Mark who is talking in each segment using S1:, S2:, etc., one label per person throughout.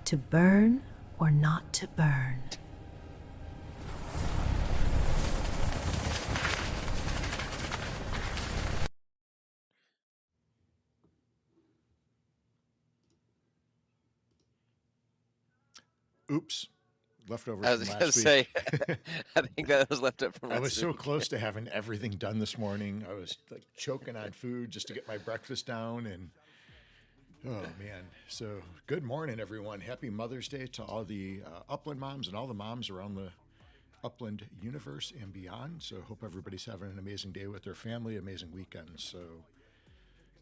S1: To burn or not to burn?
S2: Oops. Leftovers
S3: I
S2: from
S3: was gonna
S2: last week.
S3: say, I think that was left up from
S2: I was
S3: last
S2: so
S3: week.
S2: close to having everything done this morning. I was like choking on food just to get my breakfast down. And oh, man. So good morning, everyone. Happy Mother's Day to all the Upland moms and all the moms around the Upland universe and beyond. So hope everybody's having an amazing day with their family, amazing weekend. So,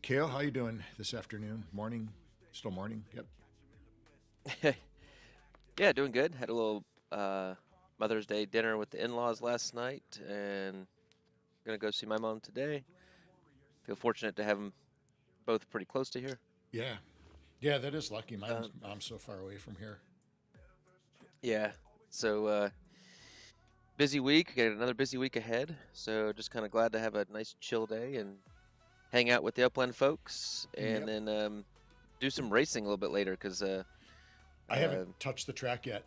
S2: Kale, how you doing this afternoon? Morning? Still morning? Yep.
S3: Yeah, doing good. Had a little Mother's Day dinner with the in-laws last night, and gonna go see my mom today. Feel fortunate to have them both pretty close to here.
S2: Yeah. Yeah, that is lucky. Mine's
S3: Um,
S2: mom's so far away from here.
S3: yeah, so busy week. Got another busy week ahead. So just kind of glad to have a nice chill day and hang out with the Upland folks, and
S2: Yep.
S3: then do some racing a little bit later because
S2: I haven't
S3: uh,
S2: touched the track yet.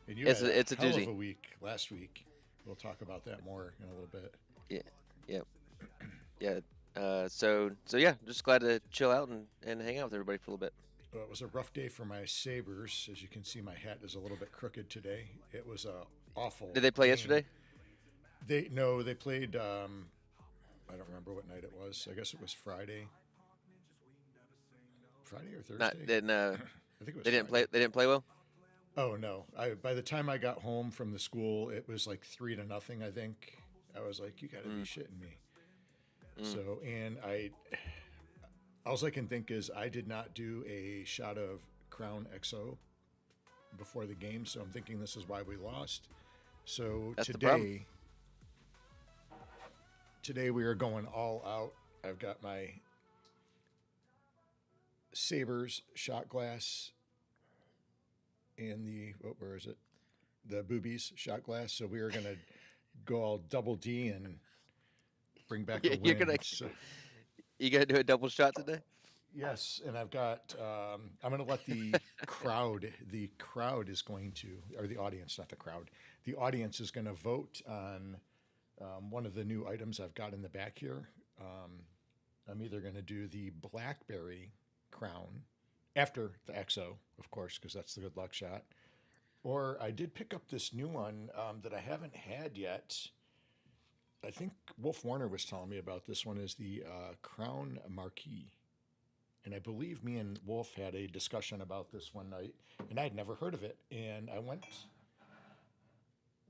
S2: And you
S3: it's
S2: had a
S3: a
S2: hell of
S3: doozy.
S2: a week last week. We'll talk about that more in a little bit.
S3: Yeah, yeah, yeah. So yeah, just glad to chill out and hang out with everybody for a little bit.
S2: Well, it was a rough day for my Sabres. As you can see, my hat is a little bit crooked today. It was a awful
S3: Did they play
S2: game.
S3: yesterday?
S2: They played. I don't remember what night it was. I guess it was Friday or
S3: Not
S2: Thursday.
S3: didn't
S2: I think it was
S3: they didn't
S2: Friday.
S3: play they didn't play well.
S2: Oh no! By the time I got home from the school, it was like 3-0. I think I was like, "You got to be
S3: Mm,
S2: shitting me."
S3: mm.
S2: So, and all I can think is I did not do a shot of Crown XO before the game, so I'm thinking this is why we lost. So
S3: That's the problem.
S2: today we are going all out. I've got my Sabres shot glass and where is it? The Boobies shot glass. So we are gonna go all double D and bring back a
S3: You're
S2: win.
S3: gonna
S2: So
S3: you gonna do a double shot today?
S2: yes, and I've got. I'm going to let crowd. The crowd is going to, or the audience, not the crowd. The audience is going to vote on one of the new items I've got in the back here. I'm either going to do the blackberry crown after the XO, of course, because that's the good luck shot. Or I did pick up this new one that I haven't had yet. I think Wolf Warner was telling me about this one. Is the Crown Marquis. And I believe me and Wolf had a discussion about this one night, and I had never heard of it. And I went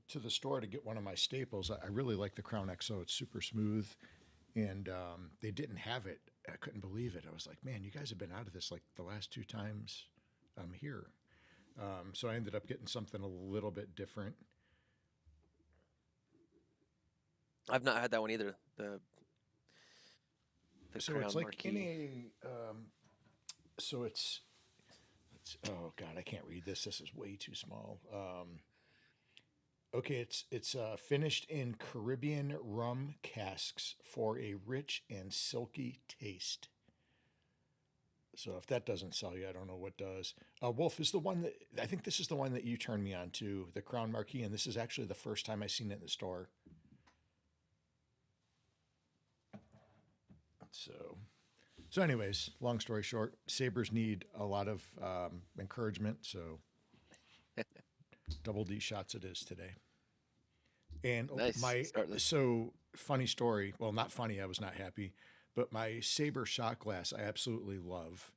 S2: to the store to get one of my staples. I really like the Crown XO. It's super smooth, and they didn't have it. I couldn't believe it. I was like, man, you guys have been out of this like the last 2 times I'm here. So I ended up getting something a little bit different.
S3: I've not had that one either. The
S2: So it's
S3: Crown
S2: like in
S3: Marquis.
S2: a, so oh God, I can't read this. This is way too small. Okay, it's finished in Caribbean rum casks for a rich and silky taste. So if that doesn't sell you, I don't know what does. Wolf is the one that I think this is the one that you turned me on to, the Crown Marquis, and this is actually the first time I seen it in the store. So anyways, long story short, Sabres need a lot of encouragement. So double D shots it is today. And
S3: Nice. Start the
S2: so funny story. Well, not funny. I was not happy, but my Saber shot glass I absolutely love,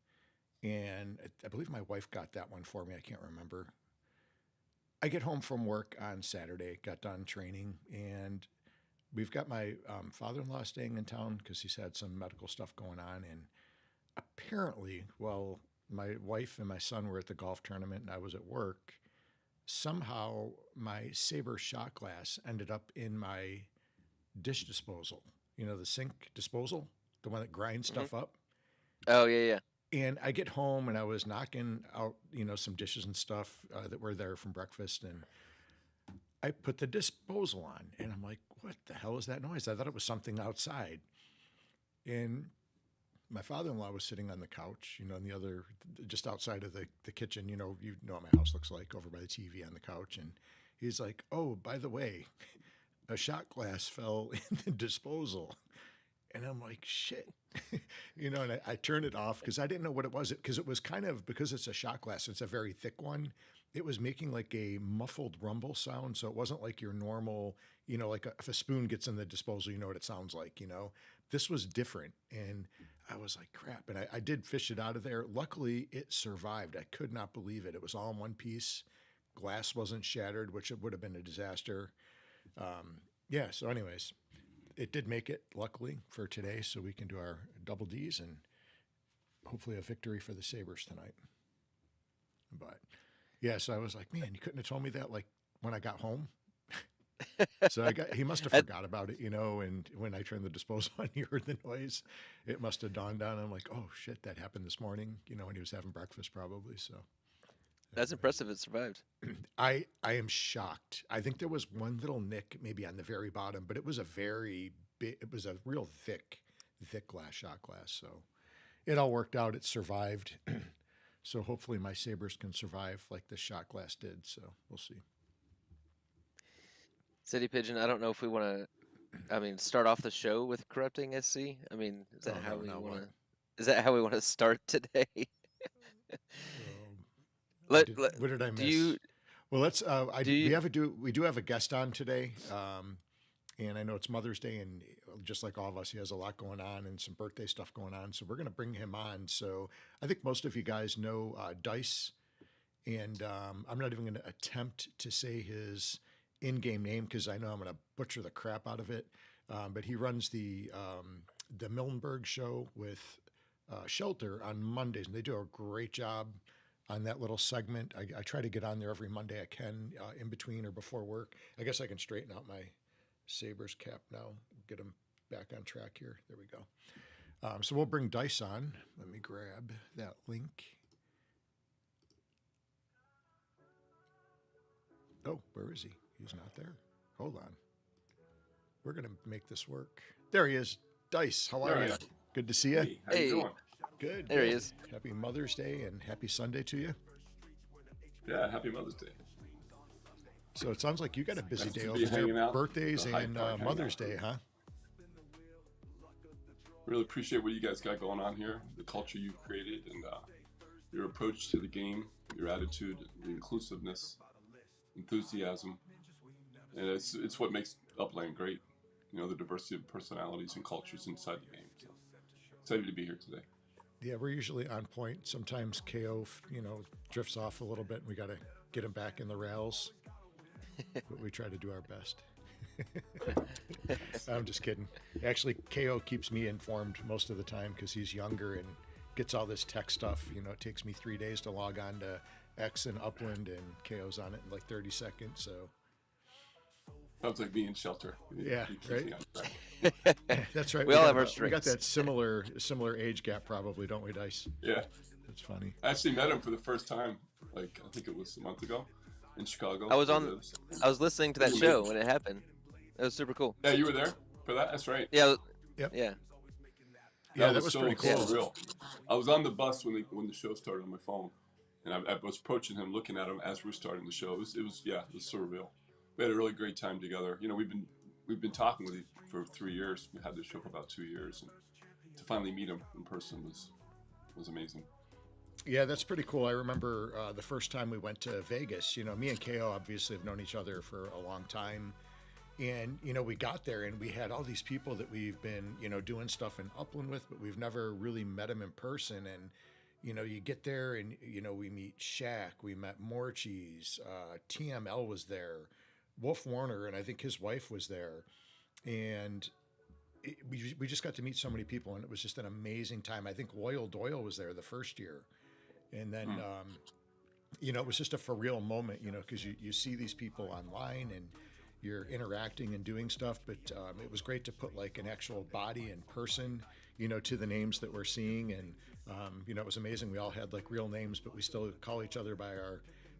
S2: and I believe my wife got that one for me. I can't remember. I get home from work on Saturday, got done training, and we've got my father-in-law staying in town because he's had some medical stuff going on, and apparently, while my wife and my son were at the golf tournament and I was at work, somehow my Saber shot glass ended up in my dish disposal. You know, the sink disposal, the one that grinds
S3: hmm
S2: stuff up.
S3: Oh yeah,
S2: And I get home and I was knocking out, some dishes and stuff that were there from breakfast. And I put the disposal on and I'm like, what the hell is that noise? I thought it was something outside. And my father-in-law was sitting on the couch, in the other, just outside of the kitchen, you know what my house looks like, over by the TV on the couch. And he's like, oh, by the way, a shot glass fell in the disposal. And I'm like, shit, and I turned it off because I didn't know what it was. Because it was because it's a shot glass, it's a very thick one. It was making like a muffled rumble sound. So it wasn't like your normal, like if a spoon gets in the disposal, you know what it sounds like, This was different. And I was like, crap. And I did fish it out of there. Luckily, it survived. I could not believe it. It was all in one piece. Glass wasn't shattered, which it would have been a disaster. Yeah. So anyways, it did make it, luckily, for today. So we can do our double Ds and hopefully a victory for the Sabres tonight. But yeah, so I was like, man, you couldn't have told me that like when I got home. So he must have forgot about it, and when I turned the disposal on, he heard the noise. It must have dawned on him. I'm like, oh shit, that happened this morning, when he was having breakfast probably. So
S3: That's impressive. It survived.
S2: I am shocked. I think there was one little nick maybe on the very bottom, but it was a real thick shot glass. So it all worked out. It survived. So hopefully my Sabres can survive like the shot glass did. So we'll see.
S3: City Pigeon, I don't know if we want to, start off the show with corrupting SC. Is that how we want to? Is that how we want to start today?
S2: What did I miss? Well, let's. We do have a guest on today, and I know it's Mother's Day, and just like all of us, he has a lot going on and some birthday stuff going on. So we're going to bring him on. So I think most of you guys know Dice, and I'm not even going to attempt to say his in-game name because I know I'm going to butcher the crap out of it. But he runs the Millenberg show with Shelter on Mondays, and they do a great job on that little segment. I try to get on there every Monday I can, in between or before work. I guess I can straighten out my Sabres cap now, get him back on track here. There we go. So we'll bring Dice on. Let me grab that link. Oh, where is he? He's not there. Hold on. We're going to make this work. There he is. Dice, how are you? Good to see you.
S4: Hey, how you doing?
S2: Good.
S3: There he is.
S2: Happy Mother's Day and happy Sunday to you.
S4: Yeah, happy Mother's Day.
S2: So it sounds like you got a busy
S4: Nice
S2: day
S4: to
S2: over
S4: be
S2: there.
S4: hanging out.
S2: Birthdays
S4: The Hyde
S2: and
S4: Park
S2: Mother's
S4: hangout.
S2: Day, huh?
S4: Really appreciate what you guys got going on here, the culture you've created, and your approach to the game, your attitude, the inclusiveness, enthusiasm. And it's what makes Upland great. The diversity of personalities and cultures inside the game. So excited to be here today.
S2: Yeah, we're usually on point. Sometimes KO, drifts off a little bit and we got to get him back in the rails. But we try to do our best. I'm just kidding. Actually, KO keeps me informed most of the time because he's younger and gets all this tech stuff. It takes me 3 days to log on to X and Upland, and KO's on it in like 30 seconds. So
S4: Sounds like being Shelter.
S2: Yeah,
S4: He keeps
S2: right?
S4: me on track.
S2: that's right.
S3: We all
S2: got
S3: have our
S2: We got
S3: strengths.
S2: that similar age gap, probably, don't we, Dice?
S4: Yeah.
S2: That's funny.
S4: I actually met him for the first time, I think it was a month ago in Chicago.
S3: I was listening to that show when it happened. It was super cool.
S4: Yeah, you were there for that? That's right.
S3: Yeah.
S2: Yep.
S3: Yeah.
S2: Yeah, that was
S4: so
S2: pretty cool.
S4: surreal. I was on the bus when the show started on my phone, and I was approaching him, looking at him as we were starting the show. It was surreal. We had a really great time together. We've been talking with him for 3 years. We had this show for about 2 years, and to finally meet him in person was amazing.
S2: Yeah, that's pretty cool. I remember the first time we went to Vegas. Me and KO obviously have known each other for a long time. And, we got there and we had all these people that we've been, doing stuff in Upland with, but we've never really met them in person. And, you get there and, we meet Shaq, we met Morcheese, TML was there, Wolf Warner, and I think his wife was there. And we just got to meet so many people, and it was just an amazing time. I think Loyal Doyle was there the first year. And then, it was just a for real moment, because you see these people online and you're interacting and doing stuff, but it was great to put like an actual body and person, to the names that we're seeing. And, it was amazing. We all had like real names, but we still call each other by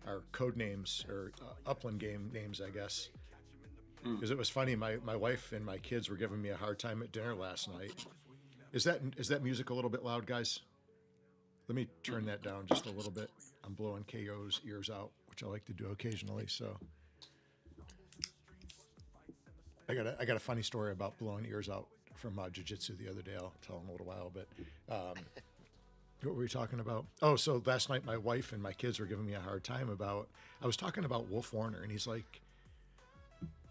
S2: our code names or Upland game names, I guess. Because it was funny. My wife and my kids were giving me a hard time at dinner last night. Is that music a little bit loud, guys? Let me turn that down just a little bit. I'm blowing KO's ears out, which I like to do occasionally. So I got a funny story about blowing ears out from jiu-jitsu the other day. I'll tell in a little while, but what were we talking about? Oh, so last night my wife and my kids were giving me a hard time about, I was talking about Wolf Warner, and he's like,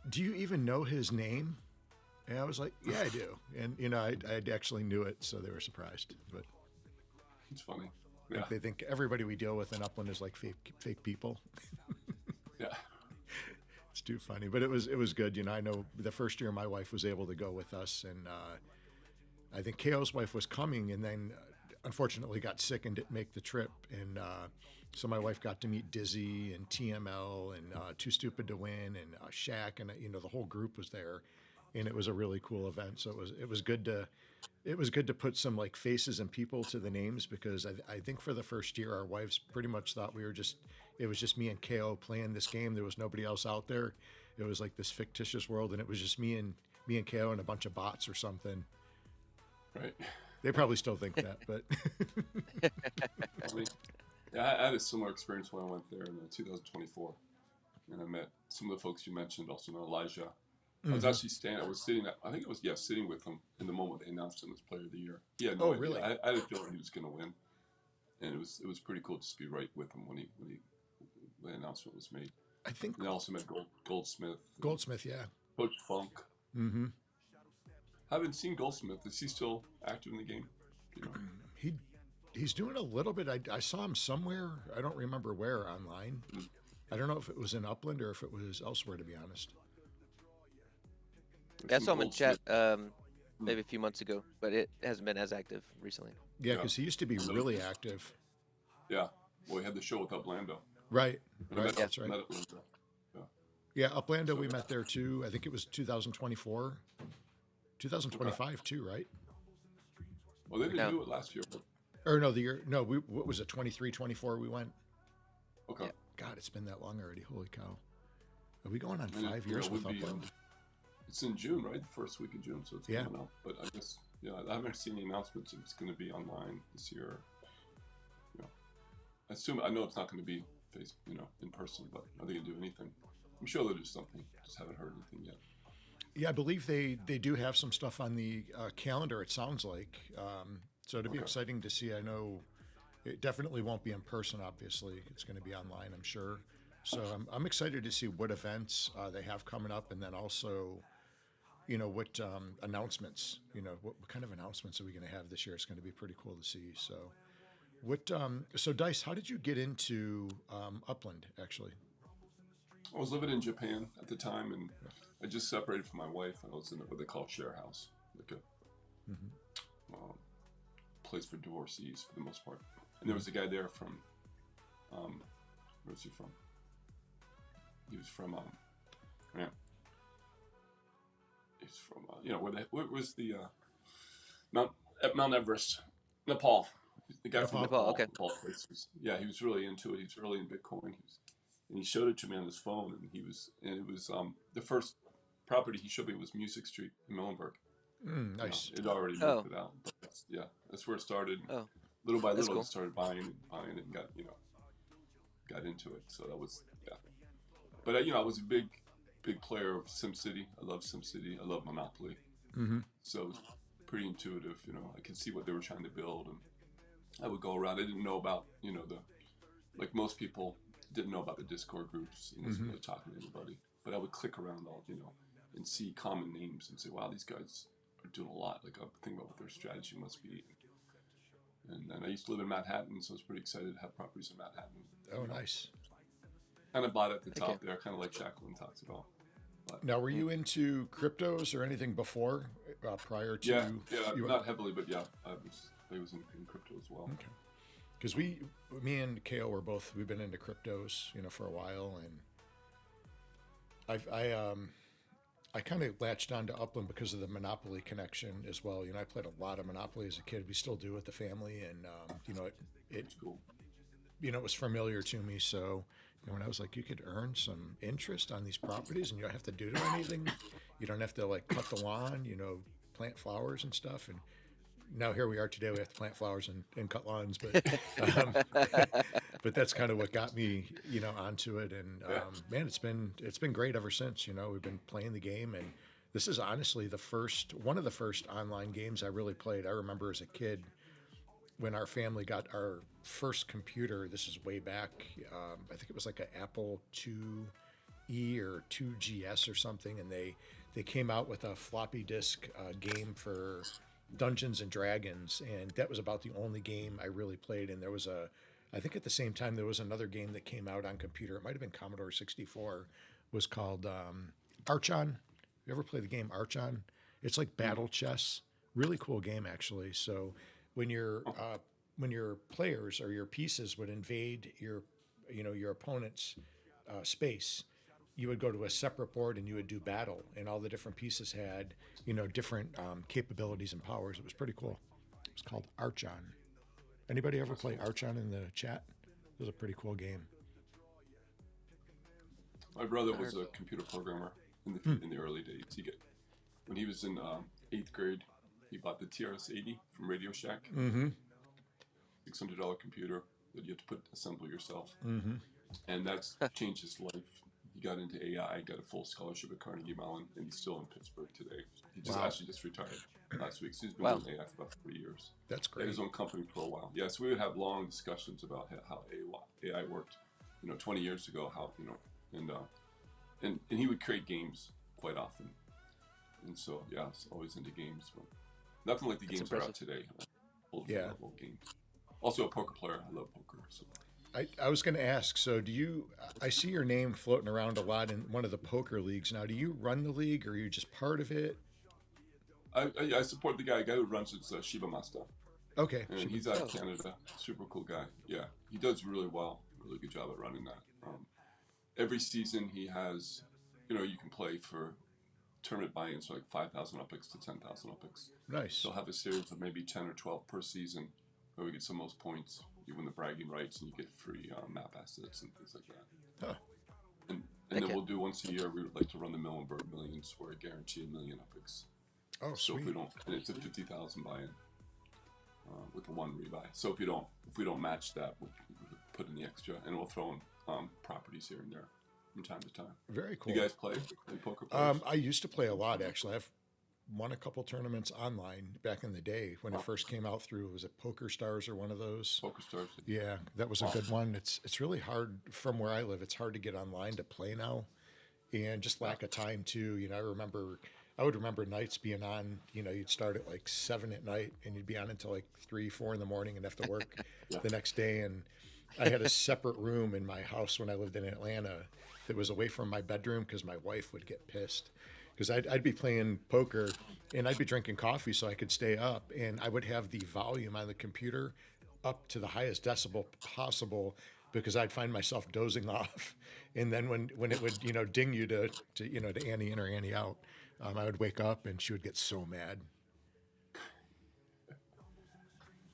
S2: do you even know his name? And I was like, yeah, I do. And, you know, I actually knew it, so they were surprised. But
S4: It's funny.
S2: I think they think everybody we deal with in Upland is like fake people.
S4: Yeah.
S2: It's too funny, but it was good. You know, I know the first year my wife was able to go with us, and I think KO's wife was coming, and then unfortunately got sick and didn't make the trip. And so my wife got to meet Dizzy and TML and Too Stupid to Win and Shaq, and you know, the whole group was there, and it was a really cool event. So it was good to put some like faces and people to the names, because I think for the first year our wives pretty much thought it was just me and KO playing this game. There was nobody else out there. It was like this fictitious world, and it was just me and KO and a bunch of bots or something.
S4: Right.
S2: They probably still think that, but
S4: Yeah, I had a similar experience when I went there in 2024, and I met some of the folks you mentioned. Also, know Elijah. I was actually sitting with him in the moment they announced him as Player of the Year. He had no idea.
S2: Really?
S4: I had a feeling he was going to win, and it was pretty cool to just be right with him when the announcement was made.
S2: I think
S4: And I also met Goldsmith.
S2: Goldsmith, yeah.
S4: Coach Funk.
S2: Mm-hmm.
S4: Haven't seen Goldsmith. Is he still active in the game? You know?
S2: He's doing a little bit. I saw him somewhere. I don't remember where online. I don't know if it was in Upland or if it was elsewhere, to be honest.
S3: Yeah, I saw him in chat maybe a few months ago, but it hasn't been as active recently.
S2: Yeah, because he used to be really active.
S4: Yeah. Well, he had the show with Uplando.
S2: Right. That's right.
S4: Met Uplando.
S2: Yeah, Uplando, we met there too. I think it was 2024, 2025 too, right?
S4: Well, they didn't do it last year. But...
S2: Or no, the year. No, what was it? 23, 24. We went.
S4: Okay.
S3: Yeah.
S2: God, it's been that long already. Holy cow! Are we going on 5 years with Upland?
S4: It's in June, right? The first week of June, so it's coming up. But I guess, I haven't seen any announcements if it's going to be online this year. You know, I know it's not going to be in person, but are they going to do anything? I'm sure they'll do something. Just haven't heard anything yet.
S2: Yeah, I believe they do have some stuff on the calendar, it sounds like. So it'll be exciting to see. I know it definitely won't be in person, obviously. It's going to be online, I'm sure. So I'm excited to see what events they have coming up, and then also, what announcements, what kind of announcements are we going to have this year? It's going to be pretty cool to see. So so Dice, how did you get into Upland, actually?
S4: I was living in Japan at the time, and I just separated from my wife. I was in what they call share house, like a place for divorcees for the most part. And there was a guy there from, where was he from? He was from, where was the Mount Everest, Nepal. The guy from
S3: Nepal, okay.
S4: Nepal place he was really into it. He was really in Bitcoin. And he showed it to me on his phone, and it was the first property he showed me was Music Street in Muhlenberg.
S2: Nice.
S4: It already looked it out. But that's where it started.
S3: Oh,
S4: little by little,
S3: cool.
S4: I started buying it and got into it. So that was But I was a big player of SimCity. I love SimCity. I love Monopoly.
S2: Mm-hmm.
S4: So it was pretty intuitive. I could see what they were trying to build, and I would go around. I didn't know about like most people didn't know about the Discord groups and wasn't really talking to anybody. But I would click around all and see common names and say, wow, these guys are doing a lot. Like, I'm thinking about what their strategy must be. And then I used to live in Manhattan, so I was pretty excited to have properties in Manhattan.
S2: Oh, nice.
S4: Kind of bought at the top there, kind of like Jacqueline talks about. But,
S2: now, were you into cryptos or anything before, prior to?
S4: Yeah, not heavily, but I was in crypto as well.
S2: Okay. Because me and KO we've been into cryptos, for a while, and I kind of latched onto Upland because of the Monopoly connection as well. I played a lot of Monopoly as a kid. We still do with the family, and it's
S4: cool.
S2: It was familiar to me. So when I was like, you could earn some interest on these properties, and you don't have to do anything. You don't have to like cut the lawn, plant flowers and stuff, and now here we are today. We have to plant flowers and cut lawns, but um, but that's kind of what got me, onto it. And
S4: Yeah.
S2: man, it's been great ever since. We've been playing the game, and this is honestly one of the first online games I really played. I remember as a kid when our family got our first computer. This is way back. I think it was like an Apple IIe or 2GS or something, and they came out with a floppy disk game for Dungeons and Dragons, and that was about the only game I really played. And I think at the same time there was another game that came out on computer. It might have been Commodore 64. Was called Archon. You ever play the game Archon? It's like battle chess. Really cool game actually. So when your players or your pieces would invade your opponent's space, you would go to a separate board and you would do battle, and all the different pieces had different capabilities and powers. It was pretty cool. It was called Archon. Anybody ever play Archon in the chat? It was a pretty cool game.
S4: My brother was a computer programmer in the early days. When he was in 8th grade, he bought the TRS-80 from Radio Shack.
S2: Mm-hmm.
S4: $600 computer that you have to assemble yourself.
S2: Mm-hmm.
S4: And that's changed his life. He got into AI, got a full scholarship at Carnegie Mellon, and he's still in Pittsburgh today. He actually just retired last week. So he's been doing AI for about 3 years.
S2: That's
S4: He had
S2: great.
S4: his own company for a while. Yeah, so we would have long discussions about how AI worked. 20 years ago, and he would create games quite often. And so, yeah, I was always into games. But nothing like the games that are out today. Old games. Also a poker player. I love poker. So.
S2: I was going to ask, so I see your name floating around a lot in one of the poker leagues. Now, do you run the league, or are you just part of it?
S4: I support the guy who runs it's Shiba Master.
S2: Okay.
S4: And he's out of Canada. Super cool guy. Yeah, he does really well. Really good job at running that. Every season he has, you can play for tournament buy-ins, so like 5,000 upics to 10,000 upics.
S2: Nice.
S4: He'll have a series of maybe 10 or 12 per season where we get some most points. You win the bragging rights and you get free map assets and things like that.
S2: Huh.
S4: And then we'll do once a year, we would like to run the Millenberg Millions where I guarantee 1 million upics.
S2: Oh,
S4: so
S2: sweet.
S4: if we don't, and it's a 50,000 buy-in with the one rebuy. So if we don't match that, we'll put in the extra, and we'll throw in properties here and there from time to time.
S2: Very cool.
S4: You guys play poker players?
S2: I used to play a lot, actually. I've won a couple tournaments online back in the day when it first came out through. Was it Poker Stars or one of those?
S4: Poker Stars.
S2: Yeah, that was a good one. It's really hard from where I live. It's hard to get online to play now, and just lack of time too. I would remember nights being on. You'd start at like 7 at night, and you'd be on until like 3, 4 in the morning, and have to work the next day. And I had a separate room in my house when I lived in Atlanta that was away from my bedroom because my wife would get pissed. Because I'd be playing poker and I'd be drinking coffee so I could stay up, and I would have the volume on the computer up to the highest decibel possible because I'd find myself dozing off. And then when it would ding you to Annie in or Annie out, I would wake up and she would get so mad.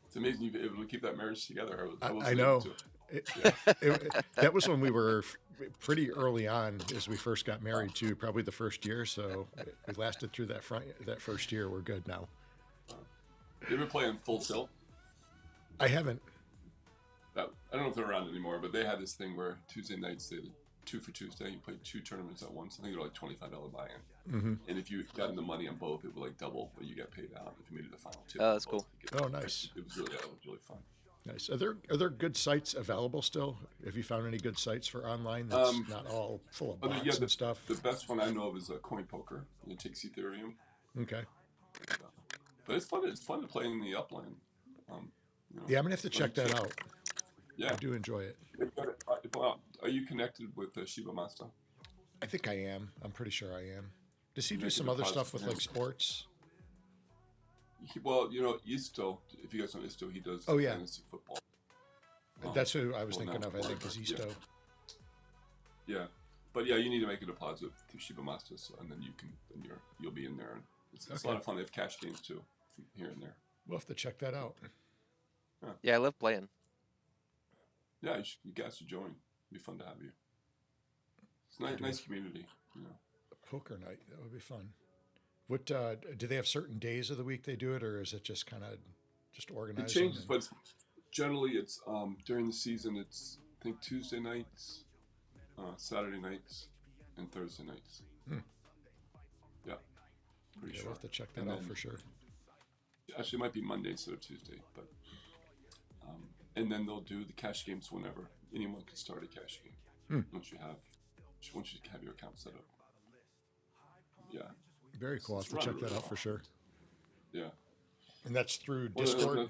S4: It's amazing you've been able to keep that marriage together.
S2: I know. That was when we were pretty early on as we first got married too, probably the first year. So we lasted through that first year. We're good now.
S4: You ever play in Full Tilt?
S2: I haven't.
S4: I don't know if they're around anymore, but they had this thing where Tuesday nights they did 2 for Tuesday. You played 2 tournaments at once. I think they were like $25 buy-in.
S2: Mm-hmm.
S4: And if you got in the money on both, it would like double what you get paid out if you made it the final 2.
S3: Oh, that's cool.
S2: Oh, nice.
S4: It was really fun.
S2: Nice. Are there good sites available still? Have you found any good sites for online that's not all full of bots and stuff?
S4: The best one I know of is Coin Poker. It takes Ethereum.
S2: Okay.
S4: But it's fun. It's fun to play in the Upland.
S2: Yeah, I'm gonna have to check that out.
S4: Yeah,
S2: I do enjoy it.
S4: Are you connected with Shiba Master?
S2: I think I am. I'm pretty sure I am. Does he do
S4: Make
S2: some
S4: a
S2: other
S4: deposit
S2: stuff with
S4: for him.
S2: like sports?
S4: Well, Isto. If you guys know Isto, he does fantasy football.
S2: That's who I was thinking
S4: now
S2: of. I think is Isto.
S4: Yeah, but yeah, you need to make a deposit through Shiba Master, and then you'll be in there. And it's a lot of fun. They have cash games too, from here and there.
S2: We'll have to check that out.
S3: Yeah, I love playing.
S4: Yeah, you guys should join. It'd be fun to have you. It's a nice community.
S2: A poker night, that would be fun. What do they have certain days of the week they do it, or is it just kind of just
S4: It
S2: organizing?
S4: changes,
S2: And,
S4: but generally it's during the season. It's I think Tuesday nights, Saturday nights, and Thursday nights. Yeah, pretty
S2: okay,
S4: sure.
S2: we'll have to check that
S4: And
S2: out
S4: then-
S2: for sure.
S4: Actually, it might be Monday instead of Tuesday, but and then they'll do the cash games whenever anyone can start a cash game once you have your account set up. Yeah,
S2: Very cool. I'll have
S4: It's
S2: to check
S4: run
S2: that
S4: really
S2: out for sure.
S4: yeah.
S2: And that's through
S4: Well,
S2: Discord.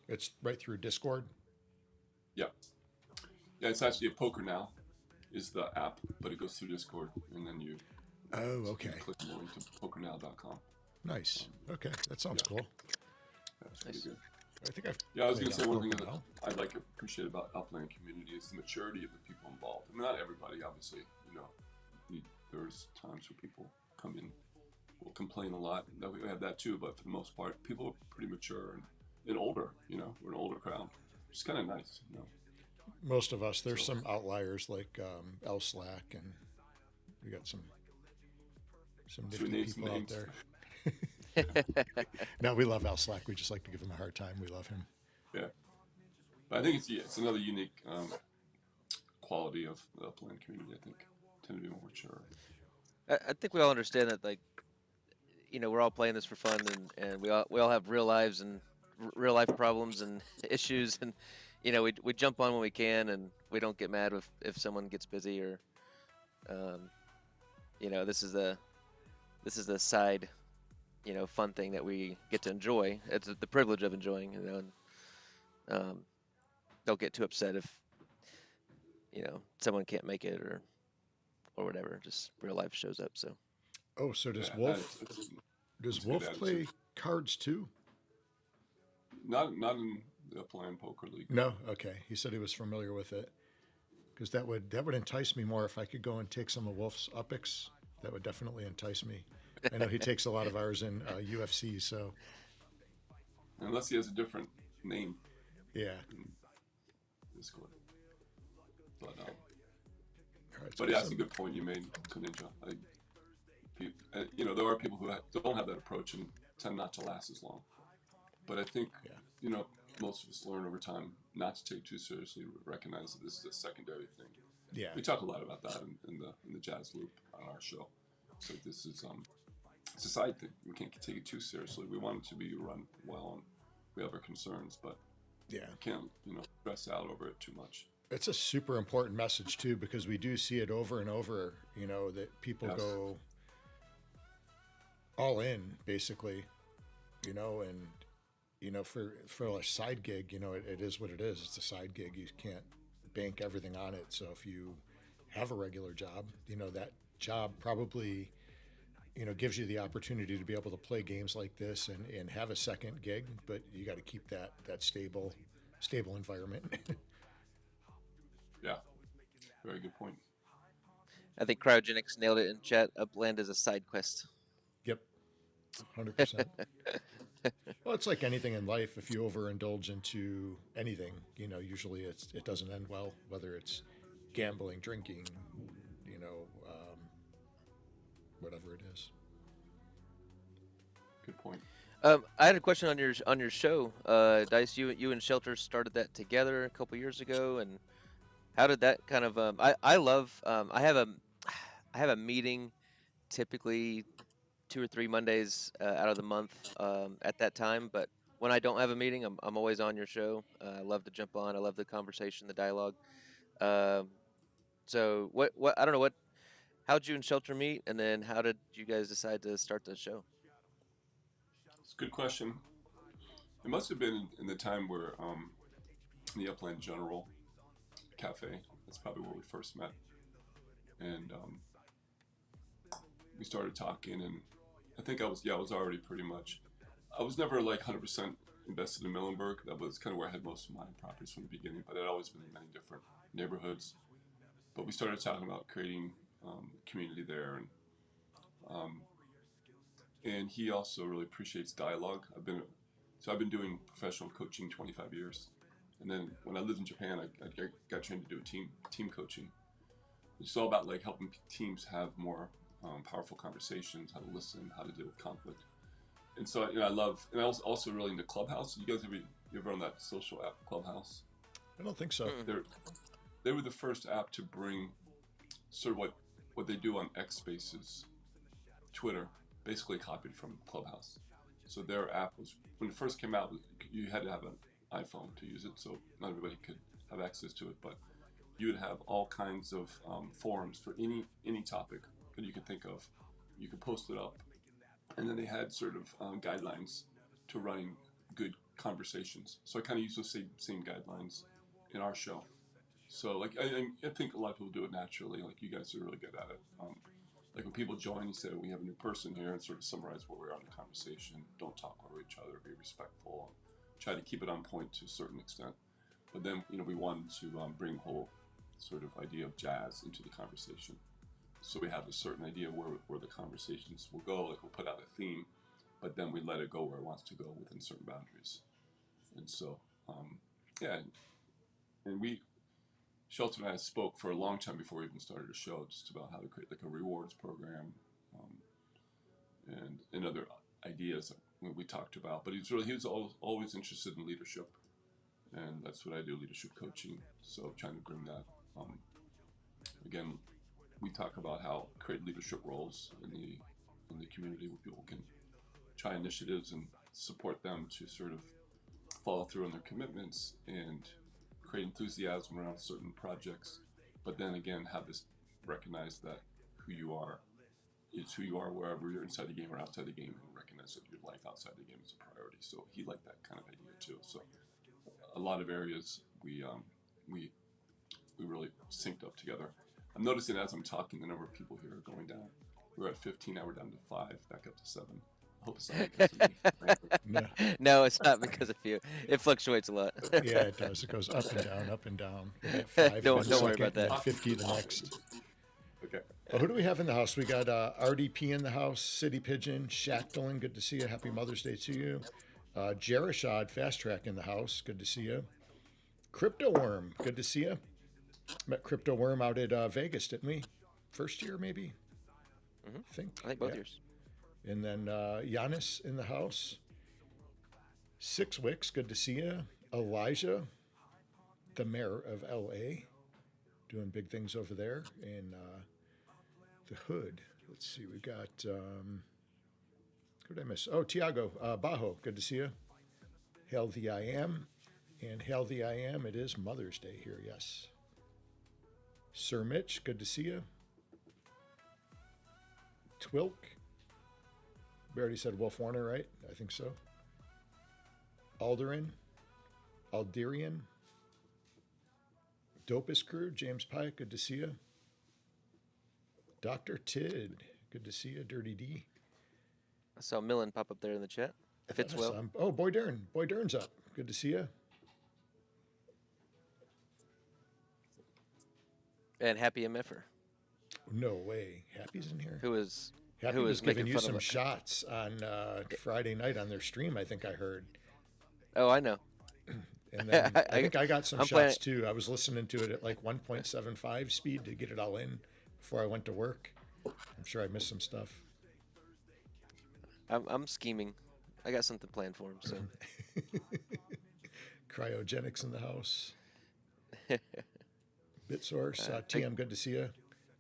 S2: It's right through Discord.
S4: Yeah. Yeah, it's actually a Poker Now is the app, but it goes through Discord, and then you
S2: Okay.
S4: click more into pokernow.com.
S2: Nice. Okay, that sounds cool.
S4: That's pretty good.
S2: I think I've.
S4: Yeah, I was
S2: played
S4: going to say one thing
S2: Poker
S4: that
S2: Now.
S4: I appreciate about Upland community is the maturity of the people involved. I mean, not everybody, obviously. There's times where people come in, will complain a lot. We have that too, but for the most part, people are pretty mature and older. We're an older crowd. It's kind of nice.
S2: Most of us. There's some outliers like L Slack, and we got some
S4: Should we
S2: nifty
S4: name some
S2: people out
S4: names?
S2: there. No, we love L Slack. We just like to give him a hard time. We love him.
S4: Yeah, but I think it's another unique quality of the Upland community. I think tend to be more mature.
S3: I think we all understand that, like, we're all playing this for fun, and we all have real lives and real life problems and issues, and we jump on when we can, and we don't get mad if someone gets busy, or this is the side fun thing that we get to enjoy. It's the privilege of enjoying, and don't get too upset if someone can't make it or whatever. Just real life shows up. So
S2: Oh, so does
S4: Yeah,
S2: Wolf?
S4: it's
S2: Does
S4: a good
S2: Wolf play
S4: attitude.
S2: cards too?
S4: Not in the Upland Poker League.
S2: No. Okay. He said he was familiar with it, because that would entice me more if I could go and take some of Wolf's Upics. That would definitely entice me. I know he takes a lot of ours in UFC, so
S4: Unless he has a different name
S2: yeah.
S4: in Discord. But
S2: All right,
S4: But yeah, that's a good point you made, Ninja. There are people who don't have that approach and tend not to last as long. But I think, most of us learn over time not to take too seriously, recognize that this is a secondary thing.
S2: Yeah.
S4: We talk a lot about that in the Jazz Loop on our show. So this is it's a side thing. We can't take it too seriously. We want it to be run well, and we have our concerns, but
S2: Yeah.
S4: can't stress out over it too much.
S2: It's a super important message too, because we do see it over and over, that people
S4: Yes.
S2: go all in basically, and for a side gig, it is what it is. It's a side gig. You can't bank everything on it. So if you have a regular job, that job probably, gives you the opportunity to be able to play games like this and have a second gig, but you got to keep that stable environment.
S4: Yeah, very good point.
S3: I think Cryogenics nailed it in chat. Upland is a side quest.
S2: Yep, 100%. Well, it's like anything in life. If you overindulge into anything, usually it doesn't end well. Whether it's gambling, drinking, whatever it is.
S4: Good point.
S3: I had a question on your show, Dice. You and Shelter started that together a couple years ago, and how did that kind of? I love. I have a meeting typically 2 or 3 Mondays out of the month at that time. But when I don't have a meeting, I'm always on your show. I love to jump on. I love the conversation, the dialogue. So what I don't know how'd you and Shelter meet, and then how did you guys decide to start the show?
S4: It's a good question. It must have been in the time where the Upland General Cafe. That's probably where we first met, and we started talking. And I think I was already pretty much. I was never like 100% invested in Muhlenberg. That was kind of where I had most of my properties from the beginning, but I'd always been in many different neighborhoods. But we started talking about creating community there, and he also really appreciates dialogue. I've been doing professional coaching 25 years, and then when I lived in Japan, I got trained to do team coaching. It's all about like helping teams have more powerful conversations, how to listen, how to deal with conflict. And so, I love, and I was also really into Clubhouse. You guys ever on that social app Clubhouse?
S2: I don't think so.
S4: They were the first app to bring sort of what they do on X Spaces, Twitter, basically copied from Clubhouse. So their app was, when it first came out, you had to have an iPhone to use it, so not everybody could have access to it, but you would have all kinds of forums for any topic that you could think of. You could post it up, and then they had sort of guidelines to running good conversations. So I kind of use those same guidelines in our show. So like I think a lot of people do it naturally. Like you guys are really good at it. Like when people join, you say we have a new person here, and sort of summarize where we're on the conversation. Don't talk over each other. Be respectful. Try to keep it on point to a certain extent. But then we wanted to bring whole sort of idea of jazz into the conversation. So we have a certain idea where the conversations will go. Like we'll put out a theme, but then we let it go where it wants to go within certain boundaries. And so, and Shelton and I spoke for a long time before we even started a show, just about how to create like a rewards program, and other ideas that we talked about. But he was always interested in leadership, and that's what I do, leadership coaching. So trying to bring that. Again, we talk about how create leadership roles in the community where people can try initiatives and support them to sort of follow through on their commitments and create enthusiasm around certain projects, but then again have this recognize that who you are is who you are wherever you're inside the game or outside the game, and recognize that your life outside the game is a priority. So he liked that kind of idea too. So a lot of areas we really synced up together. I'm noticing as I'm talking, the number of people here are going down. We were at 15, now we're down to 5, back up to 7. I hope it's not because of me.
S3: No, it's not because of you. It fluctuates a lot.
S2: Yeah, it does. It goes up and down, up and down. We'll get 5
S3: Don't
S2: one
S3: worry
S2: second,
S3: about that.
S2: and then 50 the next.
S4: Okay.
S2: Well, who do we have in the house? We got RDP in the house, City Pigeon, Shackdolin, good to see you. Happy Mother's Day to you. Jerishad, Fast Track in the house, good to see you. Crypto Worm, good to see you. Met Crypto Worm out at Vegas, didn't we? First year, maybe?
S3: Mm-hmm.
S2: I think
S3: both years.
S2: And then Giannis in the house. Six Wicks, good to see you. Elijah, the mayor of LA, doing big things over there. And the Hood, let's see, we got, who did I miss? Oh, Tiago Bajo, good to see you. Hail the I Am. And hail the I Am, it is Mother's Day here, yes. Sir Mitch, good to see you. Twilk. We already said Wolf Warner, right? I think so. Aldrin. Alderian. Dopest Crew, James Pike, good to see you. Dr. Tid, good to see you. Dirty D.
S3: I saw Millen pop up there in the chat. Fits well.
S2: Oh, Boy Dern. Boy Dern's up. Good to see you.
S3: And Happy MFer.
S2: No way. Happy's in here.
S3: Who was
S2: giving
S3: making
S2: you
S3: fun
S2: some
S3: of
S2: shots on Friday night on their stream, I think I heard.
S3: Oh, I know.
S2: And then I think I got some
S3: I'm
S2: shots too. I was listening to it at like 1.75 speed to get it all in before I went to work. I'm sure I missed some stuff.
S3: I'm scheming. I got something planned for him. So
S2: Cryogenics in the house. BitSource. TM, good to see you.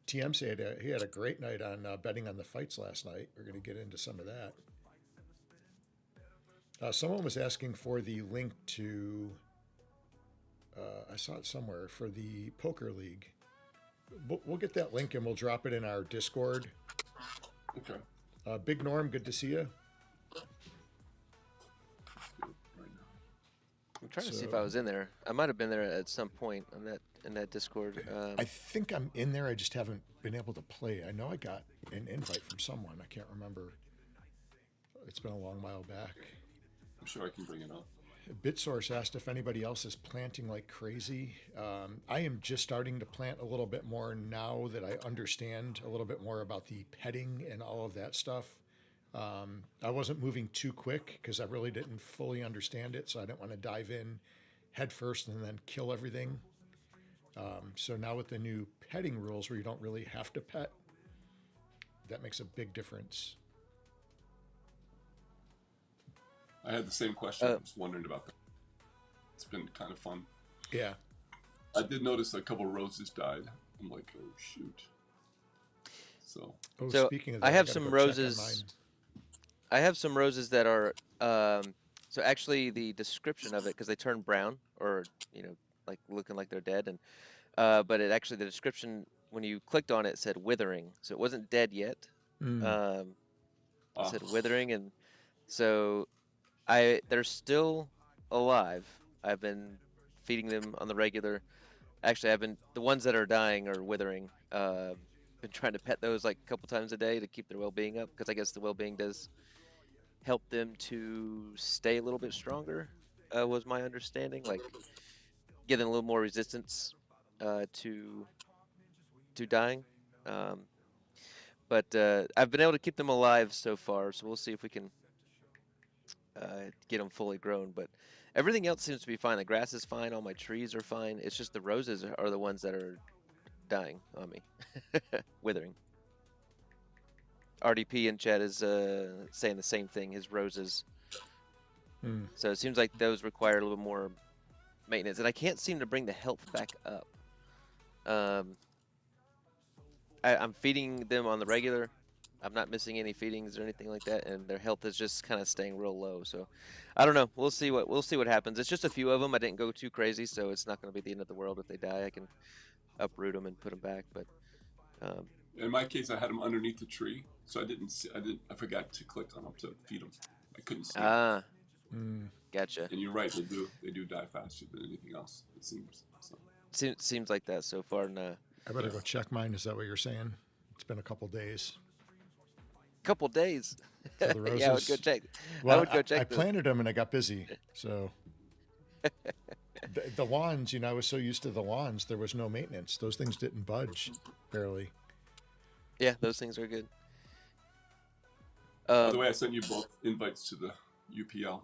S2: TM said he had a great night on betting on the fights last night. We're going to get into some of that. Someone was asking for the link to, I saw it somewhere, for the Poker League. We'll get that link and we'll drop it in our Discord.
S4: Okay.
S2: Big Norm, good to see you.
S3: I'm trying to see if I was in there. I might have been there at some point in that Discord.
S2: I think I'm in there. I just haven't been able to play. I know I got an invite from someone. I can't remember. It's been a long while back.
S4: I'm sure I can bring it up.
S2: BitSource asked if anybody else is planting like crazy. I am just starting to plant a little bit more now that I understand a little bit more about the petting and all of that stuff. I wasn't moving too quick because I really didn't fully understand it, so I didn't want to dive in head first and then kill everything. So now with the new petting rules where you don't really have to pet, that makes a big difference.
S4: I had the same question. I was wondering about that. It's been kind of fun.
S2: Yeah.
S4: I did notice a couple roses died. I'm like, oh shoot. So
S2: Speaking of that,
S3: I have
S2: gotta
S3: some
S2: go check on
S3: roses.
S2: mine.
S3: I have some roses that are so actually the description of it, because they turn brown or like looking like they're dead, and but it actually, the description when you clicked on it said withering, so it wasn't dead yet. It said withering, and so they're still alive. I've been feeding them on the regular. Actually, the ones that are dying or withering. Been trying to pet those like a couple times a day to keep their well-being up, because I guess the well-being does help them to stay a little bit stronger. Was my understanding, like give them a little more resistance to dying. But I've been able to keep them alive so far, so we'll see if we can get them fully grown. But everything else seems to be fine. The grass is fine. All my trees are fine. It's just the roses are the ones that are dying on me, withering. RDP in chat is saying the same thing. His roses. So it seems like those require a little more maintenance, and I can't seem to bring the health back up. I'm feeding them on the regular. I'm not missing any feedings or anything like that, and their health is just kind of staying real low. So I don't know. We'll see what happens. It's just a few of them. I didn't go too crazy, so it's not going to be the end of the world if they die. I can uproot them and put them back. But
S4: in my case, I had them underneath the tree, so I forgot to click on them to feed them. I couldn't see them.
S3: Gotcha.
S4: And you're right, they do die faster than anything else, it seems. So.
S3: Seems like that so far.
S2: I better go check mine. Is that what you're saying? It's been a couple days.
S3: Couple days.
S2: For the roses.
S3: Yeah, I would go check.
S2: Well,
S3: I would go check.
S2: I planted them and I got busy. So the lawns, I was so used to the lawns, there was no maintenance. Those things didn't budge, barely.
S3: Yeah, those things are good.
S4: By the way, I sent you both invites to the UPL.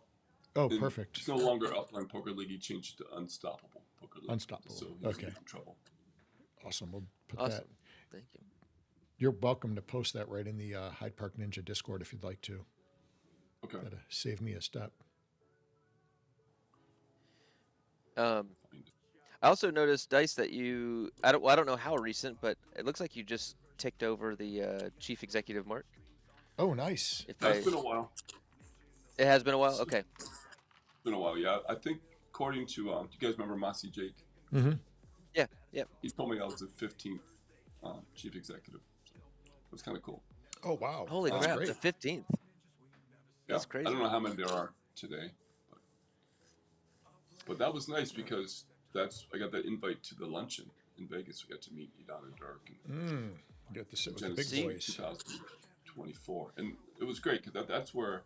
S2: Oh, perfect.
S4: It's no longer Upland Poker League. He changed it to Unstoppable Poker League.
S2: Unstoppable.
S4: So he doesn't get in trouble.
S2: Awesome. We'll put that.
S3: Thank you.
S2: You're welcome to post that right in the Hyde Park Ninja Discord if you'd like to.
S4: Okay.
S2: That'll save me a step.
S3: I also noticed, Dice, that I don't know how recent, but it looks like you just ticked over the chief executive mark.
S2: Oh, nice.
S4: It's been a while.
S3: It has been a while? Okay.
S4: It's been a while, yeah. I think according to, do you guys remember Mossy Jake?
S2: Mm-hmm.
S3: Yeah.
S4: He told me I was the 15th chief executive. So it was kind of cool.
S2: Oh, wow.
S3: Holy
S2: That's
S3: crap,
S2: great.
S3: the 15th. That's crazy.
S4: I don't know how many there are today. But that was nice because I got that invite to the luncheon in Vegas. We got to meet you down in Dirk.
S2: You got to sit with the big boys.
S4: 2024. And it was great because that's where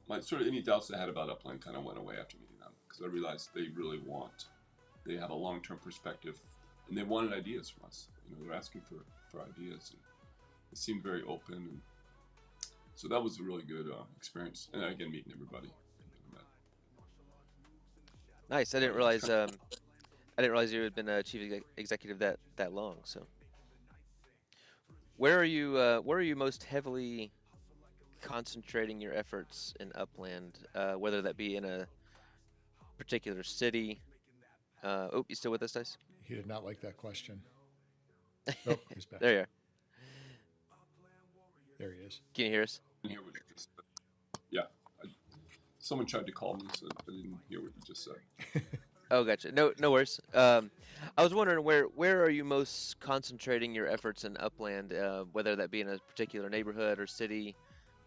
S4: my sort of any doubts I had about Upland kind of went away after meeting them, because I realized they have a long-term perspective, and they wanted ideas from us. They're asking for ideas, and they seemed very open, and so that was a really good experience. And again, meeting everybody.
S3: Nice. I didn't realize you had been a chief executive that long. So, where are you most heavily concentrating your efforts in Upland? Whether that be in a particular city. You still with us, Dice?
S2: He did not like that question. Oh, he's back.
S3: There you are.
S2: There he is.
S3: Can you hear us?
S4: I didn't hear what you just said. Yeah. Someone tried to call me, so I didn't hear what you just said.
S3: Oh, gotcha. No worries. I was wondering where are you most concentrating your efforts in Upland, whether that be in a particular neighborhood or city,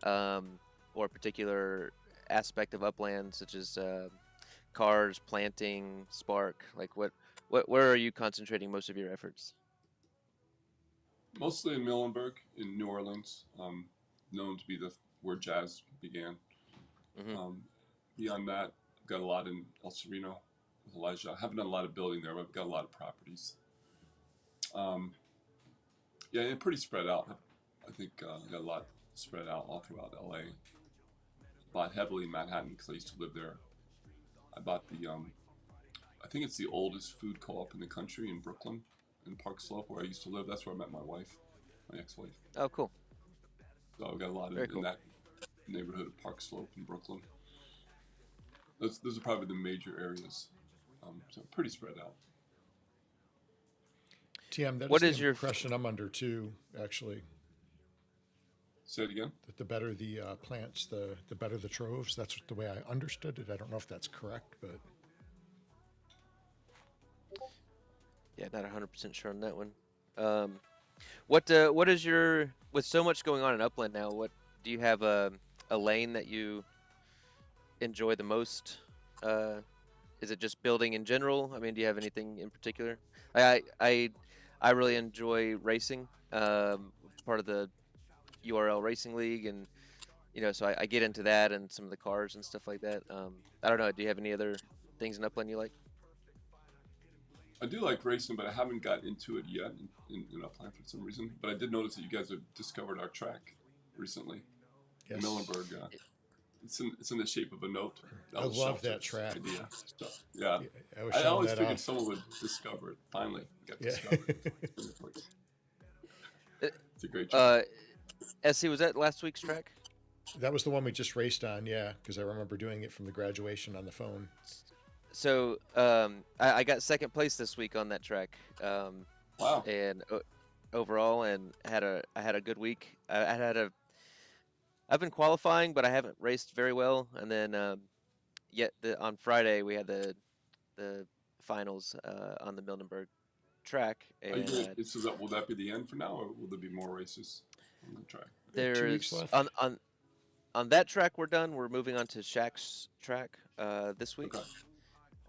S3: or a particular aspect of Upland, such as cars, planting, spark. Like where are you concentrating most of your efforts?
S4: Mostly in Muhlenberg, in New Orleans, known to be where jazz began.
S3: Mm-hmm.
S4: Beyond that, I've got a lot in El Sereno with Elijah. I haven't done a lot of building there, but I've got a lot of properties. Yeah, and pretty spread out. I think I got a lot spread out all throughout LA. Bought heavily in Manhattan because I used to live there. I bought I think it's the oldest food co-op in the country in Brooklyn, in Park Slope, where I used to live. That's where I met my wife, my ex-wife.
S3: Oh, cool.
S4: So I've got a lot
S3: Very
S4: in
S3: cool.
S4: that neighborhood of Park Slope in Brooklyn. Those are probably the major areas. So pretty spread out.
S2: TM, that is
S3: What
S2: the
S3: is your
S2: impression I'm under too, actually.
S4: Say it again.
S2: That the better the plants, the better the troves. That's the way I understood it. I don't know if that's correct, but
S3: Yeah, not 100% sure on that one. What is your, with so much going on in Upland now, what do you have a lane that you enjoy the most? Is it just building in general? I mean, do you have anything in particular? I really enjoy racing. Part of the URL Racing League, and so I get into that and some of the cars and stuff like that. I don't know. Do you have any other things in Upland you like?
S4: I do like racing, but I haven't got into it yet in Upland for some reason. But I did notice that you guys have discovered our track recently.
S2: yes,
S4: Millenberg. It's in the shape of a note. That
S2: I
S4: was
S2: love that
S4: Shelter's
S2: track.
S4: idea. So, yeah.
S2: I was
S4: I
S2: showing
S4: always
S2: that
S4: figured
S2: off.
S4: someone would discover it. Finally, it got
S2: Yeah.
S4: discovered.
S3: Uh,
S4: It's a great track.
S3: SC, was that last week's track?
S2: That was the one we just raced on, yeah, because I remember doing it from the graduation on the phone.
S3: So I got second place this week on that track,
S4: Wow.
S3: and overall, and I had a good week. I've been qualifying, but I haven't raced very well. And then on Friday we had the finals on the Mildenberg track,
S4: Are you
S3: and
S4: gonna, will that be the end for now, or will there be more races on the track?
S2: We have 2 weeks
S3: there's
S2: left.
S3: on that track we're done. We're moving on to Shaq's track this week.
S4: Okay.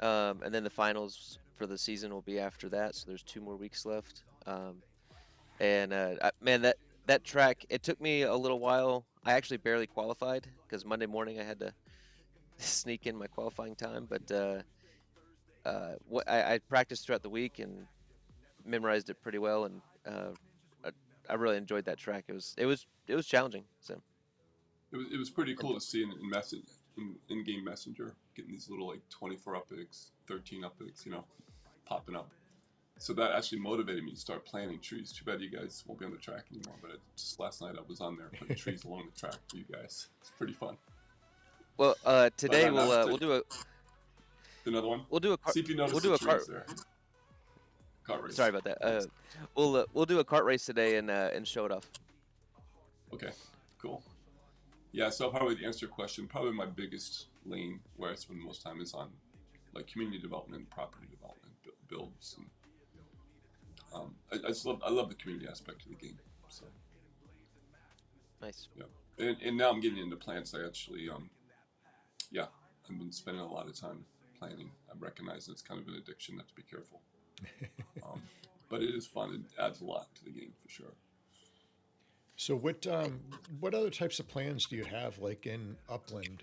S3: And then the finals for the season will be after that, so there's 2 more weeks left. Man, that track, it took me a little while. I actually barely qualified because Monday morning I had to sneak in my qualifying time, but I practiced throughout the week and memorized it pretty well, and I really enjoyed that track. It was challenging. So
S4: It was pretty
S3: and
S4: cool to see in game messenger, getting these little like 24 uppics, 13 uppics, popping up. So that actually motivated me to start planting trees. Too bad you guys won't be on the track anymore, but just last night I was on there putting trees along the track for you guys. It's pretty fun.
S3: well, today we'll do
S4: another one.
S3: a
S4: See if you notice
S3: we'll
S4: the
S3: do a
S4: trees
S3: cart.
S4: there. Cart race.
S3: Sorry about that. We'll do a kart race today and show it off.
S4: Okay, cool. Yeah, so I'll probably answer your question. Probably my biggest lane where I spend the most time is on like community development, property development, builds, and I love the community aspect of the game. So
S3: Nice.
S4: yeah, and now I'm getting into plants. I actually yeah, I've been spending a lot of time planting. I recognize it's kind of an addiction. I have to be careful. But it is fun. It adds a lot to the game for sure.
S2: So what other types of plans do you have, like in Upland?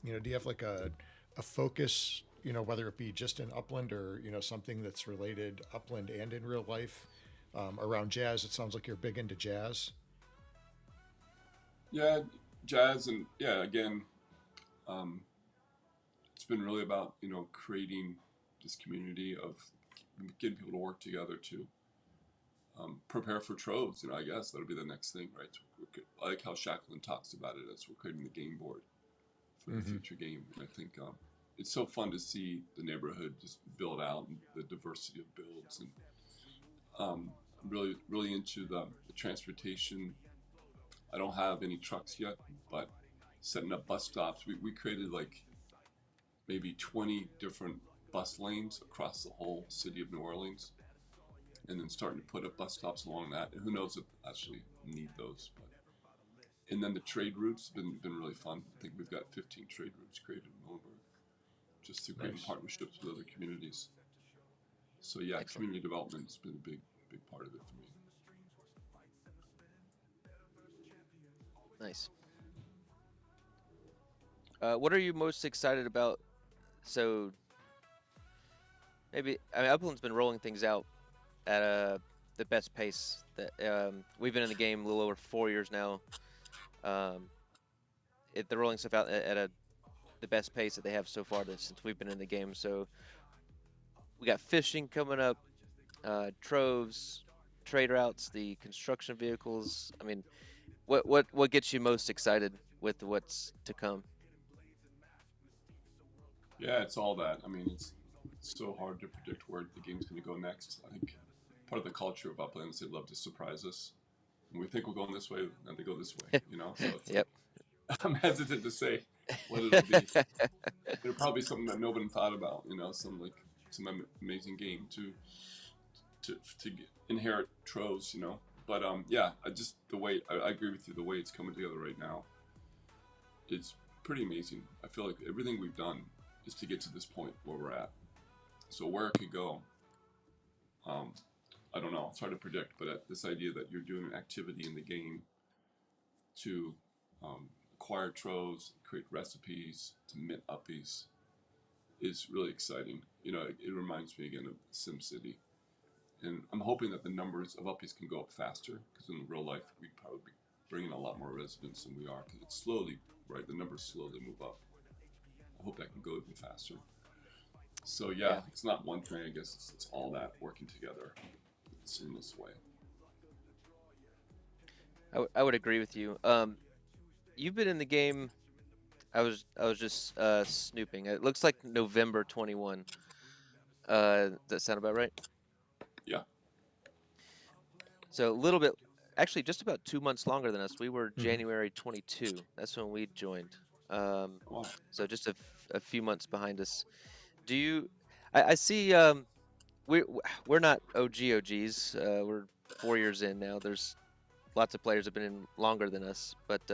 S2: Do you have like a focus, whether it be just in Upland or, something that's related Upland and in real life, around jazz? It sounds like you're big into jazz.
S4: Yeah, jazz, and yeah, again, it's been really about creating this community of getting people to work together to prepare for troves. I guess that'll be the next thing, right? I like how Shackleton talks about it as we're creating the game board for the future game. And I think it's so fun to see the neighborhood just build out and the diversity of builds, and I'm really into the transportation. I don't have any trucks yet, but setting up bus stops. We created like maybe 20 different bus lanes across the whole city of New Orleans, and then starting to put up bus stops along that. And who knows if actually need those. And then the trade routes have been really fun. I think we've got 15 trade routes created in Muhlenberg, just through creating partnerships with other communities. So yeah,
S3: Excellent.
S4: community development has been a big part of it for me.
S3: Nice. What are you most excited about? So Upland's been rolling things out at the best pace that we've been in the game a little over 4 years now. They're rolling stuff out at the best pace that they have so far since we've been in the game. So we got fishing coming up, troves, trade routes, the construction vehicles. I mean, What gets you most excited with what's to come?
S4: Yeah, it's all that. I mean, it's so hard to predict where the game's going to go next. I think part of the culture of Upland is they love to surprise us. And we think we're going this way, and they go this way, you know? So it's like,
S3: Yep.
S4: I'm hesitant to say what it'll be. It'll probably be something that nobody thought about, you know, some amazing game to inherit troves, you know. But yeah, I just the way I agree with you. The way it's coming together right now, it's pretty amazing. I feel like everything we've done is to get to this point where we're at. So where it could go, um, I don't know. It's hard to predict. But this idea that you're doing an activity in the game to acquire troves, create recipes, to mint uppies is really exciting. You know, it reminds me again of SimCity. And I'm hoping that the numbers of uppies can go up faster because in real life we'd probably be bringing a lot more residents than we are because it's slowly, right? The numbers slowly move up. I hope that can go even faster. So yeah,
S3: Yeah,
S4: it's not one thing. I guess it's all that working together in a seamless way.
S3: I would agree with you. You've been in the game. I was just snooping. It looks like November 21. Does that sound about right?
S4: Yeah.
S3: So a little bit, actually, just about 2 months longer than us. We were
S2: Hmm.
S3: January 22. That's when we joined. Um,
S4: Wow.
S3: so just a few months behind us. Do you? I see. We're not OGs. We're 4 years in now. There's lots of players have been in longer than us. But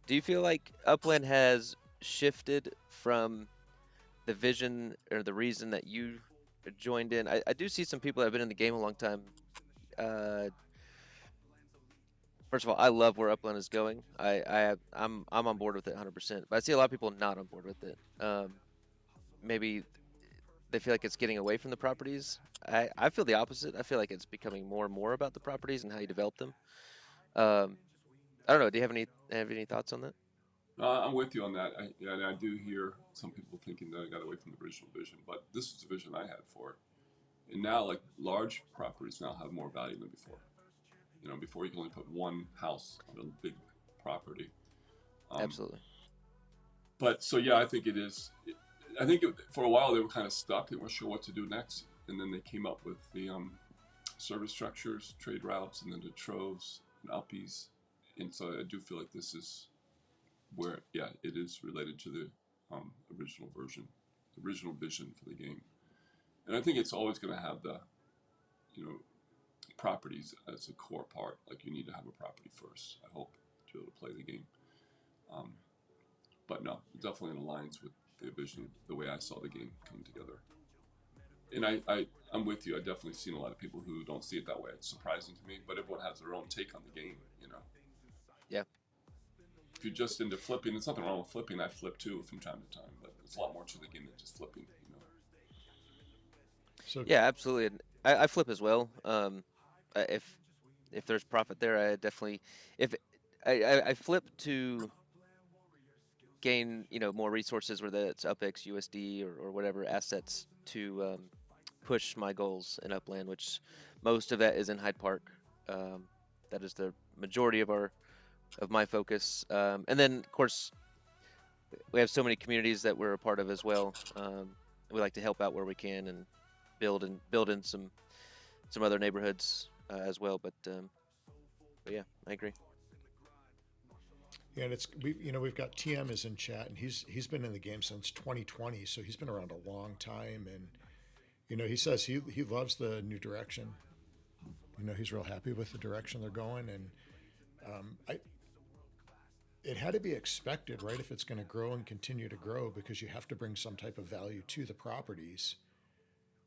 S3: do you feel like Upland has shifted from the vision or the reason that you joined in? I do see some people that have been in the game a long time. Uh, First of all, I love where Upland is going. I'm on board with it 100%. But I see a lot of people not on board with it. Maybe they feel like it's getting away from the properties. I feel the opposite. I feel like it's becoming more and more about the properties and how you develop them. Um, I don't know. Do you have any thoughts on that?
S4: I'm with you on that. I do hear some people thinking that I got away from the original vision, but this is the vision I had for it. And now, like large properties now have more value than before. You know, before you can only put one house on a big property. Um,
S3: Absolutely.
S4: but so yeah, I think it is. I think for a while they were kind of stuck. They weren't sure what to do next, and then they came up with the service structures, trade routes, and then the troves and uppies. And so I do feel like this is where, yeah, it is related to the original version, the original vision for the game. And I think it's always going to have the, you know, properties as a core part. Like you need to have a property first, I hope, to be able to play the game. Um, but no, it definitely aligns with the vision, the way I saw the game come together. And I'm with you. I've definitely seen a lot of people who don't see it that way. It's surprising to me, but everyone has their own take on the game, you know.
S3: Yeah.
S4: If you're just into flipping, there's nothing wrong with flipping. I flip too from time to time, but there's a lot more to the game than just flipping, you know.
S2: So
S3: Yeah, absolutely. And I flip as well. If there's profit there, I definitely if I flip to gain, more resources, whether it's UpX, USD, or whatever assets to push my goals in Upland, which most of that is in Hyde Park. Um, that is the majority of my focus. And then, of course, we have so many communities that we're a part of as well. We like to help out where we can and build in some other neighborhoods as well. But yeah, I agree.
S2: yeah, and we've got TM is in chat, and he's been in the game since 2020, so he's been around a long time, and he says he loves the new direction. He's real happy with the direction they're going, and I it had to be expected, right? If it's going to grow and continue to grow, because you have to bring some type of value to the properties,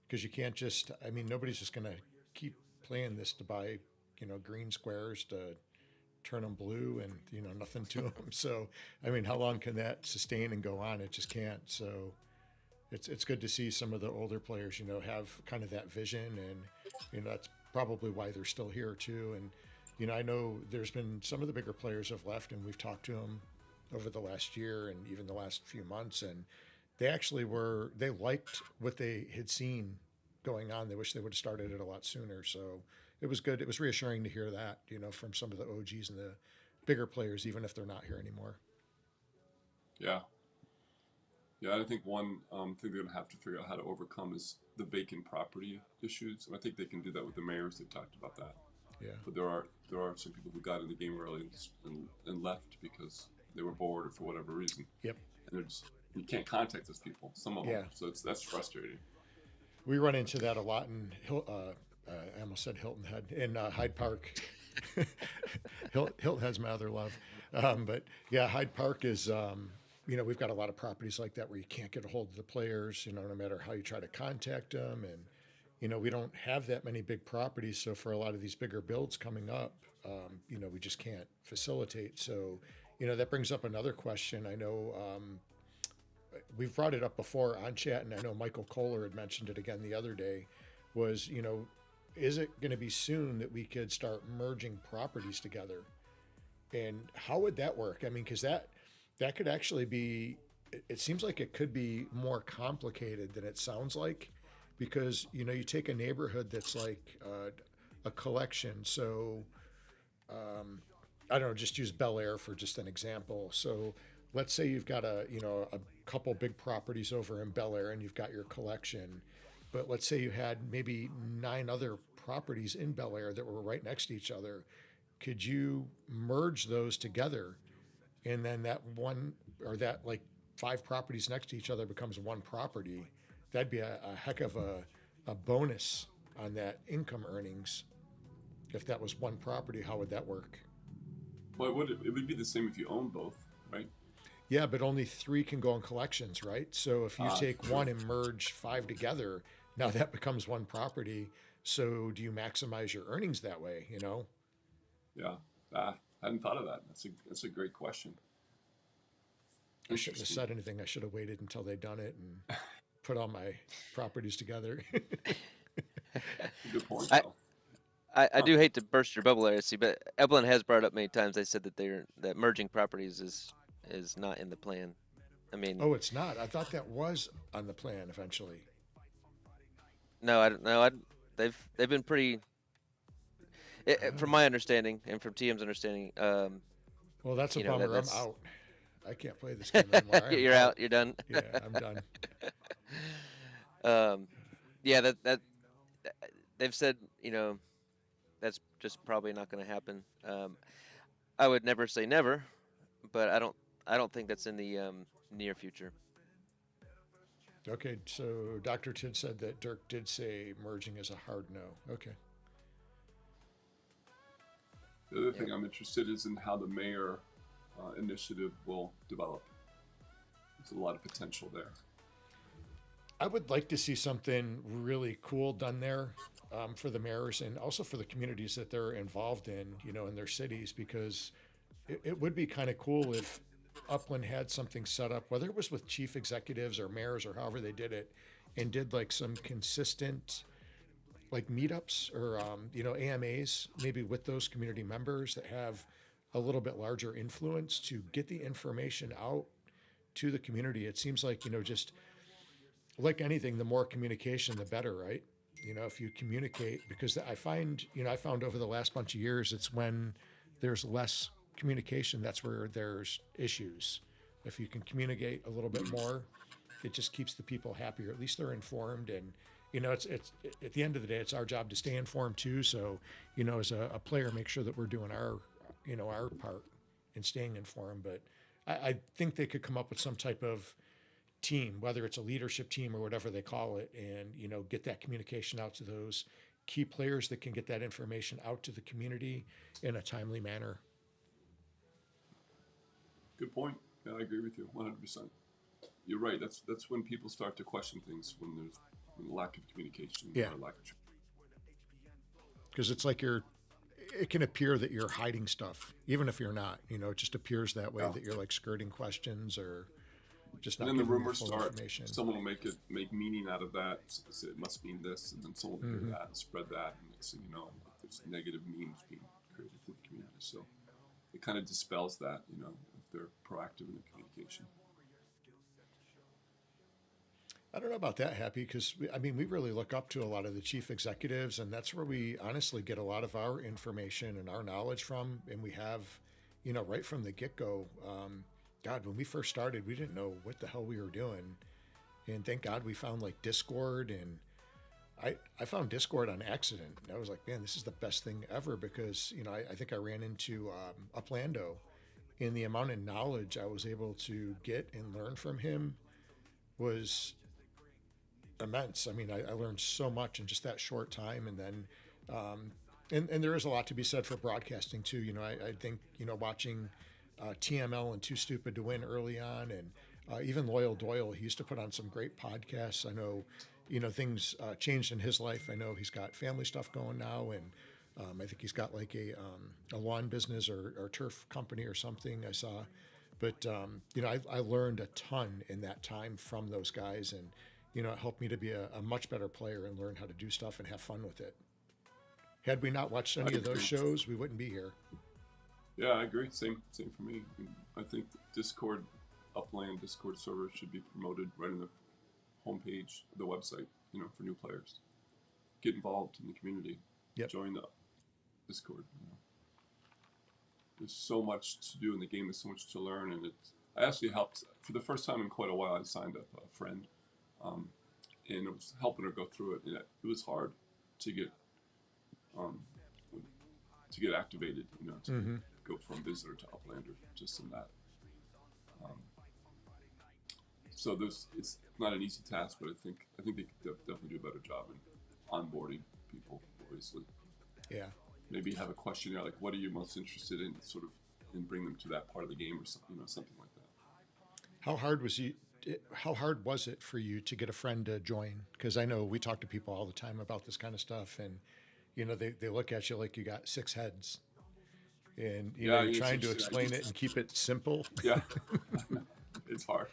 S2: because you can't just. I mean, nobody's just going to keep playing this to buy, green squares to turn them blue and nothing to them. So, I mean, how long can that sustain and go on? It just can't. So, it's good to see some of the older players, have kind of that vision, and that's probably why they're still here too. And I know there's been some of the bigger players have left, and we've talked to them over the last year and even the last few months, and they liked what they had seen going on. They wish they would have started it a lot sooner. So it was good. It was reassuring to hear that, from some of the OGs and the bigger players, even if they're not here anymore.
S4: Yeah. Yeah, I think one thing they're going to have to figure out how to overcome is the vacant property issues. And I think they can do that with the mayors. They talked about that.
S2: Yeah.
S4: But there are some people who got in the game early and left because they were bored or for whatever reason.
S2: Yep.
S4: And you can't contact those people, some of them.
S2: Yeah.
S4: So that's frustrating.
S2: We run into that a lot in I almost said Hilton Head, in Hyde Park. Hilton Head's my other love. But yeah, Hyde Park is, we've got a lot of properties like that where you can't get a hold of the players, no matter how you try to contact them. And, we don't have that many big properties. So for a lot of these bigger builds coming up, we just can't facilitate. So, that brings up another question. I know we've brought it up before on chat, and I know Michael Kohler had mentioned it again the other day, was, is it going to be soon that we could start merging properties together? And how would that work? I mean, because that could actually be, it seems like it could be more complicated than it sounds like, because, you take a neighborhood that's like a collection. So, I don't know, just use Bel Air for just an example. So let's say you've got a couple big properties over in Bel Air and you've got your collection, but let's say you had maybe 9 other properties in Bel Air that were right next to each other. Could you merge those together, and then that one, or that like 5 properties next to each other becomes one property? That'd be a heck of a bonus on that income earnings. If that was one property, how would that work?
S4: Well, it would be the same if you own both, right?
S2: Yeah, but only 3 can go in collections, right? So if you take one and merge 5 together, now that becomes one property. So do you maximize your earnings that way,
S4: Yeah, I hadn't thought of that. That's a great question.
S2: I shouldn't have said anything. I should have waited until they'd done it and put all my properties together.
S4: Good point, though.
S3: I do hate to burst your bubble there, see, but Upland has brought up many times. They said that that merging properties is not in the plan. I mean,
S2: Oh, it's not. I thought that was on the plan eventually.
S3: no, I don't know. They've been pretty, from my understanding and from TM's understanding.
S2: Well, that's a
S3: you know,
S2: bummer. I'm
S3: that's-
S2: out. I can't play this game anymore. I am
S3: You're out. You're done.
S2: Yeah, I'm done.
S3: Yeah, that they've said, that's just probably not going to happen. I would never say never, but I don't think that's in the near future.
S2: Okay, so Dr. Tid said that Dirk did say merging is a hard no. Okay.
S4: The other thing I'm interested is in how the mayor initiative will develop. There's a lot of potential there.
S2: I would like to see something really cool done there for the mayors and also for the communities that they're involved in, in their cities, because it would be kind of cool if Upland had something set up, whether it was with chief executives or mayors or however they did it, and did like some consistent like meetups or, AMAs, maybe with those community members that have a little bit larger influence to get the information out to the community. It seems like, just like anything, the more communication, the better, right? If you communicate, because I found over the last bunch of years, it's when there's less communication, that's where there's issues. If you can communicate a little bit more, it just keeps the people happier. At least they're informed, and it's at the end of the day, it's our job to stay informed too. So, as a player, make sure that we're doing our part in staying informed. But I think they could come up with some type of team, whether it's a leadership team or whatever they call it, and get that communication out to those key players that can get that information out to the community in a timely manner.
S4: Good point. Yeah, I agree with you 100%. You're right. That's when people start to question things, when there's lack of communication.
S2: Yeah.
S4: Or lack of
S2: Because it's like it can appear that you're hiding stuff, even if you're not. It just appears that way, that you're like skirting questions or just not.
S4: And then the
S2: giving
S4: rumors
S2: full
S4: start.
S2: information.
S4: Someone will make meaning out of that. Say it must mean this, and then someone will hear that and spread that, and next thing you know, there's negative memes being created in the community. So it kind of dispels that, if they're proactive in the communication.
S2: I don't know about that, Happy, because I mean, we really look up to a lot of the chief executives, and that's where we honestly get a lot of our information and our knowledge from. And we have, right from the get go. God, when we first started, we didn't know what the hell we were doing, and thank God we found like Discord, and I found Discord on accident. I was like, man, this is the best thing ever because I think I ran into Uplando, and the amount of knowledge I was able to get and learn from him was immense. I mean, I learned so much in just that short time, and then, and there is a lot to be said for broadcasting too. I think watching TML and Too Stupid to Win early on, and even Loyal Doyle, he used to put on some great podcasts. I know, things changed in his life. I know he's got family stuff going now, and I think he's got like a lawn business or turf company or something. I saw. But I learned a ton in that time from those guys, and it helped me to be a much better player and learn how to do stuff and have fun with it. Had we not watched any of those shows, we wouldn't be here.
S4: Yeah, I agree. Same for me. I think Discord, Upland Discord server should be promoted right in the homepage of the website. For new players, get involved in the community.
S2: Yep.
S4: Join the Discord. There's so much to do in the game. There's so much to learn, and I actually helped for the first time in quite a while. I signed up a friend, and it was helping her go through it. And it was hard to get activated. To go from visitor to Uplander, just in that. So it's not an easy task, but I think they could definitely do a better job in onboarding people. Obviously.
S2: Yeah.
S4: Maybe have a questionnaire like, what are you most interested in, sort of, and bring them to that part of the game or something, something like that.
S2: How hard was it for you to get a friend to join? Because I know we talk to people all the time about this kind of stuff, and they look at you like you got 6 heads, and you're trying to explain it and keep it simple.
S4: Yeah, it's hard.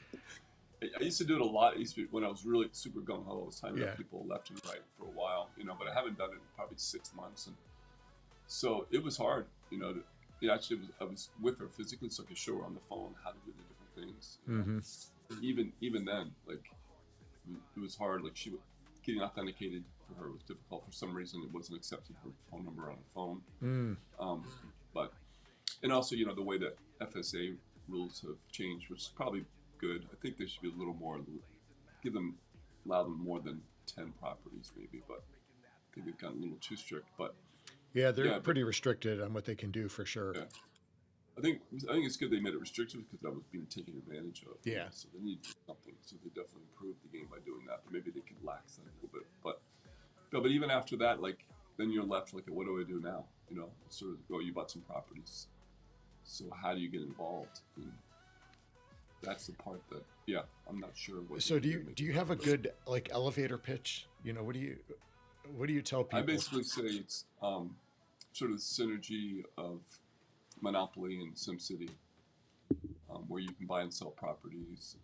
S4: I used to do it a lot. When I was really super gung ho, I was signing up people left and right for a while, but I haven't done it in probably 6 months, and so it was hard, I was with her physically, so I could show her on the phone how to do the different things. And even then, like, it was hard. Like, getting authenticated for her was difficult. For some reason, it wasn't accepting her phone number on the phone. And also, the way that FSA rules have changed, which is probably good. I think there should be a little more, allow them more than 10 properties maybe, but I think they've gotten a little too strict. But
S2: yeah, they're pretty restricted on what they can do for sure.
S4: Yeah. I think it's good they made it restricted because that was being taken advantage of.
S2: Yeah.
S4: So they need to do something. So they definitely improved the game by doing that. But maybe they could lax that a little bit. But even after that, like, then you're left like, what do I do now? Sort of, you bought some properties. So how do you get involved? And that's the part that, I'm not sure what.
S2: So do you have a good like elevator pitch? What do you tell people?
S4: I basically say it's sort of the synergy of Monopoly and SimCity, where you can buy and sell properties,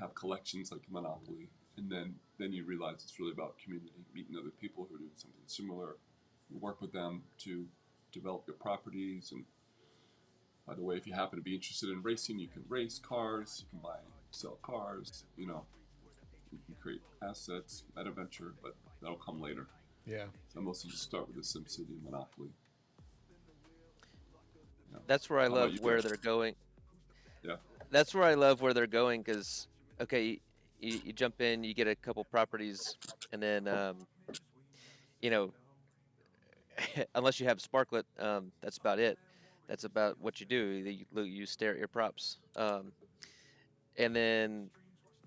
S4: have collections like Monopoly, and then you realize it's really about community, meeting other people who are doing something similar, you work with them to develop your properties. And by the way, if you happen to be interested in racing, you can race cars, you can buy and sell cars, you can create assets, meta venture, but that'll come later.
S2: Yeah.
S4: So mostly just start with the SimCity and Monopoly. Yeah.
S3: That's where I love where they're going.
S4: Yeah.
S3: That's where I love where they're going because, okay, you jump in, you get a couple properties, and then, unless you have Sparklet, that's about it. That's about what you do. You stare at your props. And then,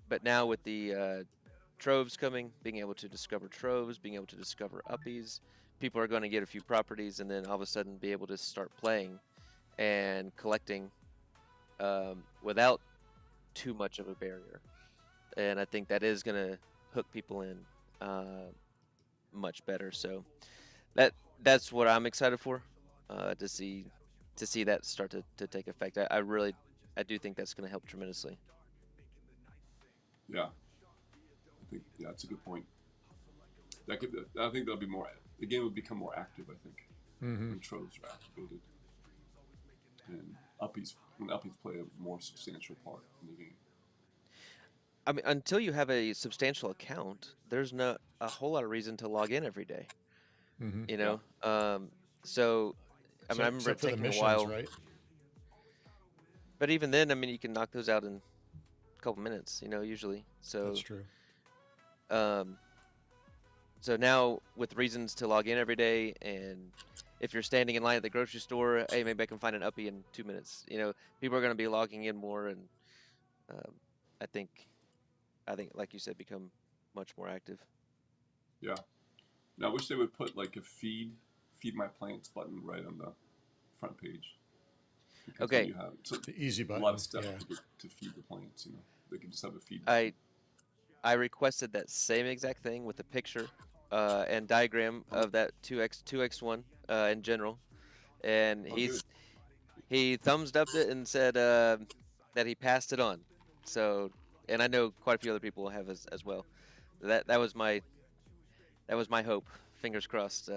S3: but now with the troves coming, being able to discover troves, being able to discover uppies, people are going to get a few properties and then all of a sudden be able to start playing and collecting without too much of a barrier. And I think that is going to hook people in much better. So that's what I'm excited for, to see that start to take effect. I do think that's going to help tremendously.
S4: Yeah, I think that's a good point. I think there'll be more. The game will become more active. I think when troves are activated, and when uppies play a more substantial part in the game.
S3: I mean, until you have a substantial account, there's not a whole lot of reason to log in every day.
S2: Mm-hmm.
S3: You
S4: Yeah.
S3: know, so I mean, I remember
S2: Except
S3: it
S2: for the
S3: taking a
S2: missions,
S3: while,
S2: right?
S3: but even then, I mean, you can knock those out in a couple minutes. You know, usually.
S2: That's
S3: So,
S2: true.
S3: um, so now with reasons to log in every day, and if you're standing in line at the grocery store, hey, maybe I can find an uppie in 2 minutes. You know, people are going to be logging in more, and um, I think, like you said, become much more active.
S4: Yeah. Now I wish they would put like a feed my plants button right on the front page. Because when
S3: Okay,
S4: you have
S2: The easy
S4: a lot of
S2: button.
S4: steps
S2: Yeah.
S4: to feed the plants, they can just have a feed button.
S3: I I requested that same exact thing with a picture and diagram of that 2x1 in general, and
S4: Oh, good.
S3: he thumbs upped it and said that he passed it on. So, and I know quite a few other people have as well. That was my hope. Fingers crossed.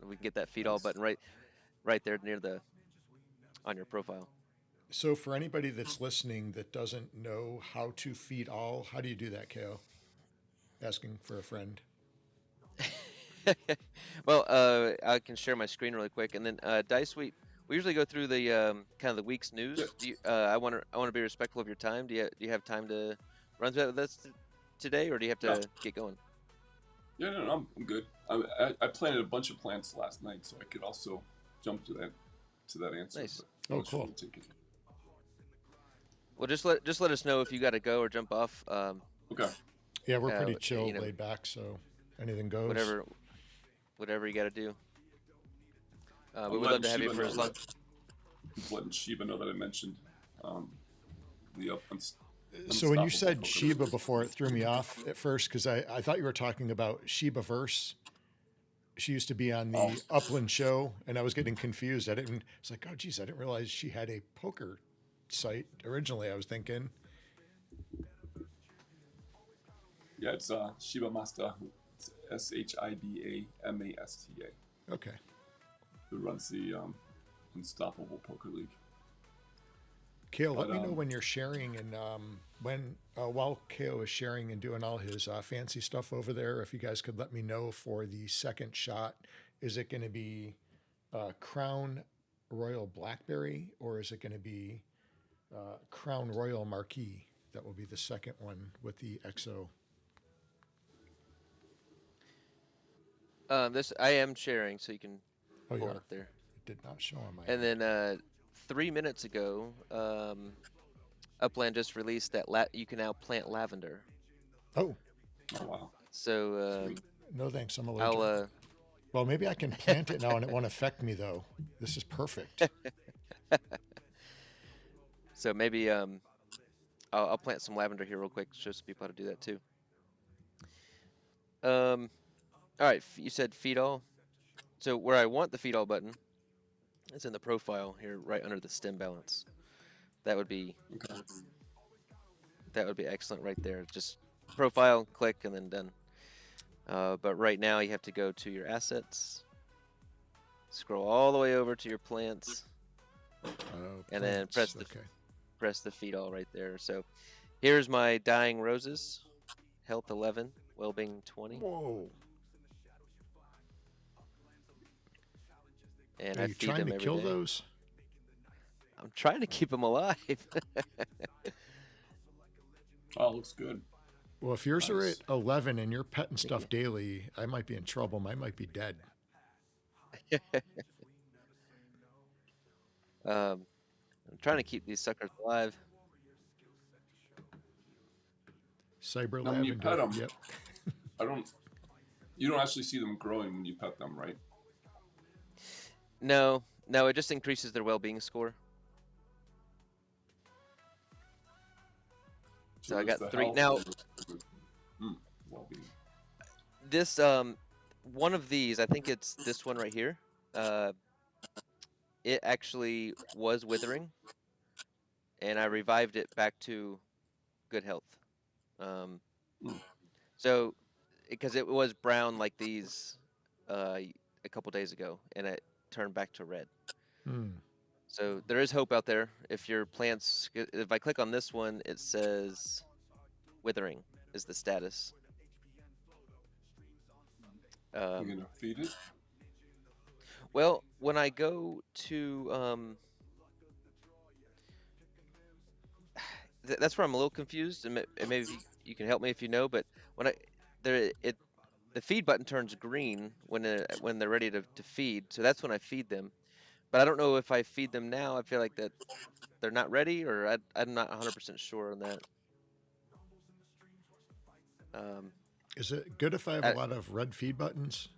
S3: We can get that feed all
S4: Nice.
S3: button right there near the on your profile.
S2: So for anybody that's listening that doesn't know how to feed all, how do you do that, KO? Asking for a friend.
S3: Well, I can share my screen really quick, and then Dice, we usually go through the kind of the week's
S4: Yeah.
S3: news. Do you, I want to be respectful of your time. Do you have time to run through that with us today, or do you have
S4: Yeah.
S3: to get going?
S4: Yeah, no, I'm good. I planted a bunch of plants last night, so I could also jump to that answer.
S3: Nice.
S4: But
S2: Oh,
S4: unless you
S2: cool.
S4: want to take it.
S3: Well, just let us know if you got to go or jump off.
S4: Okay.
S2: Yeah, we're pretty chill,
S3: You know,
S2: laid back, so anything goes.
S3: whatever you got to do. But
S4: I'm
S3: we'd love
S4: letting
S3: to have you
S4: Sheba
S3: for
S4: know
S3: as long.
S4: that. I'm letting Sheba know that I mentioned um, the
S2: So when you
S4: unstoppable
S2: said
S4: poker.
S2: Sheba before, it threw me off at first because I thought you were talking about Sheba Verse. She used to be on
S4: Oh,
S2: the Upland show, and I was getting confused. I didn't. It's like, oh, geez, I didn't realize she had a poker site. Originally, I was thinking,
S4: yeah, it's Sheba Masta. It's SHIBAMASTA,
S2: okay,
S4: who runs the Unstoppable Poker League.
S2: Kale, let
S4: But
S2: me know when you're sharing and when while Kale is sharing and doing all his fancy stuff over there. If you guys could let me know for the second shot, is it going to be Crown Royal Blackberry or is it going to be Crown Royal Marquis? That will be the second one with the XO.
S3: This I am sharing, so you can
S2: Oh, you
S3: pull it
S2: are.
S3: up there.
S2: It did not show on my
S3: And
S2: end.
S3: then 3 minutes ago, Upland just released that you can now plant lavender.
S2: Oh,
S4: oh wow,
S3: So
S4: sweet.
S2: no thanks. I'm allergic.
S3: I'll
S2: Well, maybe I can plant it now and it won't affect me though. This is perfect.
S3: so maybe I'll plant some lavender here real quick, show some people how to do that too. All right, you said feed all. So where I want the feed all button is in the profile here, right under the stem balance. That would be
S4: Okay.
S3: excellent right there. Just profile, click, and then done. But right now you have to go to your assets, scroll all the way over to your plants, and then
S2: Plants. Okay.
S3: press the feed all right there. So here's my dying roses, health 11, well-being 20,
S2: Whoa.
S3: and
S2: Are
S3: I
S2: you
S3: feed
S2: trying
S3: them
S2: to
S3: every
S2: kill
S3: day.
S2: those?
S3: I'm trying to keep them alive.
S4: Oh, looks good.
S2: Well, if yours are
S4: Nice.
S2: at 11 and you're petting stuff daily, I might be in trouble. I might be dead.
S3: I'm trying to keep these suckers alive.
S2: Cyber
S4: Now, when you
S2: lavender.
S4: pet them,
S2: Yep.
S4: you don't actually see them growing when you pet them, right?
S3: No, it just increases their well-being score. So I
S4: there's
S3: got
S4: the
S3: 3
S4: health
S3: now.
S4: and the well-being.
S3: This one of these, I think it's this one right here. It actually was withering, and I revived it back to good health. Um,
S4: Mm.
S3: so because it was brown like these a couple days ago, and it turned back to red.
S2: Hmm.
S3: So there is hope out there. If your plants, if I click on this one, it says withering is the status.
S4: You're gonna feed it?
S3: Well, when I go to that's where I'm a little confused, and maybe if you can help me if you know. But when the feed button turns green when they're ready to feed, so that's when I feed them. But I don't know if I feed them now. I feel like that they're not ready, or I'm not 100% sure on that.
S2: Is it good if I have a
S3: I,
S2: lot of red feed buttons?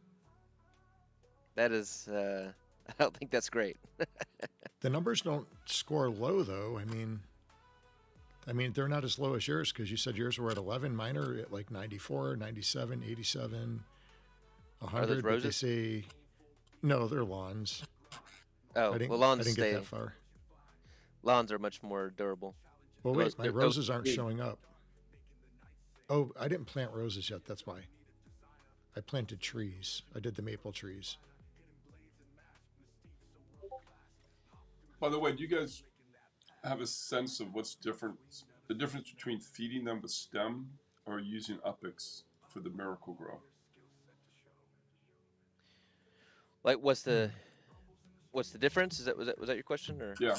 S3: that is, I don't think that's great.
S2: The numbers don't score low though. I mean they're not as low as yours because you said yours were at 11. Mine are at like 94, 97, 87,
S3: Are those
S2: 100. But they
S3: roses?
S2: say no, they're lawns.
S3: Oh, well,
S2: I didn't get that far.
S3: Lawns are much more durable.
S2: Well,
S3: The
S2: wait, my
S3: they're
S2: roses aren't
S4: green.
S2: showing up. Oh, I didn't plant roses yet. That's why. I planted trees. I did the maple trees.
S4: By the way, do you guys have a sense of what's different? The difference between feeding them with stem or using Upix for the Miracle Grow?
S3: Like, what's the difference? Was that your question, or
S4: Yeah,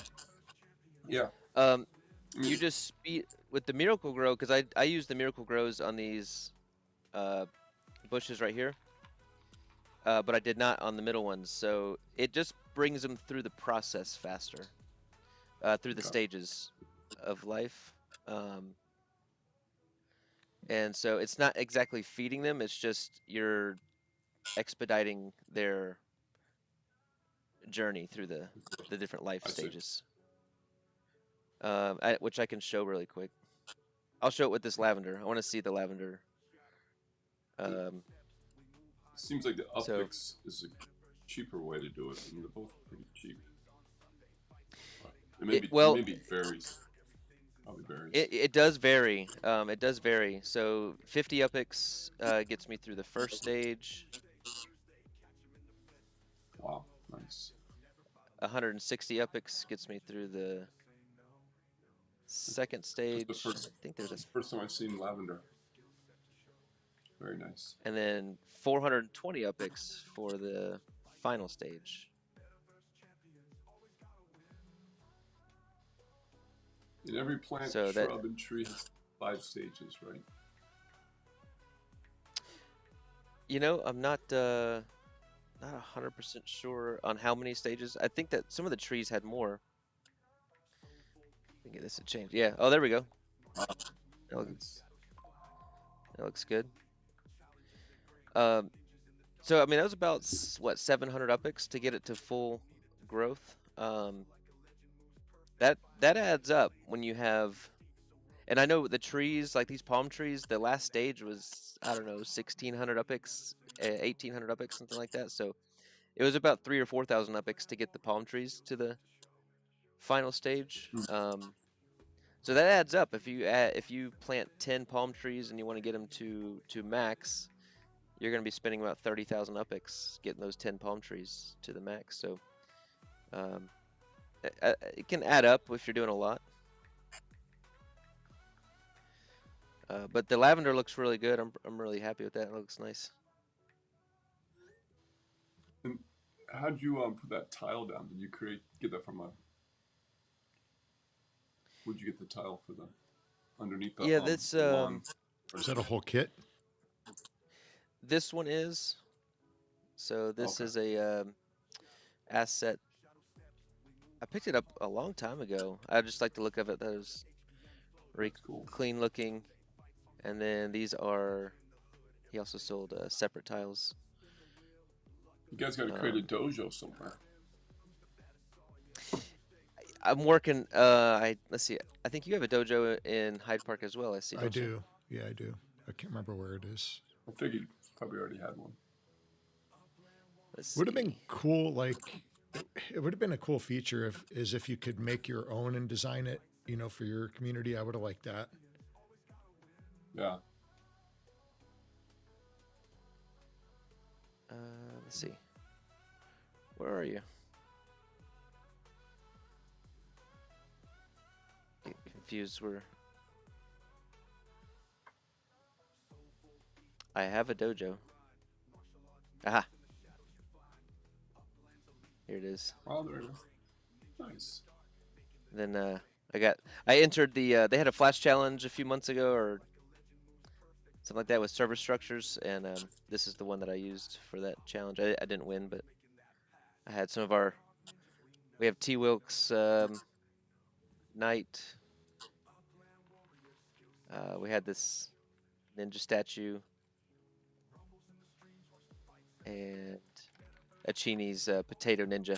S4: yeah.
S3: you just speed with the Miracle Grow, because I use the Miracle Grows on these bushes right here, but I did not on the middle ones. So it just brings them through the process faster, through the
S4: Okay.
S3: stages of life. And so it's not exactly feeding them, it's just you're expediting their journey through the different life
S4: I see.
S3: stages, which I can show really quick. I'll show it with this lavender. I want to see the lavender.
S4: Seems like the
S3: So
S4: Upix is a cheaper way to do it. I mean, they're both pretty cheap. It maybe varies. Probably varies.
S3: it does vary. It does vary. So 50 Upix gets me through the first stage.
S4: Wow, nice.
S3: 160 Upix gets me through the second stage.
S4: That's the first,
S3: I think there's
S4: that's the first time I've seen lavender. Very nice.
S3: and then 420 Upix for the final stage.
S4: And every plant,
S3: So
S4: shrub, and tree has 5 stages, right?
S3: You know, I'm not 100% sure on how many stages. I think that some of the trees had more. Let me get this to change. Yeah. Oh, there we go.
S4: Nice.
S3: That looks good. So I mean, that was about what 700 Upix to get it to full growth. That adds up when you have, and I know the trees, like these palm trees, the last stage was, I don't know, 1600 Upix, 1800 Upix, something like that. So it was about 3 or 4,000 Upix to get the palm trees to the final stage. So that adds up. If you plant 10 palm trees and you want to get them to max, you're going to be spending about 30,000 Upix getting those 10 palm trees to the max. So it can add up if you're doing a lot. But the lavender looks really good. I'm really happy with that. It looks nice.
S4: And how'd you put that tile down? Did you get that from a? Where'd you get the tile for the underneath the
S3: Yeah, this
S4: the lawn?
S2: Is that a whole kit?
S3: this one is. So this is a asset. I picked it up a long time ago. I just like the look of it. That was very
S4: cool.
S3: Clean looking. And then these are. He also sold separate tiles.
S4: You guys got to create a dojo somewhere.
S3: I'm working. Let's see. I think you have a dojo in Hyde Park as well. I see.
S2: I do. Yeah, I do. I can't remember where it is.
S4: I figured you probably already had one.
S2: Would have been cool. Like, it would have been a cool feature if you could make your own and design it. You know, for your community. I would have liked that.
S4: Yeah.
S3: Let's see. Where are you? Get confused. I have a dojo. Aha. Here it is.
S4: Oh, there it is. Nice.
S3: Then I entered the they had a flash challenge a few months ago or something like that with server structures, and this is the one that I used for that challenge. I didn't win, but I had some of our. We have T Wilkes Knight. We had this ninja statue and a Chini's potato ninja,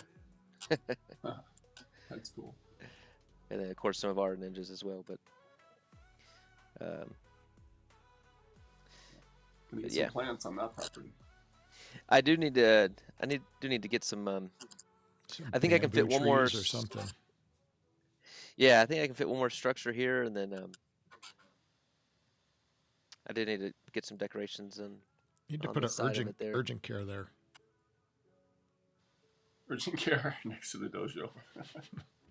S4: That's cool.
S3: and then of course some of our ninjas as well. But um,
S4: Can get
S3: yeah,
S4: some plants on that property.
S3: I do need to. Do need to get some.
S2: Some
S3: I think I can fit
S2: bamboo
S3: one more.
S2: trees or something.
S3: Yeah, I think I can fit one more structure here, and then I did need to get some decorations
S2: You need to
S3: on
S2: put
S3: the
S2: an
S3: side of it there.
S2: urgent care there.
S4: Urgent care next to the dojo.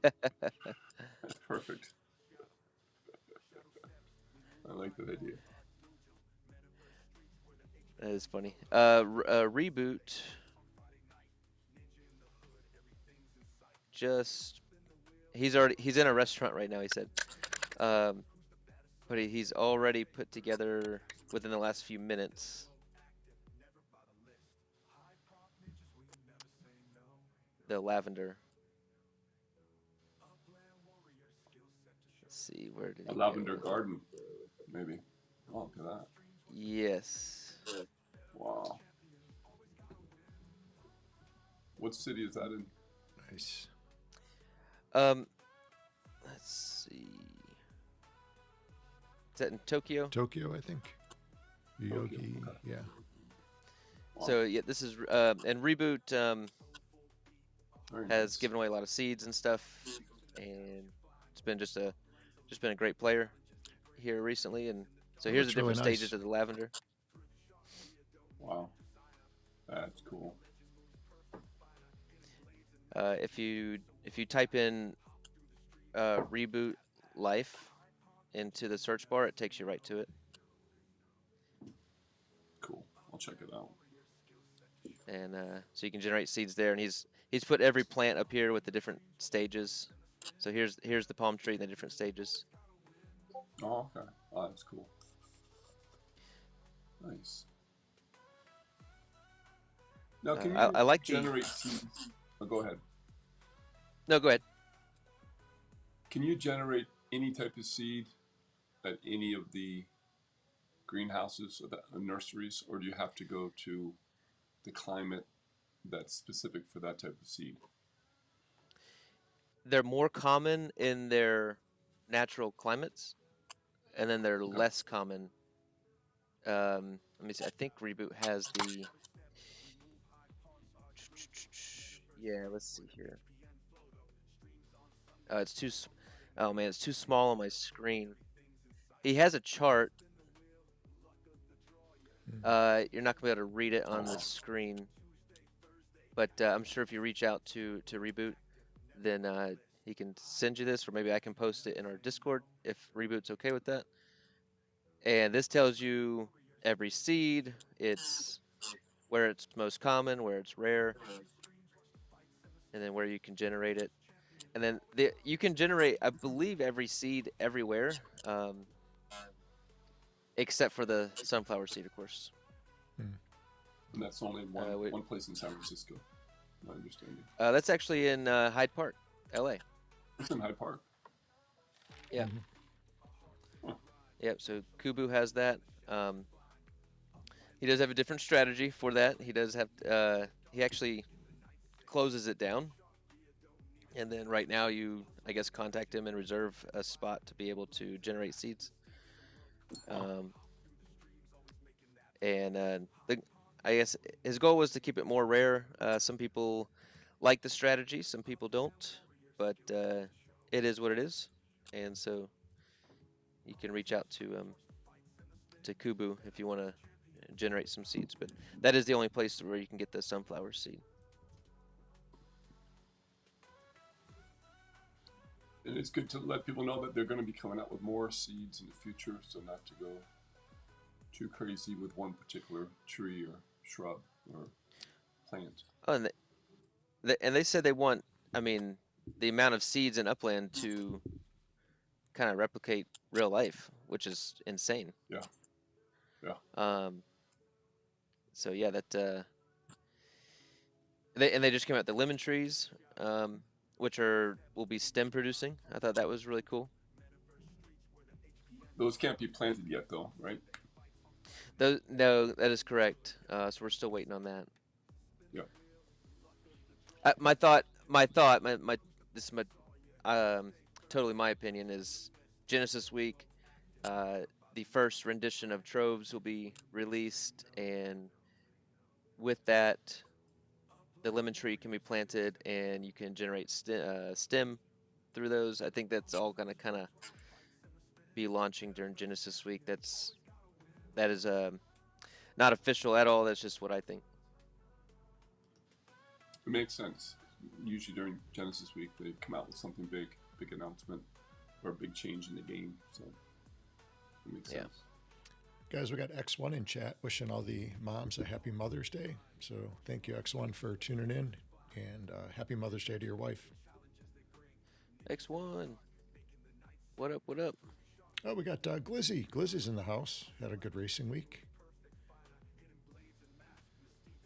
S4: That's perfect. I like that idea.
S3: That is funny. Reboot. Just he's in a restaurant right now. He said, but he's already put together within the last few minutes the lavender. Let's see, where did
S4: A
S3: he
S4: lavender
S3: go?
S4: garden, maybe. Oh, look at that.
S3: Yes.
S4: Wow. What city is that in?
S2: Nice.
S3: Let's see. Is that in Tokyo?
S2: Tokyo, I think. Yogi,
S4: okay.
S2: yeah.
S4: Wow.
S3: So yeah, this is and Reboot
S4: Very
S3: has
S4: nice.
S3: given away a lot of seeds and stuff, and it's been just been a great player here recently. And so
S2: That
S3: here's the
S2: looks really
S3: different stages
S2: nice.
S3: of the lavender.
S4: Wow. That's cool.
S3: If you type in Reboot Life into the search bar, it takes you right to it.
S4: Cool. I'll check it out.
S3: And so you can generate seeds there. And he's put every plant up here with the different stages. So here's the palm tree in the different stages.
S4: Oh, okay. Oh, that's cool. Nice. Now, can you
S3: I like
S4: generate seeds? Oh, go ahead.
S3: No, go ahead.
S4: Can you generate any type of seed at any of the greenhouses or the nurseries, or do you have to go to the climate that's specific for that type of seed?
S3: They're more common in their natural climates, and then they're less common. Let me see. I think Reboot has the. Yeah, let's see here. It's too. Oh man, it's too small on my screen. He has a chart. You're not gonna be able to read it on the screen, but I'm sure if you reach out to Reboot, then he can send you this, or maybe I can post it in our Discord if Reboot's okay with that. And this tells you every seed, it's where it's most common, where it's rare, and then where you can generate it. And then you can generate, I believe, every seed everywhere, except for the sunflower seed, of course.
S4: And that's only one place in San Francisco, my understanding.
S3: That's actually in Hyde Park, LA.
S4: It's in Hyde Park.
S3: Yeah.
S4: Huh.
S3: Yep. So Kubu has that. He does have a different strategy for that. He does have. He actually closes it down, and then right now you, I guess, contact him and reserve a spot to be able to generate seeds. And I guess his goal was to keep it more rare. Some people like the strategy, some people don't, but it is what it is, and so you can reach out to Kubu if you want to generate some seeds. But that is the only place where you can get the sunflower seed.
S4: And it's good to let people know that they're going to be coming out with more seeds in the future, so not to go too crazy with one particular tree or shrub or plant.
S3: Oh, and they said they want, I mean, the amount of seeds in Upland to kind of replicate real life, which is insane.
S4: Yeah, yeah.
S3: So yeah, that they just came out the lemon trees, which will be stem producing. I thought that was really cool.
S4: Those can't be planted yet, though, right?
S3: No, that is correct. So we're still waiting on that.
S4: Yeah.
S3: My this is my totally my opinion is Genesis Week. The first rendition of Troves will be released, and with that, the lemon tree can be planted, and you can generate stem through those. I think that's all gonna kind of be launching during Genesis Week. That is not official at all. That's just what I think.
S4: It makes sense. Usually during Genesis Week, they come out with something big announcement, or a big change in the game. So it makes sense.
S2: Guys, we got X1 in chat wishing all the moms a happy Mother's Day. So thank you, X1, for tuning in, and happy Mother's Day to your wife.
S3: X1, what up? What up?
S2: Oh, we got Glizzy. Glizzy's in the house. Had a good racing week.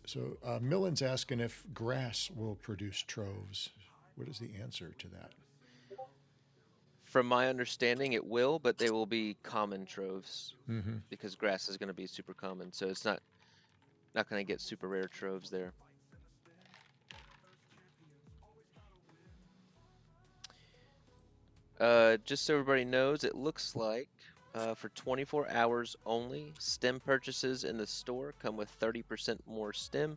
S2: So Millen's asking if grass will produce troves. What is the answer to that?
S3: From my understanding, it will, but they will be common troves because grass is going to be super common. So it's not going to get super rare troves there. Just so everybody knows, it looks like for 24 hours only, stem purchases in the store come with 30% more stem,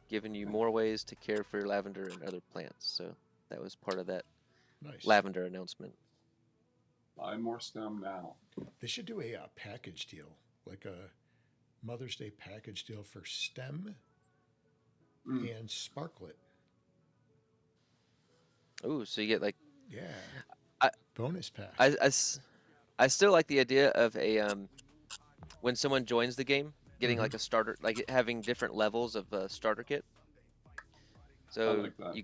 S3: giving you more ways to care for your lavender and other plants. So that was part of that lavender announcement.
S4: Buy more stem now.
S2: They should do a package deal, like a Mother's Day package deal for stem and sparklet.
S3: Ooh, so you get like
S2: bonus pack.
S3: I still like the idea of a when someone joins the game, getting like a starter, like having different levels of a starter kit. So
S4: like that.
S3: you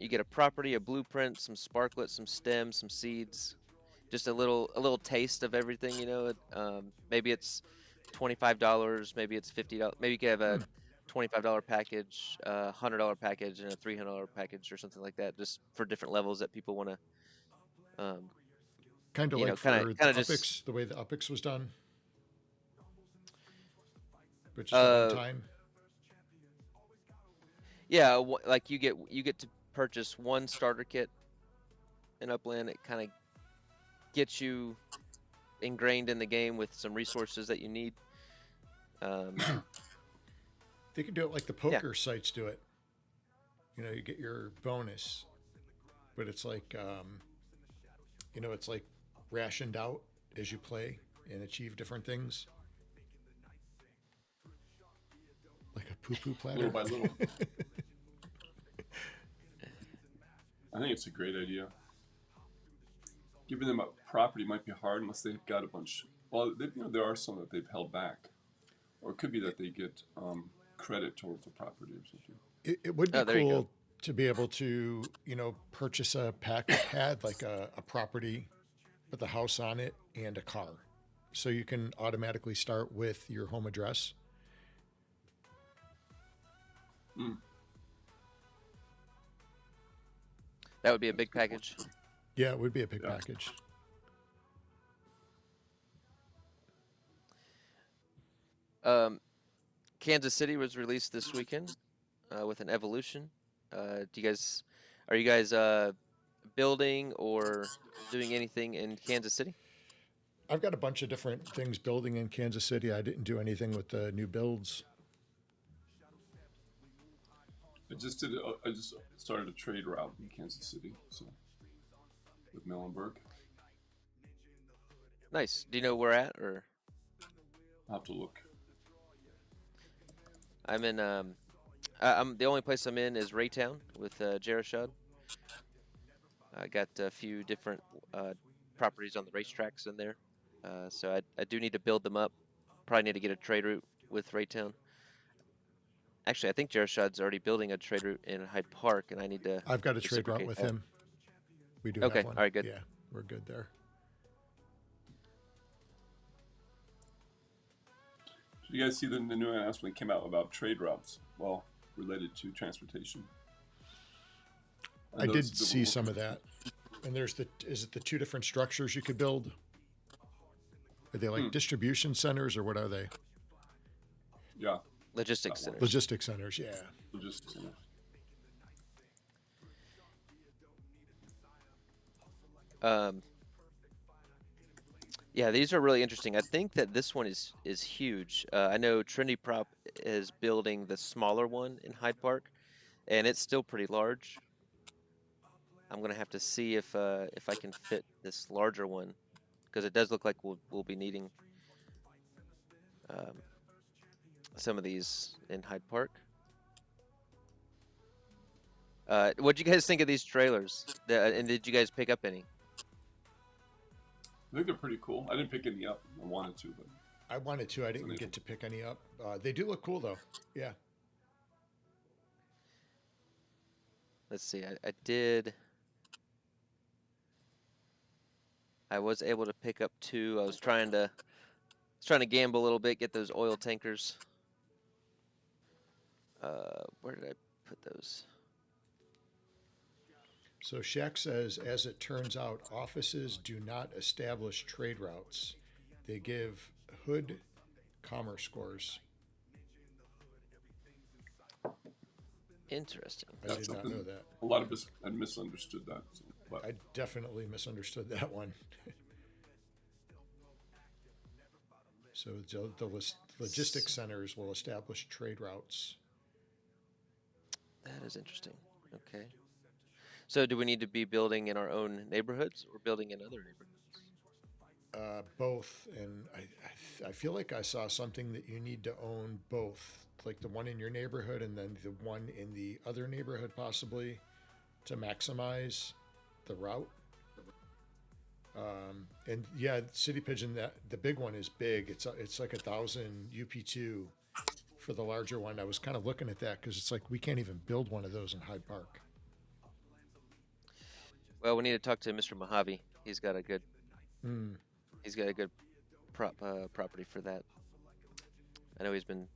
S3: get a property, a blueprint, some sparklet, some stems, some seeds, just a little taste of everything. You know, maybe it's $25, maybe it's $50. Maybe you could have a $25 package, $100 package, and a $300 package or something like that, just for different levels that people want to.
S2: Kind of like for the Upix, the way the Upix was done, which is at one time.
S3: Yeah, like you get to purchase one starter kit in Upland. It kind of gets you ingrained in the game with some resources that you need.
S2: They can do it like the poker sites do it. You know, you get your bonus, but it's like, you know, it's like rationed out as you play and achieve different things. Like a poo-poo platter.
S4: Little by little. I think it's a great idea. Giving them a property might be hard unless they've got a bunch. Well, there are some that they've held back. Or it could be that they get credit towards a property or something.
S2: It would be cool to be able to, you know, purchase a pack that had like a property with a house on it and a car. So you can automatically start with your home address.
S3: That would be a big package.
S2: Yeah, it would be a big package.
S3: Kansas City was released this weekend with an evolution. Are you guys building or doing anything in Kansas City?
S2: I've got a bunch of different things building in Kansas City. I didn't do anything with the new builds.
S4: I just started a trade route in Kansas City, so with Melenberg.
S3: Nice. Do you know where at, or?
S4: I'll have to look.
S3: I'm in. I'm the only place I'm in is Raytown with Jarashad. I got a few different properties on the racetracks in there, so I do need to build them up probably need to get a trade route with Raytown. Actually, I think Jershad's already building a trade route in Hyde Park, and I need to
S2: I've got a trade route
S3: reciprocate
S2: with
S3: that.
S2: him. We do
S3: Okay,
S2: have one.
S3: all right, good.
S2: Yeah, we're good there.
S4: Did you guys see the new announcement that came out about trade routes? Well, related to transportation.
S2: I did see some of that. And there's is it the two different structures you could build? Are they like distribution centers or what are they?
S4: Yeah.
S3: Logistics centers.
S2: Logistics centers, yeah.
S4: Logistics centers.
S3: Yeah, these are really interesting. I think that this one is huge. I know Trinity Prop is building the smaller one in Hyde Park, and it's still pretty large. I'm gonna have to see if I can fit this larger one, because it does look like we'll be needing some of these in Hyde Park. What'd you guys think of these trailers? And did you guys pick up any?
S4: I think they're pretty cool. I didn't pick any up. I wanted to, but
S2: I wanted to. I didn't get to pick any up. They do look cool though. Yeah.
S3: Let's see. I was able to pick up 2. I was trying to gamble a little bit, get those oil tankers. Where did I put those?
S2: So Shaq says, as it turns out, offices do not establish trade routes. They give hood commerce scores.
S3: Interesting.
S2: I did not know that.
S4: a lot of us had misunderstood that. So, but
S2: I definitely misunderstood that one. So the logistics centers will establish trade routes.
S3: That is interesting. Okay. So do we need to be building in our own neighborhoods or building in other neighborhoods?
S2: Both, and I feel like I saw something that you need to own both, like the one in your neighborhood and then the one in the other neighborhood possibly, to maximize the route. And yeah, City Pigeon, that the big one is big. It's like 1,000 UP2 for the larger one. I was kind of looking at that because it's like we can't even build one of those in Hyde Park.
S3: Well, we need to talk to Mr. Mojave. He's got a good property for that. I know he's been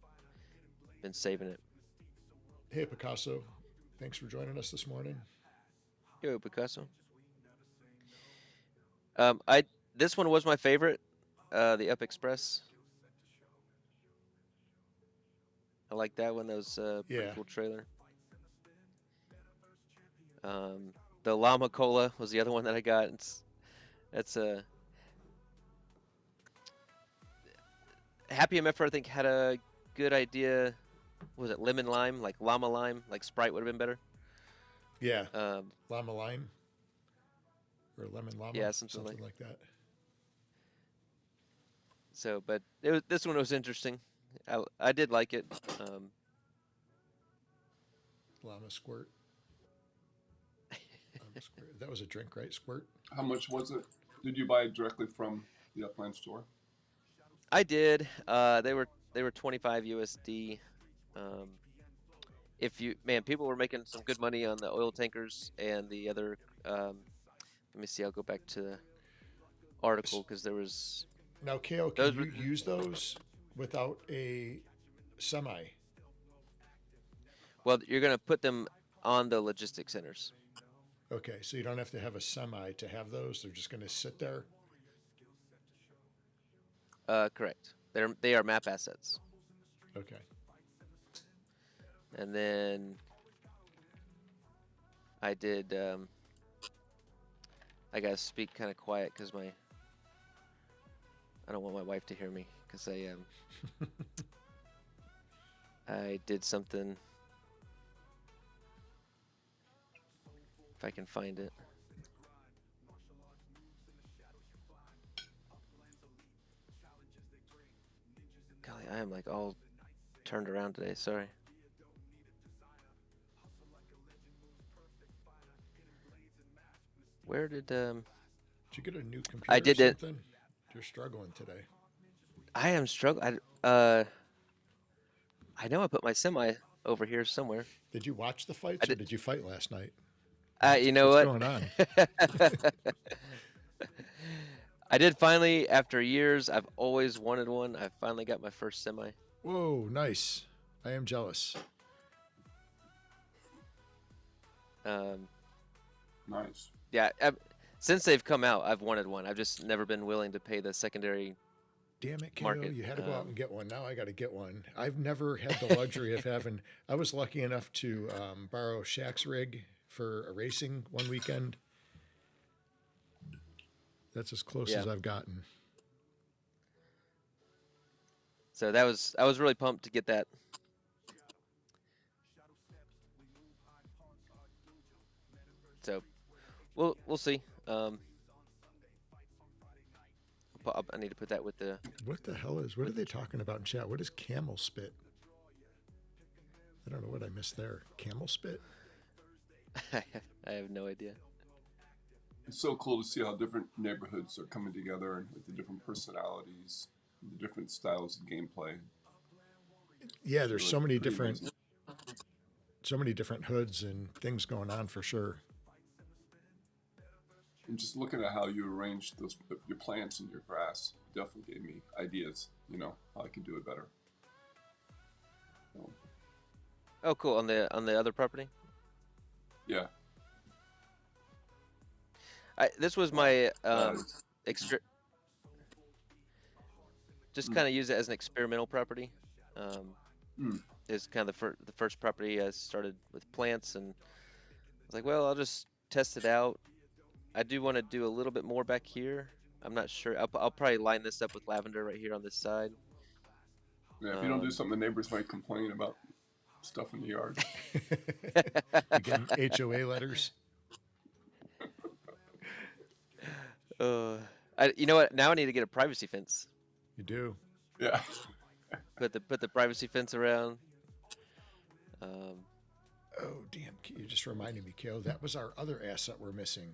S3: saving it.
S2: Hey Picasso, thanks for joining us this morning.
S3: Yo, Picasso. This one was my favorite, the Up Express. I like that one. That was a pretty cool trailer. The Llama Cola was the other one that I got. That's a Happy MFR, I think, had a good idea. Was it lemon lime, like llama lime, like Sprite would have been better?
S2: Yeah. Llama lime or lemon llama.
S3: Yeah,
S2: something like that.
S3: So, but this one was interesting. I did like it.
S2: Llama squirt. That was a drink, right? Squirt.
S4: how much was it? Did you buy it directly from the Upland store?
S3: I did. They were 25 USD. People were making some good money on the oil tankers and the other. Let me see. I'll go back to the article because there was.
S2: Now, Kale, can you use those without a semi?
S3: Well, you're gonna put them on the logistics centers.
S2: Okay, so you don't have to have a semi to have those. They're just going to sit there.
S3: Correct. They are map assets.
S2: Okay.
S3: And then I did. I gotta speak kind of quiet because I don't want my wife to hear me because I did something. If I can find it. Golly, I am like all turned around today. Sorry. Where did
S2: you get a new computer?
S3: I did
S2: or something? You're struggling today.
S3: I am struggling. I know I put my semi over here somewhere.
S2: Did you watch the
S3: I
S2: fights or
S3: did.
S2: did you fight last night?
S3: You know
S2: What's
S3: what?
S2: going on?
S3: I did finally, after years. I've always wanted one. I finally got my first semi.
S2: Whoa, nice. I am jealous.
S3: Um,
S4: Nice.
S3: yeah. Since they've come out, I've wanted one. I've just never been willing to pay the secondary
S2: Damn it, KO.
S3: market.
S2: You had to go out and get one. Now I got to get one. I've never had the luxury of having, I was lucky enough to borrow Shaq's rig for a racing one weekend. That's as close
S3: Yeah.
S2: as I've gotten.
S3: So I was really pumped to get that. So we'll see. I need to put that with the.
S2: What the hell is, what are they talking about in chat? What is camel spit? I don't know what I missed there. Camel spit?
S3: I have no idea.
S4: It's so cool to see how different neighborhoods are coming together with the different personalities, the different styles of gameplay.
S2: Yeah, there's
S4: Really
S2: so many
S4: pretty
S2: different,
S4: amazing.
S2: so many different hoods and things going on for sure.
S4: And just looking at how you arrange your plants and your grass definitely gave me ideas, how I can do it better. So,
S3: Oh, cool. On the other property.
S4: yeah.
S3: This was my
S4: Nice.
S3: just kind of use it as an experimental property.
S4: Mm.
S3: It's kind of the first property I started with plants, and I was like, well, I'll just test it out. I do want to do a little bit more back here. I'm not sure. I'll probably line this up with lavender right here on this side.
S4: Yeah, if you don't do something, the neighbors might complain about stuff in the yard.
S2: You getting HOA letters?
S3: You know what? Now I need to get a privacy fence.
S2: You do.
S4: Yeah.
S3: Put the privacy fence around.
S2: Oh, damn. You just reminded me, Kale. That was our other asset we're missing.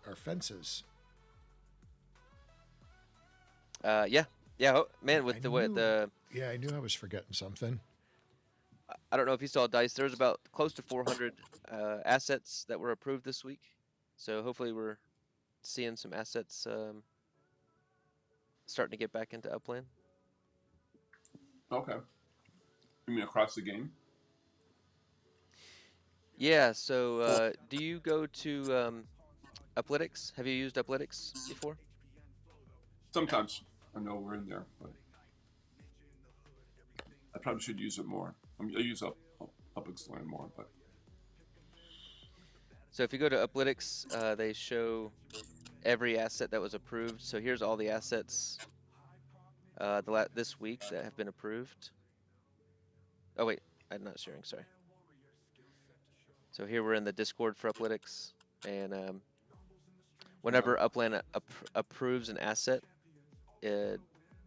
S2: Our fences.
S3: Yeah. Oh, man, with
S2: Yeah, I knew I was forgetting something.
S3: I don't know if you saw Dice. There's about close to 400 assets that were approved this week. So hopefully we're seeing some assets starting to get back into Upland.
S4: Okay. You mean across the game?
S3: Yeah. So do you go to Uplytics? Have you used Uplytics before?
S4: Sometimes. I know we're in there, but I probably should use it more. I use Upland more, but
S3: So if you go to Uplytics, they show every asset that was approved. So here's all the assets this week that have been approved. Oh wait, I'm not sharing. Sorry. So here we're in the Discord for Uplytics, and whenever Upland approves an asset,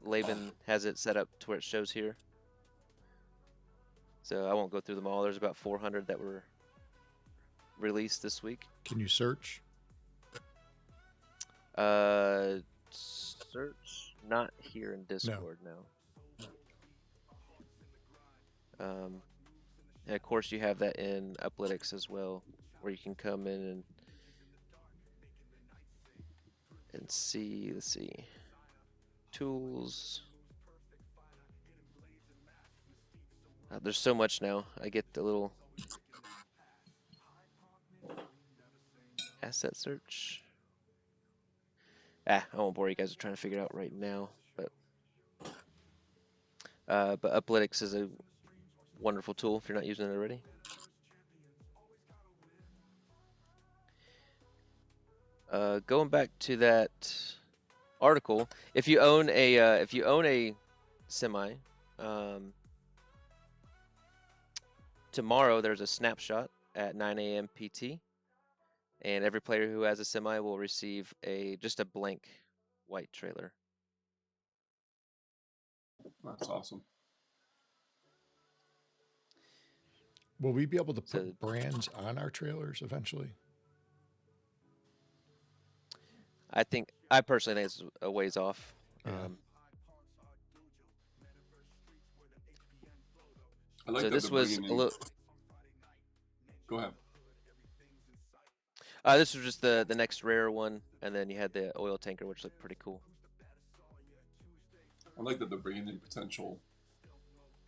S3: Laban has it set up to where it shows here. So I won't go through them all. There's about 400 that were released this week.
S2: Can you search?
S3: Search not here in Discord, no. And of course you have that in Uplytics as well, where you can come in and see. Let's see, tools. There's so much now. I get the little asset search. I won't bore you guys with trying to figure it out right now, but Uplytics is a wonderful tool if you're not using it already. Going back to that article, if you own a semi, tomorrow there's a snapshot at 9 a.m. PT, and every player who has a semi will receive just a blank white trailer.
S4: that's awesome.
S2: Will we be able to put brands on our trailers eventually?
S3: I personally think it's a ways off.
S2: Yeah.
S4: I like
S3: So
S4: that
S3: this
S4: they're
S3: was
S4: bringing
S3: a
S4: in.
S3: little.
S4: Go ahead.
S3: This was just the next rare one, and then you had the oil tanker, which looked pretty cool.
S4: I like that they're bringing in potential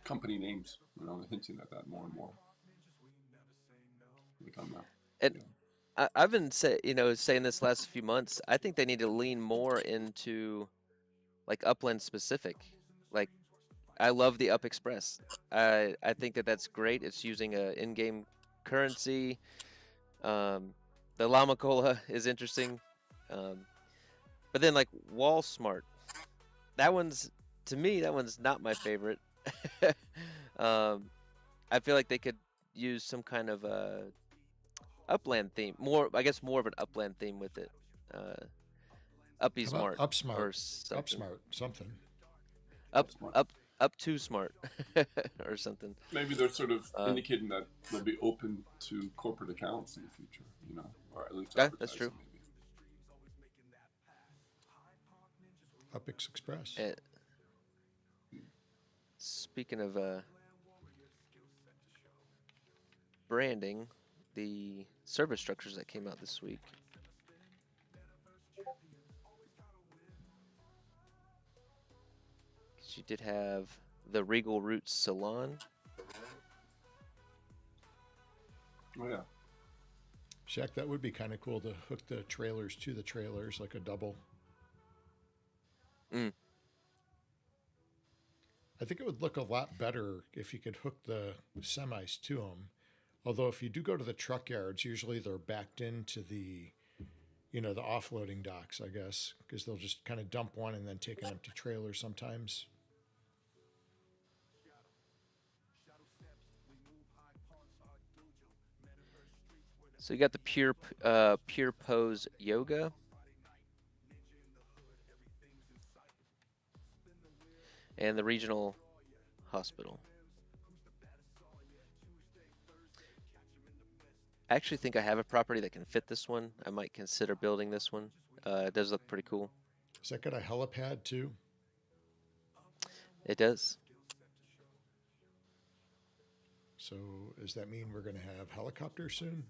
S4: company names. You know, hinting at that more and more. Like on that.
S3: And
S4: Yeah.
S3: I've been saying this last few months. I think they need to lean more into like Upland specific. Like I love the Up Express. I think that's great. It's using a in-game currency. The Llama Cola is interesting. But then like Wall Smart, to me that one's not my favorite. I feel like they could use some kind of Upland theme, I guess more of an Upland theme with it. Uppy
S2: How about
S3: Smart or
S2: Upsmart?
S3: something.
S2: Upsmart, something.
S3: Up too smart or something.
S4: Maybe they're sort of indicating that they'll be open to corporate accounts in the future, you know, or at least
S3: Yeah, that's true.
S4: maybe.
S2: Upix Express.
S3: Speaking of branding, the service structures that came out this week. You did have the Regal Roots Salon.
S4: Oh yeah.
S2: Shaq, that would be kind of cool to hook the trailers to the trailers like a double.
S3: Mm.
S2: I think it would look a lot better if you could hook the semis to them. Although if you do go to the truck yards, usually they're backed into the offloading docks, I guess, because they'll just kind of dump one and then take an empty trailer sometimes.
S3: So you got the Pure Pose Yoga. And the Regional Hospital. I actually think I have a property that can fit this one. I might consider building this one. It does look pretty cool.
S2: Has that got a helipad too?
S3: It does.
S2: So does that mean we're going to have helicopters soon?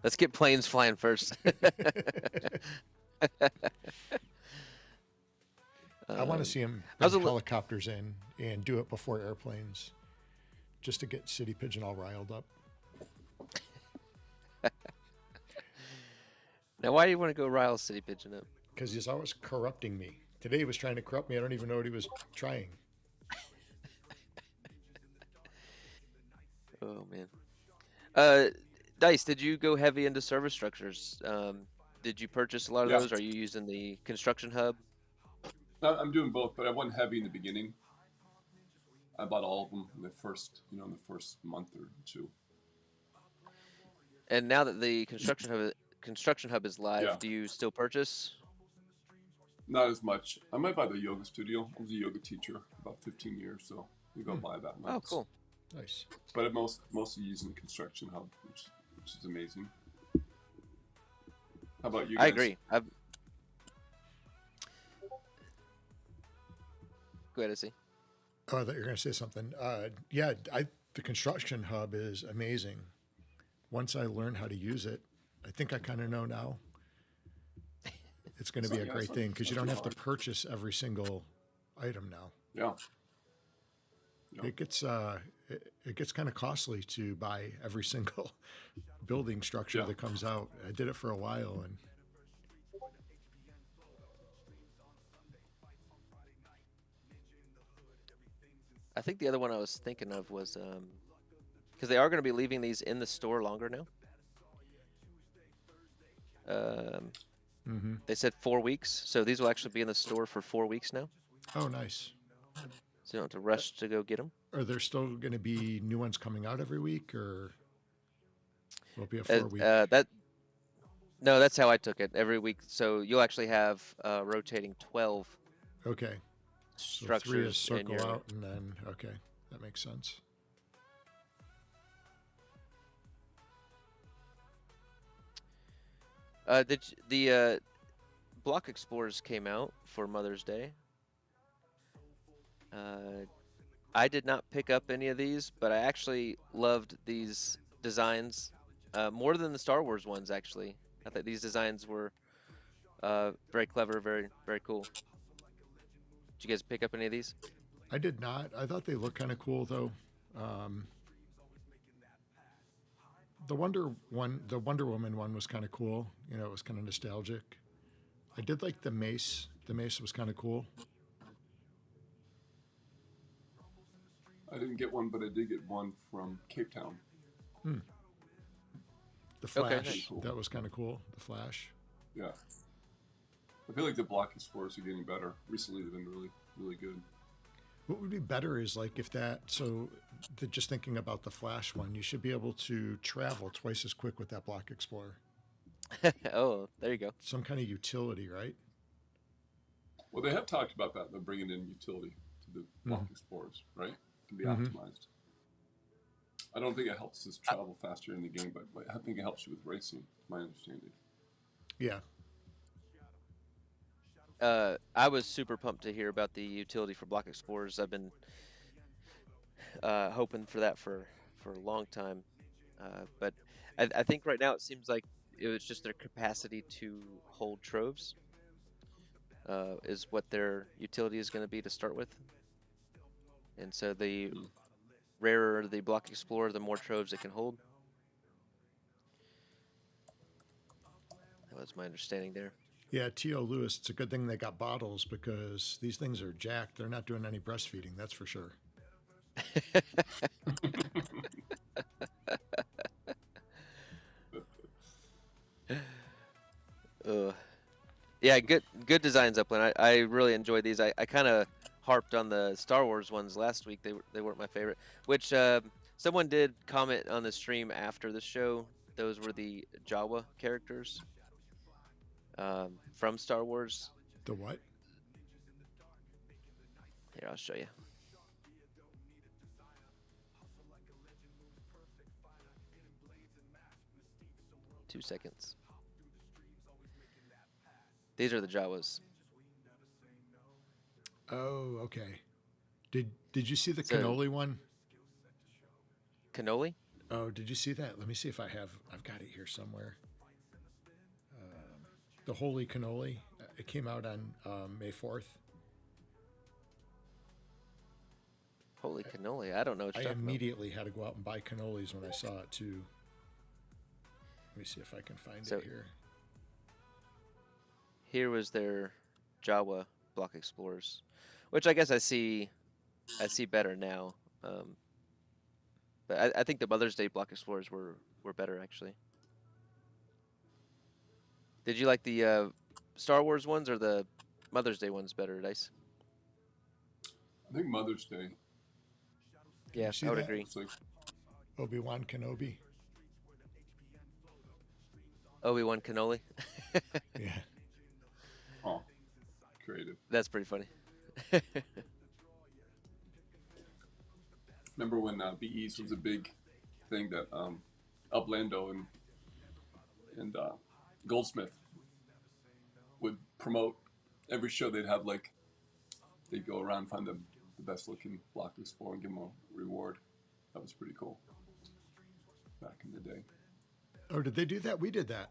S3: Let's get planes flying first.
S2: I want to see them bring helicopters in and do it before airplanes, just to get City Pigeon all riled up.
S3: Now, why do you want to go rile City Pigeon up?
S2: Because he's always corrupting me. Today he was trying to corrupt me. I don't even know what he was trying.
S3: Oh, man. Dice, did you go heavy into service structures? Did you purchase a lot of those? Are you using the construction hub?
S4: I'm doing both, but I went heavy in the beginning. I bought all of them in the first month or two.
S3: And now that the construction hub is live, do you still purchase?
S4: Not as much. I might buy the yoga studio. I was a yoga teacher about 15 years, so we go buy that.
S3: Oh, cool.
S2: Nice.
S4: But I'm mostly using the construction hub, which is amazing. How about you guys?
S3: I agree. Go ahead, Izzy.
S2: Oh, I thought you were going to say something. The construction hub is amazing. Once I learn how to use it, I think I kind of know now. It's going to be a great thing because you don't have to purchase every single item now.
S4: Yeah.
S2: It gets kind of costly to buy every single building structure that comes out. I did it for a while, and
S3: I think the other one I was thinking of was because they are going to be leaving these in the store longer now. They said 4 weeks, so these will actually be in the store for 4 weeks now.
S2: Oh, nice.
S3: So you don't have to rush to go get them.
S2: Are there still going to be new ones coming out every week, or will it be a 4-week?
S3: No, that's how I took it. Every week, so you'll actually have rotating 12.
S2: Okay.
S3: Structures.
S2: So 3 is circle out, and then okay, that makes sense.
S3: The Block Explorers came out for Mother's Day. I did not pick up any of these, but I actually loved these designs more than the Star Wars ones. Actually, I thought these designs were very clever, very very cool. Did you guys pick up any of these?
S2: I did not. I thought they looked kind of cool though. Um, the Wonder Woman one was kind of cool. You know, it was kind of nostalgic. I did like the mace. The mace was kind of cool.
S4: I didn't get one, but I did get one from Cape Town.
S2: The Flash,
S3: Okay.
S4: Cool.
S2: that was kind of cool. The Flash.
S4: Yeah. I feel like the Block Explorers are getting better. Recently, they've been really, really good.
S2: What would be better is like if that, so just thinking about the Flash one, you should be able to travel twice as quick with that Block Explorer.
S3: Oh, there you go.
S2: Some kind of utility, right?
S4: Well, they have talked about that. They're bringing in utility to the Block Explorers, right? It can be optimized. I don't think it helps us travel faster in the game, but I think it helps you with racing, my understanding.
S2: Yeah.
S3: I was super pumped to hear about the utility for Block Explorers. I've been hoping for that for a long time, but I think right now it seems like it was just their capacity to hold troves is what their utility is going to be to start with, and so the rarer the Block Explorer, the more troves it can hold. That was my understanding there.
S2: Yeah, T.O. Lewis, it's a good thing they got bottles because these things are jacked. They're not doing any breastfeeding, that's for sure.
S3: Yeah, good designs, Upland. I really enjoyed these. I kind of harped on the Star Wars ones last week. They weren't my favorite. Which someone did comment on the stream after the show. Those were the Jawa characters from Star Wars.
S2: The what?
S3: Here, I'll show you. Two seconds. These are the Jawas.
S2: Oh, okay. Did you see the
S3: So-
S2: cannoli one?
S3: Cannoli?
S2: Oh, did you see that? Let me see if I've got it here somewhere. The Holy Cannoli. It came out on May 4th.
S3: Holy cannoli! I don't know what
S2: I
S3: you're talking about.
S2: immediately had to go out and buy cannolis when I saw it too. Let me see if I can find
S3: So-
S2: it here.
S3: Here was their Jawa Block Explorers, which I guess I see better now. But I think the Mother's Day Block Explorers were better actually. Did you like the Star Wars ones or the Mother's Day ones better, Dice?
S4: I think Mother's Day.
S3: Yeah,
S2: see
S3: I would
S2: that?
S3: agree.
S4: It's like,
S2: Obi-Wan Kenobi.
S3: Obi-Wan cannoli.
S2: Yeah.
S4: oh, creative.
S3: That's pretty funny.
S4: Remember when BEs was a big thing that Uplando and Goldsmith would promote every show. They'd have they'd go around and find the best looking Block Explorer and give them a reward. That was pretty cool back in the day.
S2: Oh, did they do that? We did that.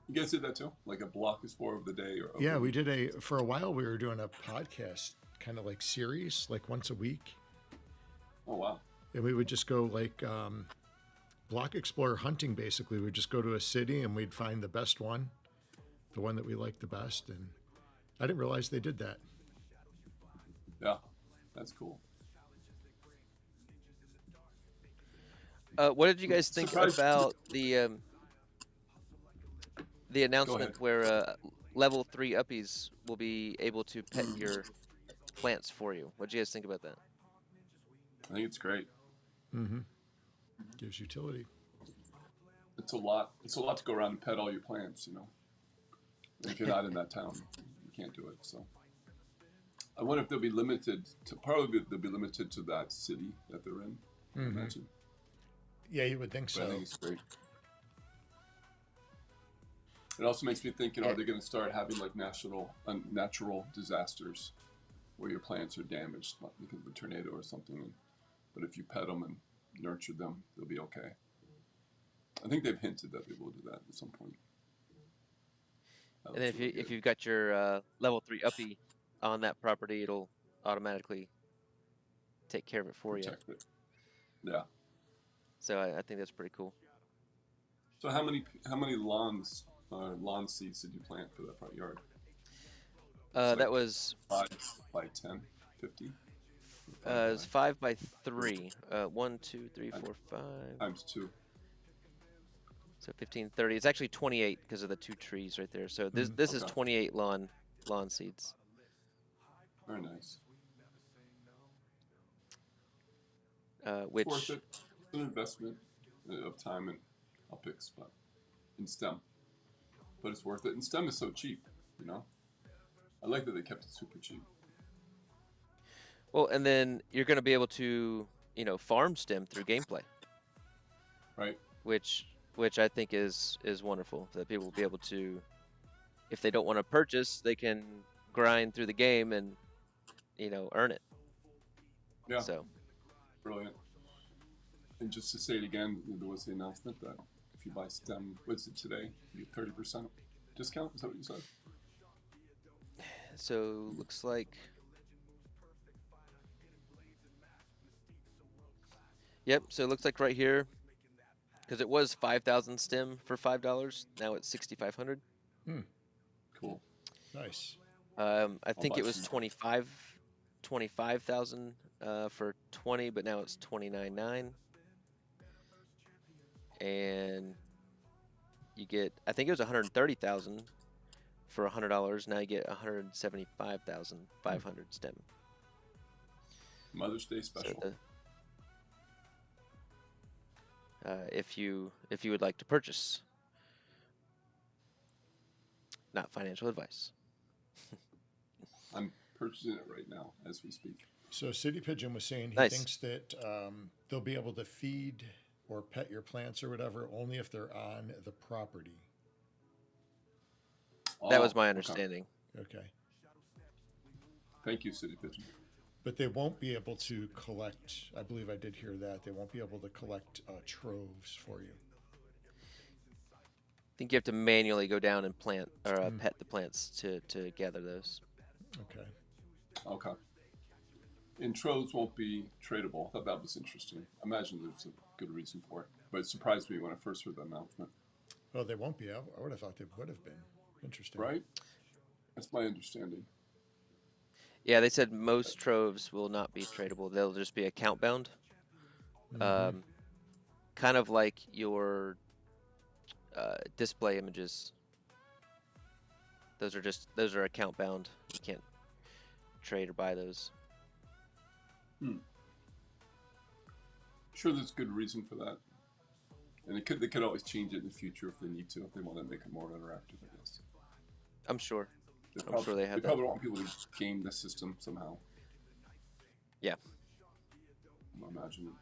S4: You guys did that too, like a Block Explorer of the day, or
S2: Yeah, we did for a while we were doing a podcast kind of like series, like once a week.
S4: Oh wow!
S2: And we would just go like Block Explorer hunting, basically. We'd just go to a city and we'd find the best one, the one that we liked the best. And I didn't realize they did that.
S4: Yeah, that's cool.
S3: What did you guys think
S4: Surprised-
S3: about the announcement where level 3 uppies will be able to pet your plants for you? What do you guys think about that?
S4: I think it's great.
S2: Mm-hmm. Gives utility.
S4: It's a lot. It's a lot to go around and pet all your plants. If you're not in that town, you can't do it. So, I wonder if they'll be limited to. Probably they'll be limited to that city that they're in. I imagine.
S2: Yeah, you would think
S4: But I
S2: so.
S4: think it's great. It also makes me think,
S3: Yeah.
S4: are they going to start having like natural disasters where your plants are damaged like because of a tornado or something? But if you pet them and nurture them, they'll be okay. I think they've hinted that they will do that at some point.
S3: And then if you've got your level 3 uppy on that property, it'll automatically take care of it for you.
S4: Protect it. Yeah.
S3: So I think that's pretty cool.
S4: So how many lawn seeds did you plant for that front yard?
S3: That was
S4: 5 by 10, 50.
S3: it was 5 by 3. 1, 2, 3, 4, 5.
S4: Times 2.
S3: So 15, 30. It's actually 28 because of the 2 trees right there. So this is
S4: Okay.
S3: 28 lawn seeds.
S4: Very nice.
S3: Which
S4: It's worth it. It's an investment of time and upix, but in STEM. But it's worth it. And STEM is so cheap, I like that they kept it super cheap.
S3: well, and then you're going to be able to, farm stem through gameplay.
S4: Right.
S3: Which I think is wonderful, that people will be able to, if they don't want to purchase, they can grind through the game and earn it.
S4: Yeah.
S3: So
S4: Brilliant. And just to say it again, there was the announcement that if you buy STEM, what's it today? You get 30% discount. Is that what you said?
S3: So looks like, yep. So it looks like right here, because it was 5,000 stem for $5. Now it's 6,500.
S4: Cool.
S2: Nice.
S3: I think
S4: buy
S3: it was
S4: some.
S3: 25,000 for 20, but now it's 29.9. And you get, I think it was 130,000 for $100. Now you get 175,500 stem.
S4: Mother's Day special.
S3: So if you would like to purchase, not financial advice.
S4: I'm purchasing it right now as we speak.
S2: So City Pigeon was saying he
S3: Nice.
S2: thinks that they'll be able to feed or pet your plants or whatever only if they're on the property.
S3: That was
S4: Oh,
S3: my
S4: okay.
S3: understanding.
S2: Okay.
S4: Thank you, City Pigeon.
S2: But they won't be able to collect, I believe I did hear that, they won't be able to collect troves for you.
S3: I think you have to manually go down and plant or pet the plants to gather those.
S2: Okay.
S4: Okay. And troves won't be tradable. I thought that was interesting. I imagine there's a good reason for it. But it surprised me when I first heard the announcement.
S2: Oh, they won't be. I would have thought they would have been. Interesting.
S4: Right? That's my understanding.
S3: Yeah, they said most troves will not be tradable. They'll just be account bound.
S2: Mhm.
S3: Kind of like your display images. Those are account bound. You can't trade or buy those.
S4: I'm sure there's good reason for that. And they could always change it in the future if they need to, if they want to make it more interactive, I guess.
S3: I'm sure.
S4: I'm
S3: sure they have
S4: They
S3: that.
S4: probably want people to game the system somehow.
S3: Yeah.
S4: I imagine.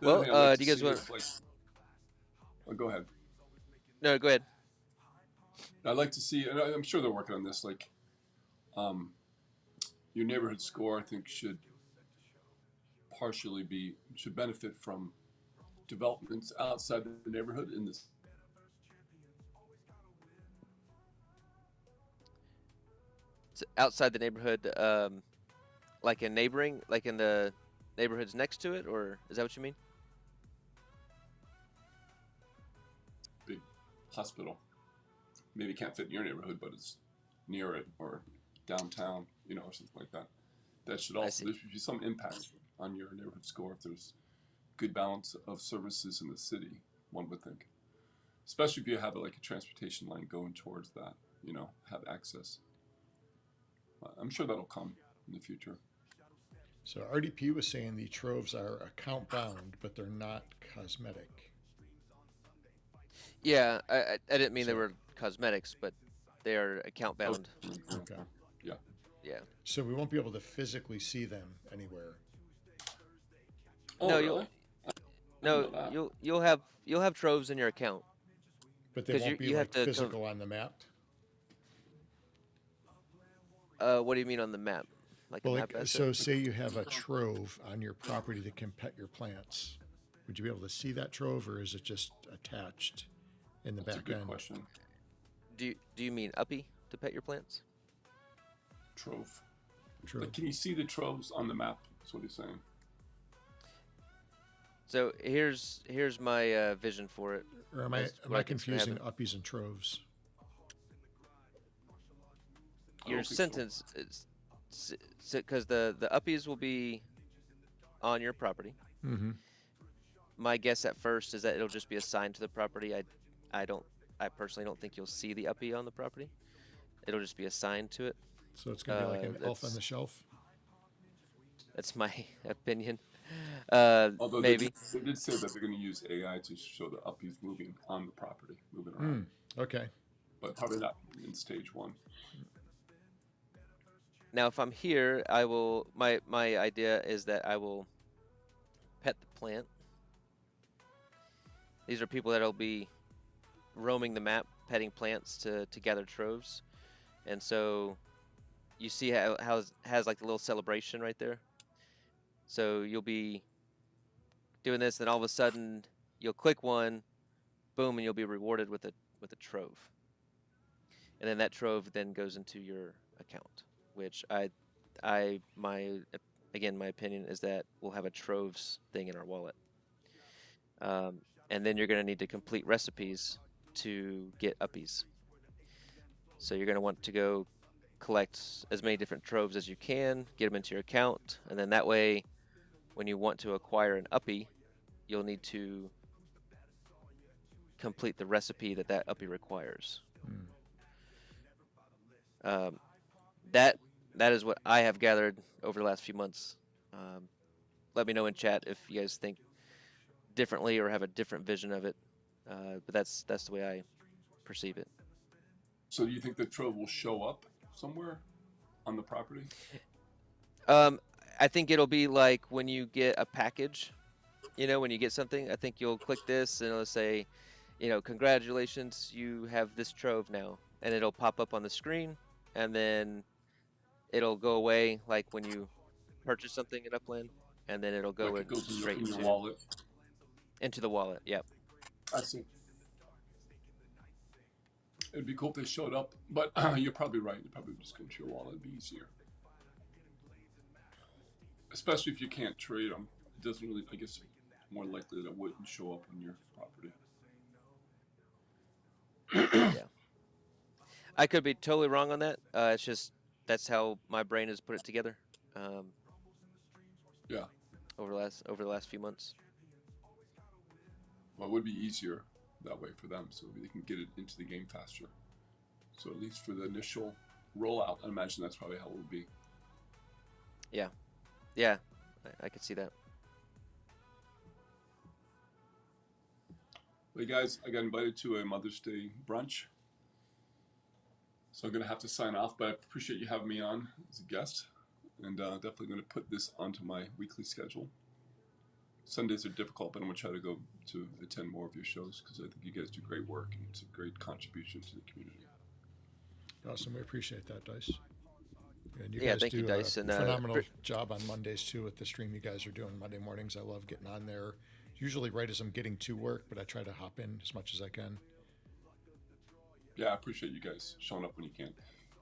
S3: Well, do you guys want?
S4: Oh, go ahead.
S3: No, go ahead.
S4: I'd like to see, and I'm sure they're working on this. Like, your neighborhood score, I think, should benefit from developments outside the neighborhood in this.
S3: So outside the neighborhood, like in the neighborhoods next to it, or is that what you mean?
S4: Big hospital. Maybe can't fit in your neighborhood, but it's near it or downtown, or something like that. There should be some impact on your neighborhood score if there's good balance of services in the city, one would think. Especially if you have like a transportation line going towards that, have access. I'm sure that'll come in the future.
S2: So RDP was saying the troves are account bound, but they're not cosmetic.
S3: Yeah, I didn't mean they were cosmetics, but they are account bound.
S2: Okay.
S4: Yeah.
S3: Yeah.
S2: So we won't be able to physically see them anywhere.
S4: Oh,
S3: No,
S4: really? I didn't
S3: No,
S4: know that.
S3: you'll have troves in your account
S2: But they
S3: because
S2: won't be
S3: you have
S2: like
S3: to.
S2: physical on the map.
S3: What do you mean on the map? Like a
S2: Well,
S3: map asset?
S2: so say you have a trove on your property that can pet your plants. Would you be able to see that trove, or is it just attached in the
S4: That's a
S2: back
S4: good
S2: end?
S4: question.
S3: Do you mean uppy to pet your plants?
S4: Trove.
S2: Trove.
S4: Like, can you see the troves on the map? That's what he's saying.
S3: So here's my vision for it.
S2: Or am I
S3: as
S2: am
S3: what
S2: I
S3: think is gonna
S2: confusing
S3: happen.
S2: uppies and troves?
S4: I
S3: Your
S4: don't think so.
S3: sentence is because the uppies will be on your property.
S2: Mm-hmm.
S3: My guess at first is that it'll just be assigned to the property. I personally don't think you'll see the uppy on the property. It'll just be assigned to it.
S2: So it's going to be like an elf on
S3: That's
S2: the shelf.
S3: that's my opinion.
S4: Although
S3: Maybe.
S4: they did say that they're going to use AI to show the uppies moving on the property, moving around.
S2: Okay.
S4: But probably not in stage 1.
S3: Now, if I'm here, I will. My idea is that I will pet the plant. These are people that'll be roaming the map, petting plants to gather troves, and so you see how it has like the little celebration right there. So you'll be doing this, then all of a sudden you'll click one, boom, and you'll be rewarded with a trove, and then that trove then goes into your account, which my opinion is that we'll have a troves thing in our wallet. And then you're going to need to complete recipes to get uppies. So you're going to want to go collect as many different troves as you can, get them into your account, and then that way, when you want to acquire an uppy, you'll need to complete the recipe that uppy requires. That is what I have gathered over the last few months. Let me know in chat if you guys think differently or have a different vision of it. But that's the way I perceive it.
S4: So do you think the trove will show up somewhere on the property?
S3: I think it'll be like when you get a package, when you get something, I think you'll click this and it'll say, congratulations, you have this trove now. And it'll pop up on the screen and then it'll go away like when you purchase something in Upland, and then it'll go
S4: Like it goes
S3: straight
S4: in your
S3: into
S4: wallet?
S3: the wallet. Yep.
S4: I see. It'd be cool if they showed up, but you're probably right. You're probably just going to your wallet. It'd be easier. Especially if you can't trade them. It doesn't really, I guess, more likely that it wouldn't show up on your property.
S3: Yeah. I could be totally wrong on that. It's just that's how my brain has put it together.
S4: Yeah.
S3: Over the last few months.
S4: Well, it would be easier that way for them, so they can get it into the game faster. So at least for the initial rollout, I imagine that's probably how it would be.
S3: Yeah. Yeah, I could see that.
S4: Hey guys, I got invited to a Mother's Day brunch, so I'm going to have to sign off, but I appreciate you having me on as a guest, and definitely going to put this onto my weekly schedule. Sundays are difficult, but I'm going to try to go to attend more of your shows because I think you guys do great work and it's a great contribution to the community.
S2: Awesome. We appreciate that, Dice. And you
S3: Yeah,
S2: guys
S3: thank you,
S2: do
S3: Dice,
S2: a
S3: and,
S2: phenomenal job on Mondays, too, with the stream you guys are doing Monday mornings. I love getting on there, usually right as I'm getting to work, but I try to hop in as much as I can.
S4: Yeah, I appreciate you guys showing up when you can.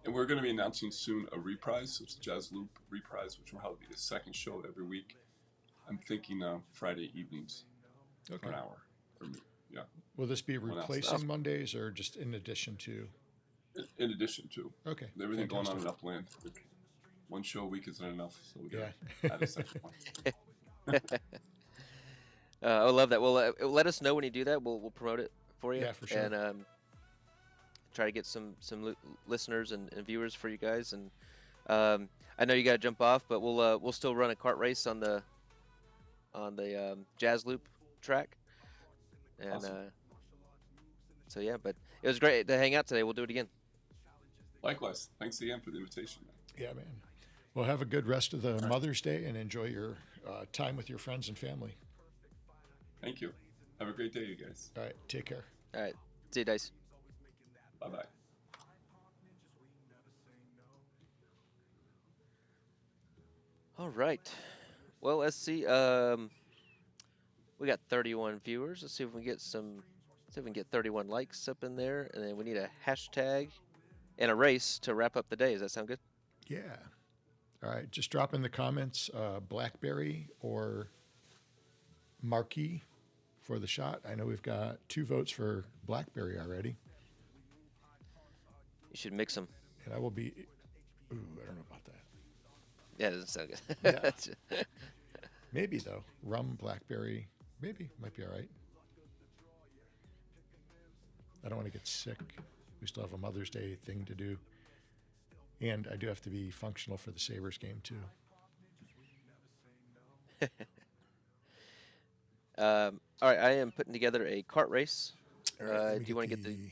S4: And we're going to be announcing soon a reprise. It's a Jazz Loop reprise, which will probably be the second show every week. I'm thinking Friday evenings for an hour. Yeah.
S2: Will this be
S4: One
S2: replacing Mondays or just in addition to?
S4: In addition to.
S2: Okay.
S4: Everything
S2: fantastic.
S4: going on in Upland. One show a week isn't enough, so we got
S2: Yeah.
S4: to add a second one.
S3: I love that. Well, let us know when you do that. We'll promote it for you.
S2: Yeah, for sure.
S3: And try to get some listeners and viewers for you guys. And I know you got to jump off, but we'll still run a kart race on the Jazz Loop track. And
S4: Awesome.
S3: so yeah, but it was great to hang out today. We'll do it again.
S4: Likewise. Thanks again for the invitation, man.
S2: Yeah, man. Well, have a good rest of the Mother's Day and enjoy your time with your friends and family.
S4: Thank you. Have a great day, you guys.
S2: All right, take care.
S3: All right. See you, Dice.
S4: Bye-bye.
S3: All right. Well, let's see. We got 31 viewers. Let's see if we can get see if we can get 31 likes up in there, and then we need a hashtag and a race to wrap up the day. Does that sound good?
S2: Yeah. All right, just drop in the comments BlackBerry or Marquee for the shot. I know we've got 2 votes for BlackBerry already.
S3: You should mix them.
S2: And I will be, ooh, I don't know about that.
S3: Yeah, it doesn't sound good.
S2: Yeah. Maybe though, rum, blackberry, maybe, might be all right. I don't want to get sick. We still have a Mother's Day thing to do. And I do have to be functional for the Sabres game too.
S3: All right, I am putting together a kart race.
S2: All right,
S3: Do you want to get the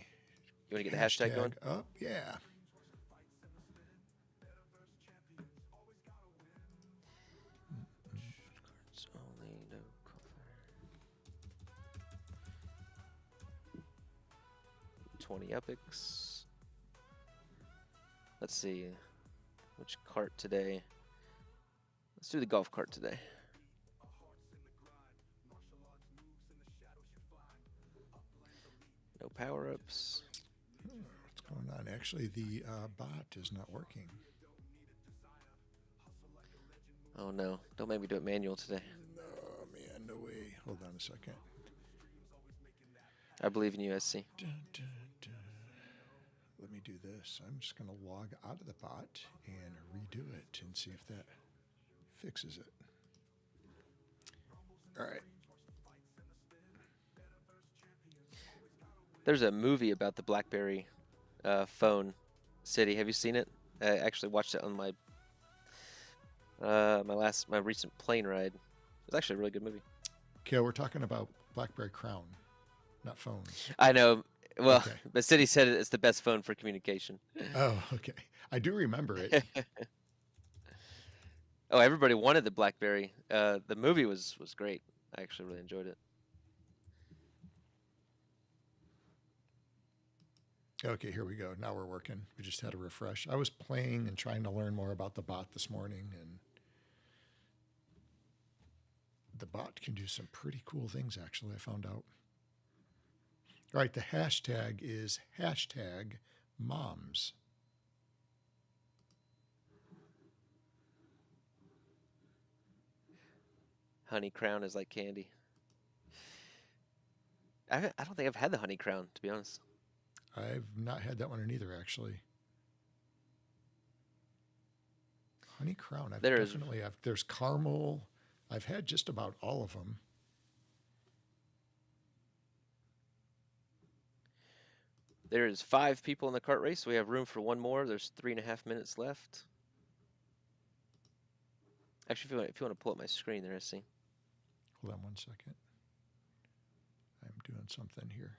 S3: hashtag going?
S2: Up? Yeah.
S3: Cards only, no cover. 20 epics. Let's see. Which cart today? Let's do the golf cart today. No power-ups.
S2: What's going on? Actually, the bot is not working.
S3: Oh no, don't make me do it manual today.
S2: Oh man, no way. Hold on a second.
S3: I believe in you, SC.
S2: Dun, dun, dun. Let me do this. I'm just going to log out of the bot and redo it and see if that fixes it. All right.
S3: There's a movie about the BlackBerry phone city. Have you seen it? I actually watched it on my my recent plane ride. It was actually a really good movie.
S2: Okay, we're talking about BlackBerry Crown, not phones.
S3: I know. Well,
S2: Okay.
S3: the city said it's the best phone for communication.
S2: Oh, okay. I do remember it.
S3: Oh, everybody wanted the BlackBerry. The movie was great. I actually really enjoyed it.
S2: Okay, here we go. Now we're working. We just had a refresh. I was playing and trying to learn more about the bot this morning, and the bot can do some pretty cool things, actually, I found out. All right, the hashtag is #moms.
S3: Honey Crown is like candy. I don't think I've had the Honey Crown, to be honest.
S2: I've not had that one either, actually. Honey Crown, there's caramel. I've had just about all of them.
S3: There's 5 people in the kart race. We have room for one more. There's 3.5 minutes left. Actually, if you want to pull up my screen there, I see.
S2: Hold on one second. I'm doing something here.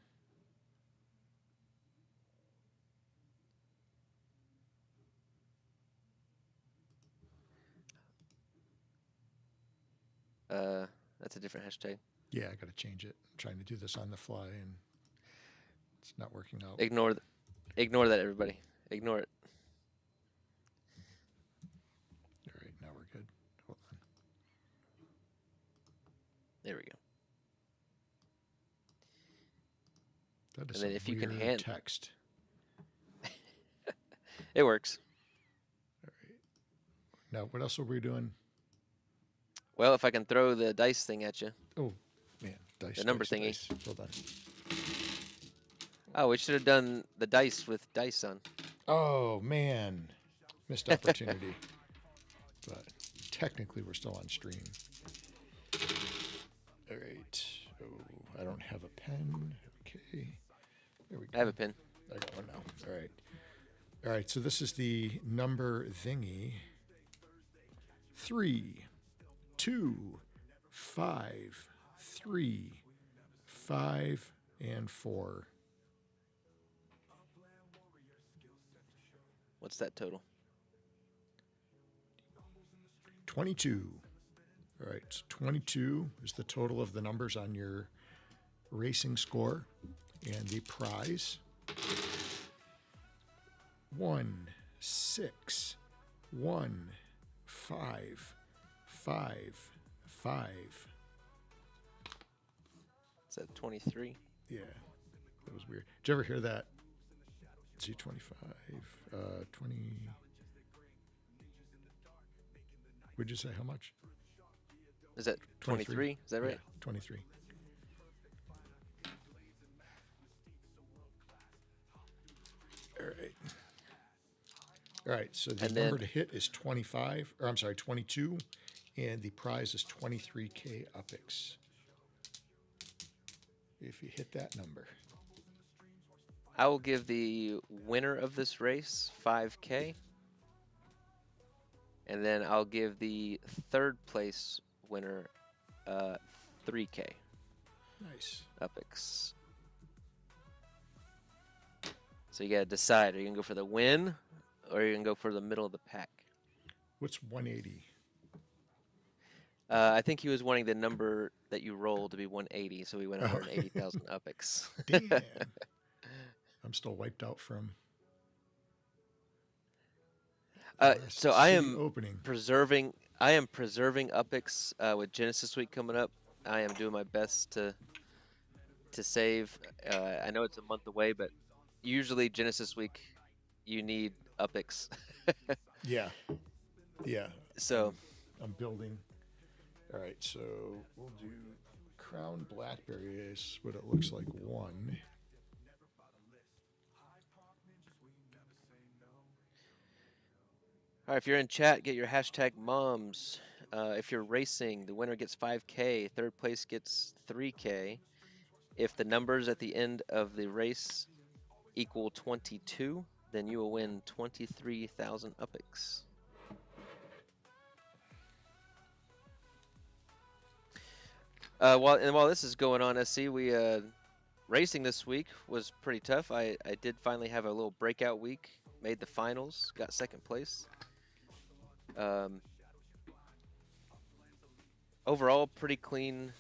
S3: That's a different hashtag.
S2: Yeah, I got to change it. I'm trying to do this on the fly, and it's not working out.
S3: Ignore that, everybody. Ignore it.
S2: All right, now we're good. Hold on.
S3: There we go.
S2: That is
S3: And then if you can hand
S2: text.
S3: It works.
S2: All right. Now, what else are we doing?
S3: Well, if I can throw the dice thing at you.
S2: Oh, man, dice.
S3: The number
S2: dice,
S3: thingy.
S2: dice. Hold on.
S3: Oh, we should have done the dice with dice on.
S2: Oh, man. Missed opportunity. But technically, we're still on stream. All right. Oh, I don't have a pen. Okay. There we go.
S3: I have a pin.
S2: I got one now. All right. All right. So this is the number thingy. 3, 2, 5, 3, 5, and 4.
S3: What's that total?
S2: 22. All right, so 22 is the total of the numbers on your racing score, and the prize 1, 6, 1, 5, 5, 5.
S3: Is that 23?
S2: Yeah, that was weird. Did you ever hear that? Let's see, 25, 20. Would you say how much?
S3: Is that 23? Is that right?
S2: Yeah, 23. All right. All right, so the
S3: And
S2: number
S3: then-
S2: to hit is 25, or I'm sorry, 22, and the prize is 23K UPIX. If you hit that number.
S3: I will give the winner of this race 5K. And then I'll give the third place winner 3K
S2: Nice.
S3: UPIX. So you got to decide. Are you going to go for the win or are you going to go for the middle of the pack?
S2: What's 180?
S3: I think he was wanting the number that you rolled to be 180, so we went
S2: Oh.
S3: 180,000 UPIX.
S2: Damn. I'm still wiped out from.
S3: So I
S2: city
S3: am
S2: opening.
S3: preserving. I am preserving UPIX with Genesis Week coming up. I am doing my best to save. I know it's a month away, but usually Genesis Week, you need UPIX.
S2: Yeah. Yeah.
S3: So
S2: I'm building. All right, so we'll do Crown Blackberry is what it looks like. 1.
S3: all right, if you're in chat, get your hashtag moms. If you're racing, the winner gets 5K. Third place gets 3K. If the numbers at the end of the race equal 22, then you will win 23,000 UPIX. While this is going on, SC, we racing this week was pretty tough. I did finally have a little breakout week. Made the finals, got second place. Overall, pretty clean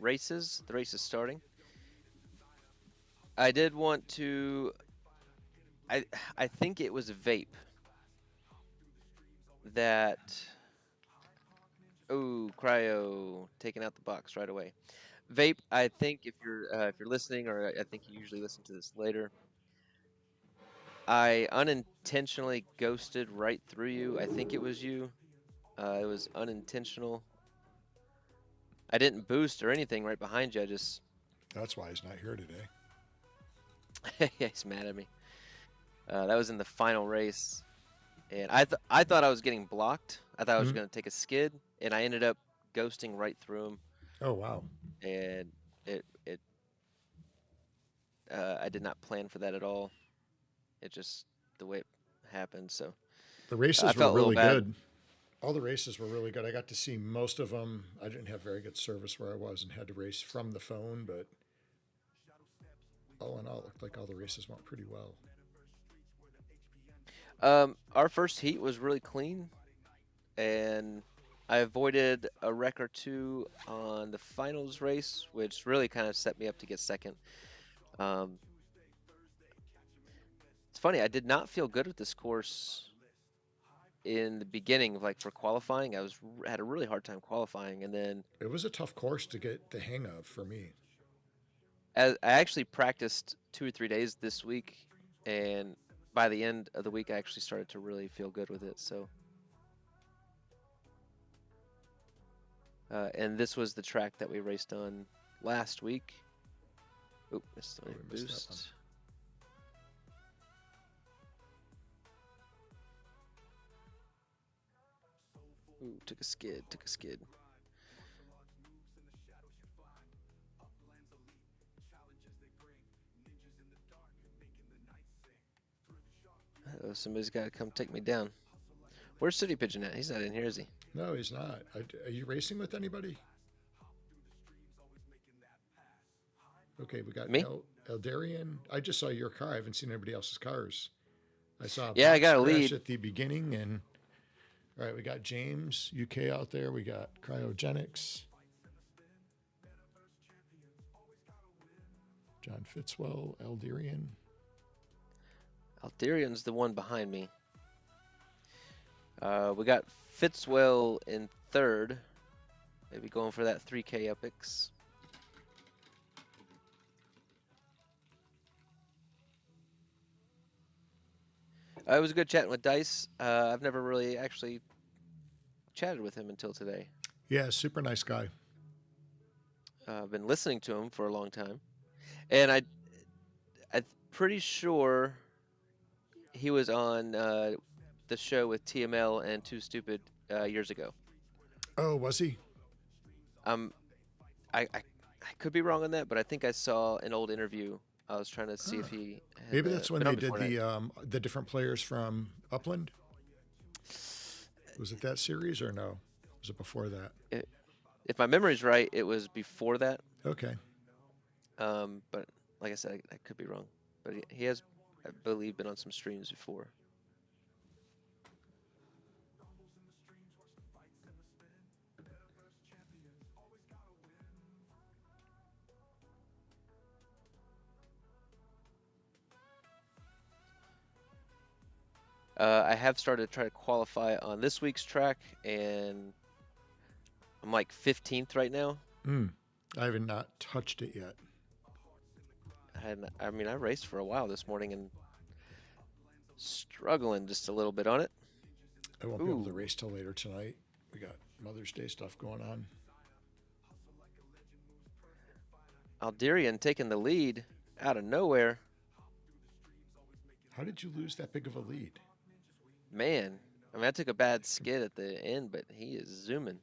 S3: races. The race is starting. I did want to. I think it was Vape that. Oh, Cryo taking out the box right away. Vape. I think if you're listening, or I think you usually listen to this later. I unintentionally ghosted right through you. I think it was you. It was unintentional. I didn't boost or anything right behind you. I just.
S2: That's why he's not here today.
S3: Yeah, he's mad at me. That was in the final race, and I thought I was getting blocked. I thought I was going to take a skid, and I ended up ghosting right through him.
S2: Oh, wow.
S3: And I did not plan for that at all. It just the way it happened. So
S2: The races were
S3: felt a little
S2: really
S3: bad.
S2: good. All the races were really good. I got to see most of them. I didn't have very good service where I was and had to race from the phone, but all in all, it looked like all the races went pretty well.
S3: Our first heat was really clean, and I avoided a wreck or two on the finals race, which really kind of set me up to get second. It's funny, I did not feel good with this course in the beginning, like for qualifying. I had a really hard time qualifying, and then
S2: It was a tough course to get the hang of for me.
S3: I actually practiced 2 or 3 days this week, and by the end of the week, I actually started to really feel good with it. So, and this was the track that we raced on last week. Oh, missed my
S2: we missed that
S3: boost. Ooh, took a skid. Oh, somebody's got to come take me down. Where's City Pigeon at? He's not in here, is he?
S2: No, he's not. Are you racing with anybody? Okay, we got
S3: Me?
S2: Eldarian. I just saw your car. I haven't seen anybody else's cars. I saw a
S3: Yeah, I
S2: box
S3: got a
S2: crash
S3: lead.
S2: at the beginning, and All right, we got James, UK out there. We got Cryogenics. John Fitzwell, Eldirian.
S3: Alderian's the one behind me. We got Fitzwell in third. Maybe going for that 3K epics. It was a good chatting with Dice. I've never really actually chatted with him until today.
S2: Yeah, super nice guy.
S3: I've been listening to him for a long time, and I'm pretty sure he was on the show with TML and Too Stupid years ago.
S2: Oh, was he?
S3: I could be wrong on that, but I think I saw an old interview. I was trying to see if he had,
S2: Maybe that's when
S3: been
S2: they
S3: on
S2: did
S3: before
S2: the different players from Upland. Was it that series or no? Was it before that?
S3: If my memory's right, it was before that.
S2: Okay.
S3: But like I said, I could be wrong. But he has, I believe, been on some streams before. I have started to try to qualify on this week's track, and I'm like 15th right now.
S2: I haven't not touched it yet.
S3: I mean, I raced for a while this morning and struggling just a little bit on it.
S2: I won't be able to race till later tonight. We got Mother's Day stuff going on.
S3: Alderian taking the lead out of nowhere.
S2: How did you lose that big of a lead?
S3: Man, I mean, I took a bad skid at the end, but he is zooming.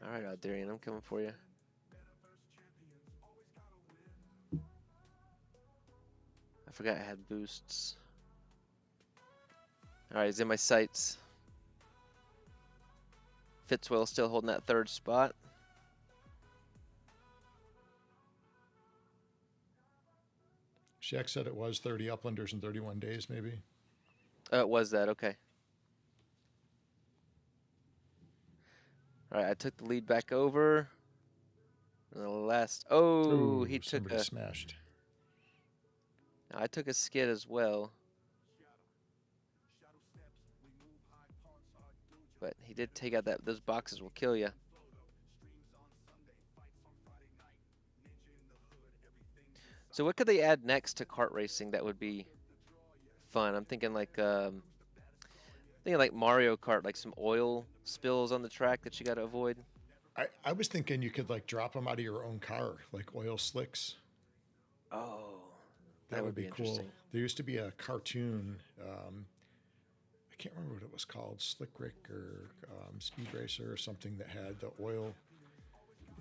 S3: All right, Alderian, I'm coming for you. I forgot I had boosts. All right, he's in my sights. Fitzwell still holding that third spot.
S2: Shaq said it was 30 Uplanders in 31 days, maybe.
S3: It was that, okay. All right, I took the lead back over. And the last,
S2: Ooh,
S3: he took
S2: somebody
S3: a,
S2: smashed.
S3: I took a skid as well. But he did take out that, those boxes will kill you. So what could they add next to kart racing that would be fun? I'm thinking like Mario Kart, like some oil spills on the track that you got to avoid.
S2: I was thinking you could like drop them out of your own car, like oil slicks.
S3: Oh,
S2: That would be cool.
S3: interesting.
S2: There used to be a cartoon. I can't remember what it was called, Slick Rick or Speed Racer or something that had the oil,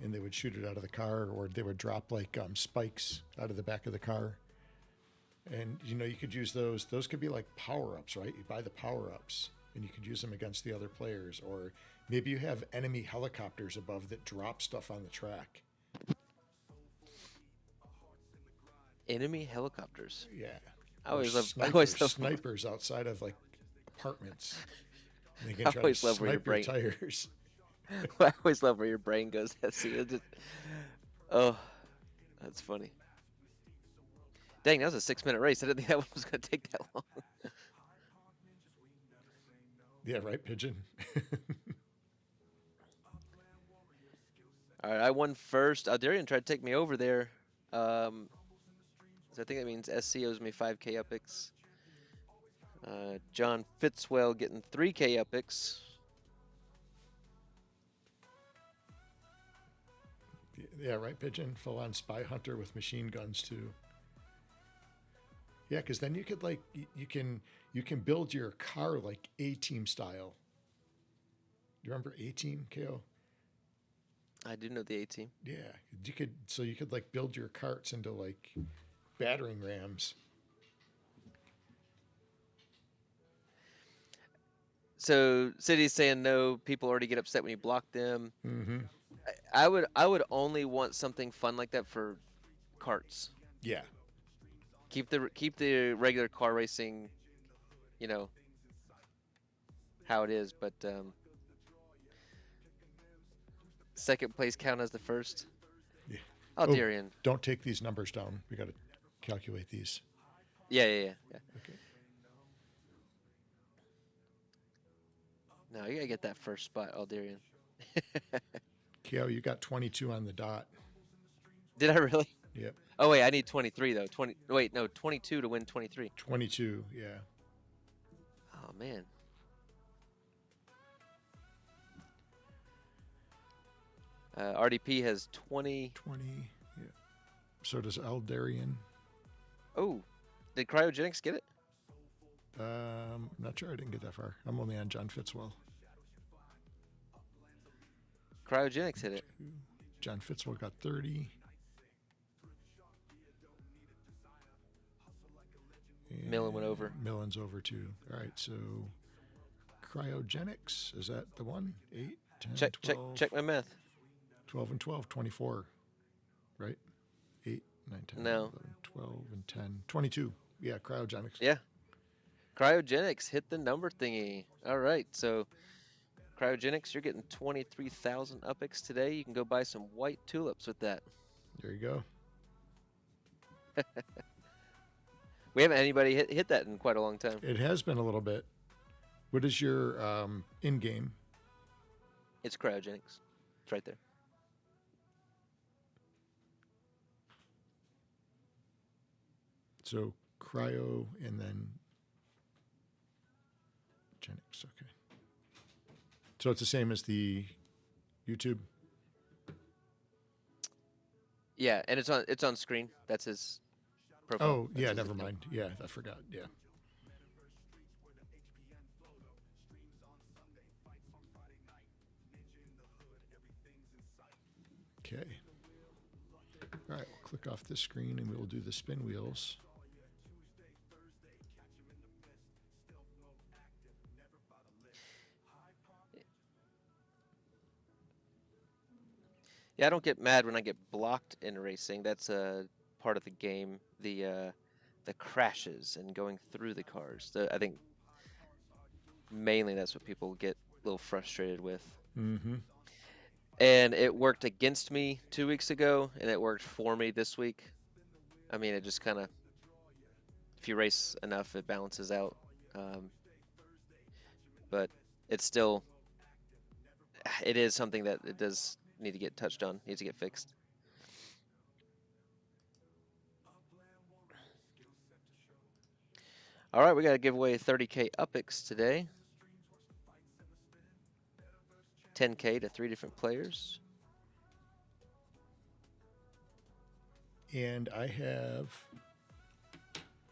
S2: and they would shoot it out of the car, or they would drop like spikes out of the back of the car. And you know, you could use those. Those could be like power-ups, right? You buy the power-ups, and you could use them against the other players, or maybe you have enemy helicopters above that drop stuff on the track.
S3: Enemy helicopters.
S2: Yeah.
S3: I always love
S2: snipers outside of like apartments. And they can
S3: I
S2: try
S3: always
S2: to
S3: love where your
S2: snipe your
S3: brain-
S2: tires.
S3: I always love where your brain goes. Oh, that's funny. Dang, that was a 6-minute race. I didn't think that one was going to take that long.
S2: Yeah, right, Pigeon.
S3: All right, I won first. Alderian tried to take me over there. So I think that means SC owes me 5K epics. John Fitzwell getting 3K epics.
S2: Yeah, right, Pigeon. Full on spy hunter with machine guns too. Yeah, because then you could like you can build your car like A-Team style. Do you remember A-Team, KO?
S3: I do know the A-Team.
S2: Yeah, you could like build your carts into like battering rams.
S3: So City's saying no. People already get upset when you block them.
S2: Mm-hmm.
S3: I would only want something fun like that for carts.
S2: Yeah.
S3: keep the regular car racing, you know, how it is, but second place count as the first.
S2: Yeah.
S3: Oh, Darian.
S2: Don't take these numbers down. We got to calculate these.
S3: Yeah.
S2: Okay.
S3: No, you gotta get that first spot, Aldarian.
S2: Keo, you got 22 on the dot.
S3: Did I really?
S2: Yep.
S3: Oh wait, I need 23 though. 22 to win 23.
S2: 22, yeah.
S3: Oh man. RDP has 20.
S2: 20, yeah. So does Eldarian.
S3: Oh, did Cryogenics get it?
S2: I'm not sure. I didn't get that far. I'm only on John Fitzwell.
S3: Cryogenics hit it.
S2: John Fitzwell got 30. And
S3: Millen went over.
S2: Millen's over too. All right, so Cryogenics, is that the one? 8, 10, 12.
S3: Check my math.
S2: 12 and 12, 24, right? 8, 9, 10,
S3: No.
S2: 11, 12, and 10, 22. Yeah, Cryogenics.
S3: Yeah. Cryogenics hit the number thingy. All right, so Cryogenics, you're getting 23,000 UPX today. You can go buy some white tulips with that.
S2: There you go.
S3: We haven't anybody hit that in quite a long time.
S2: It has been a little bit. What is your in-game?
S3: It's Cryogenics. It's right there.
S2: So cryo and then Genics. Okay. So it's the same as the YouTube.
S3: Yeah, and it's on screen. That's his profile.
S2: Oh,
S3: That's
S2: yeah,
S3: his
S2: never
S3: account.
S2: mind. Yeah, I forgot. Yeah. Okay. All right, we'll click off this screen and we'll do the spin wheels.
S3: Yeah, I don't get mad when I get blocked in racing. That's a part of the game. The crashes and going through the cars. I think mainly that's what people get a little frustrated with.
S2: Mm-hmm.
S3: And it worked against me 2 weeks ago, and it worked for me this week. I mean, it just kind of, if you race enough, it balances out. But it's still, it is something that it does need to get touched on, needs to get fixed. All right, we got to give away 30K UPX today. 10K to 3 different players.
S2: And I have,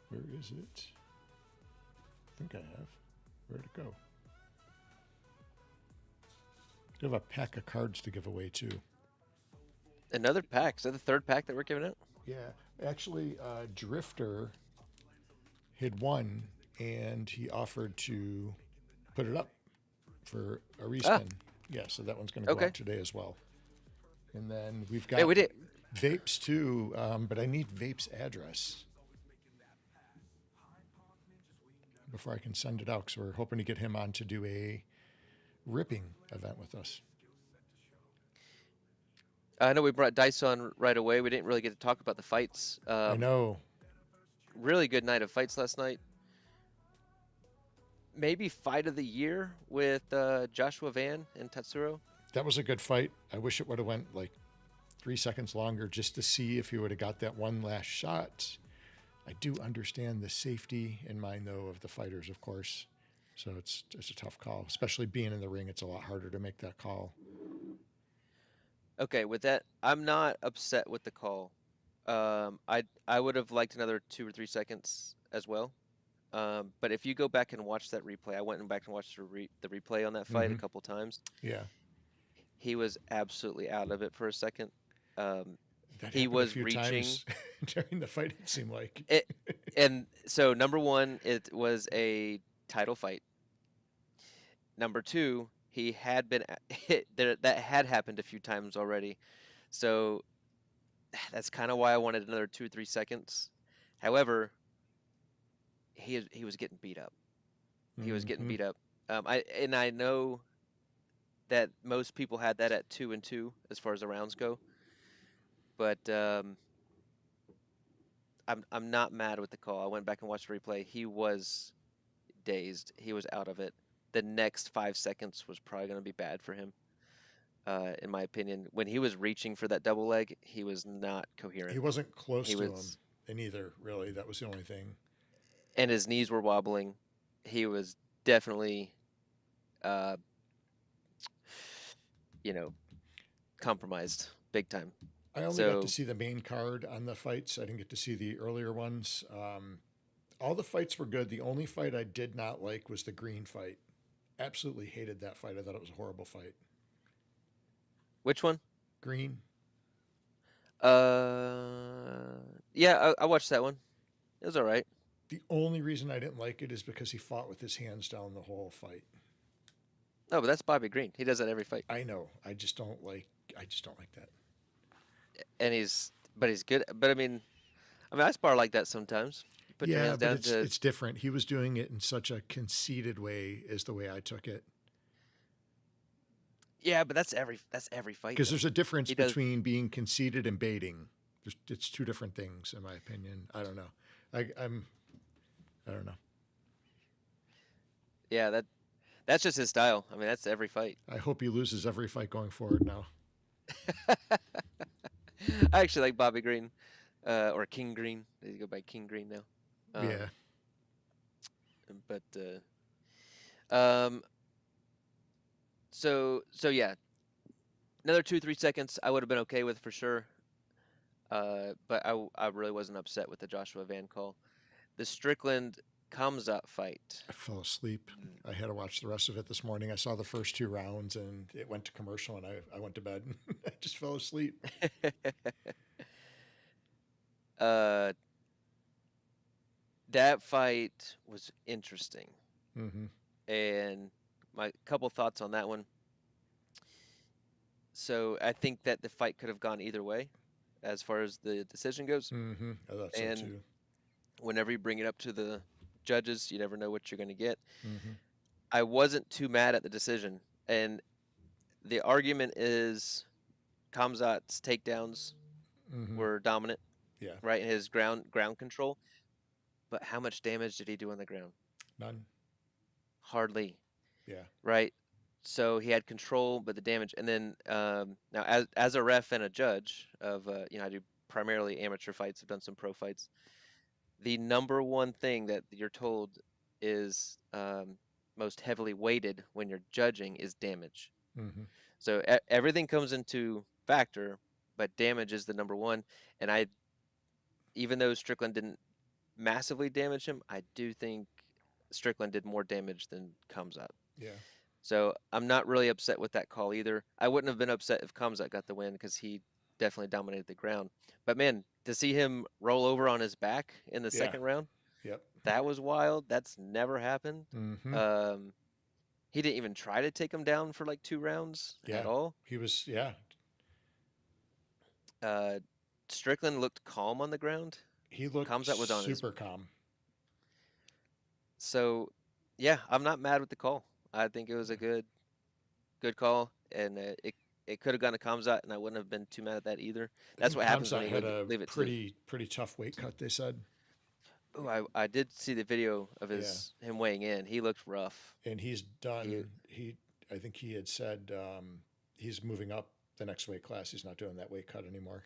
S2: where is it? I think I have. Where'd it go? I have a pack of cards to give away too.
S3: Another pack. Is that the third pack that we're giving out?
S2: Yeah, actually, Drifter had won, and he offered to put it up for a respin. Yeah, so that one's going to go out today as well. And then we've got
S3: we did.
S2: Vapes too, but I need Vape's address before I can send it out, because we're hoping to get him on to do a ripping event with us.
S3: I know we brought Dice on right away. We didn't really get to talk about the fights.
S2: I know.
S3: Really good night of fights last night. Maybe fight of the year with Joshua Van and Tatsuro.
S2: That was a good fight. I wish it would have went like 3 seconds longer just to see if he would have got that one last shot. I do understand the safety in mind, though, of the fighters, of course. So it's a tough call, especially being in the ring. It's a lot harder to make that call.
S3: Okay, with that, I'm not upset with the call. I would have liked another 2 or 3 seconds as well. But if you go back and watch that replay, I went back and watched the replay on that fight a couple times.
S2: Yeah.
S3: He was absolutely out of it for a second.
S2: That
S3: He
S2: happened
S3: was
S2: a few
S3: reaching
S2: times during the fight, it seemed like.
S3: And so number one, it was a title fight. Number two, he had been hit there. That had happened a few times already. So that's kind of why I wanted another 2 or 3 seconds. However, he was getting beat up. He was getting
S2: Mhm.
S3: beat up. I know that most people had that at 2-2 as far as the rounds go, but I'm not mad with the call. I went back and watched the replay. He was dazed. He was out of it. The next 5 seconds was probably going to be bad for him, in my opinion. When he was reaching for that double leg, he was not coherent.
S2: He wasn't close
S3: He
S2: to him
S3: was,
S2: in either, really. That was the only thing.
S3: and his knees were wobbling. He was definitely, uh, you know, compromised big time.
S2: I only got to
S3: So
S2: see the main card on the fights. I didn't get to see the earlier ones. All the fights were good. The only fight I did not like was the green fight. Absolutely hated that fight. I thought it was a horrible fight.
S3: which one?
S2: Green.
S3: Yeah, I watched that one. It was all right.
S2: The only reason I didn't like it is because he fought with his hands down the whole fight.
S3: No, but that's Bobby Green. He does that every fight,
S2: I know. I just don't like that.
S3: and but he's good. But I spar like that sometimes. You put your
S2: Yeah,
S3: hands
S2: but
S3: down to.
S2: it's different. He was doing it in such a conceited way, is the way I took it.
S3: Yeah, but that's every fight.
S2: Because
S3: Though.
S2: there's a difference
S3: He does.
S2: between being conceited and baiting. It's two different things, in my opinion. I don't know. I don't know.
S3: Yeah, that's just his style. That's every fight.
S2: I hope he loses every fight going forward now.
S3: I actually like Bobby Green, or King Green. They go by King Green now.
S2: Yeah.
S3: But so yeah, another 2-3 seconds I would have been okay with for sure. But I really wasn't upset with the Joshua Van call. The Strickland Kamzat fight.
S2: I fell asleep. I had to watch the rest of it this morning. I saw the first 2 rounds and it went to commercial and I went to bed. I just fell asleep.
S3: That fight was interesting.
S2: Mm-hmm.
S3: And my couple thoughts on that one. So I think that the fight could have gone either way as far as the decision goes.
S2: Mm-hmm. I thought
S3: And
S2: so too.
S3: whenever you bring it up to the judges, you never know what you're going to get.
S2: Mm-hmm.
S3: I wasn't too mad at the decision. And the argument is Kamzat's takedowns
S2: Mm-hmm.
S3: were dominant,
S2: Yeah.
S3: right? In his ground control. But how much damage did he do on the ground?
S2: None.
S3: Hardly.
S2: Yeah.
S3: Right. So he had control, but the damage. And then now, as a ref and a judge of, I do primarily amateur fights. I've done some pro fights. The number one thing that you're told is most heavily weighted when you're judging is damage.
S2: Mm-hmm.
S3: So everything comes into factor, but damage is the number one. And even though Strickland didn't massively damage him, I do think Strickland did more damage than Kamzat.
S2: Yeah.
S3: So I'm not really upset with that call either. I wouldn't have been upset if Kamzat got the win because he definitely dominated the ground. But man, to see him roll over on his back in the second round,
S2: Yep.
S3: that was wild. That's never happened.
S2: Mm-hmm.
S3: He didn't even try to take him down for like 2 rounds at all.
S2: He was, yeah.
S3: Strickland looked calm on the ground.
S2: He looked
S3: Kamzat was on
S2: super calm.
S3: So, yeah, I'm not mad with the call. I think it was a good call, and it could have gone to Kamzat, and I wouldn't have been too mad at that either. That's what happens when you
S2: had
S3: leave
S2: a
S3: it
S2: pretty tough weight cut, they said.
S3: Oh, I did see the video of him weighing in. He looked rough.
S2: And he's done. I think he had said he's moving up the next weight class. He's not doing that weight cut anymore.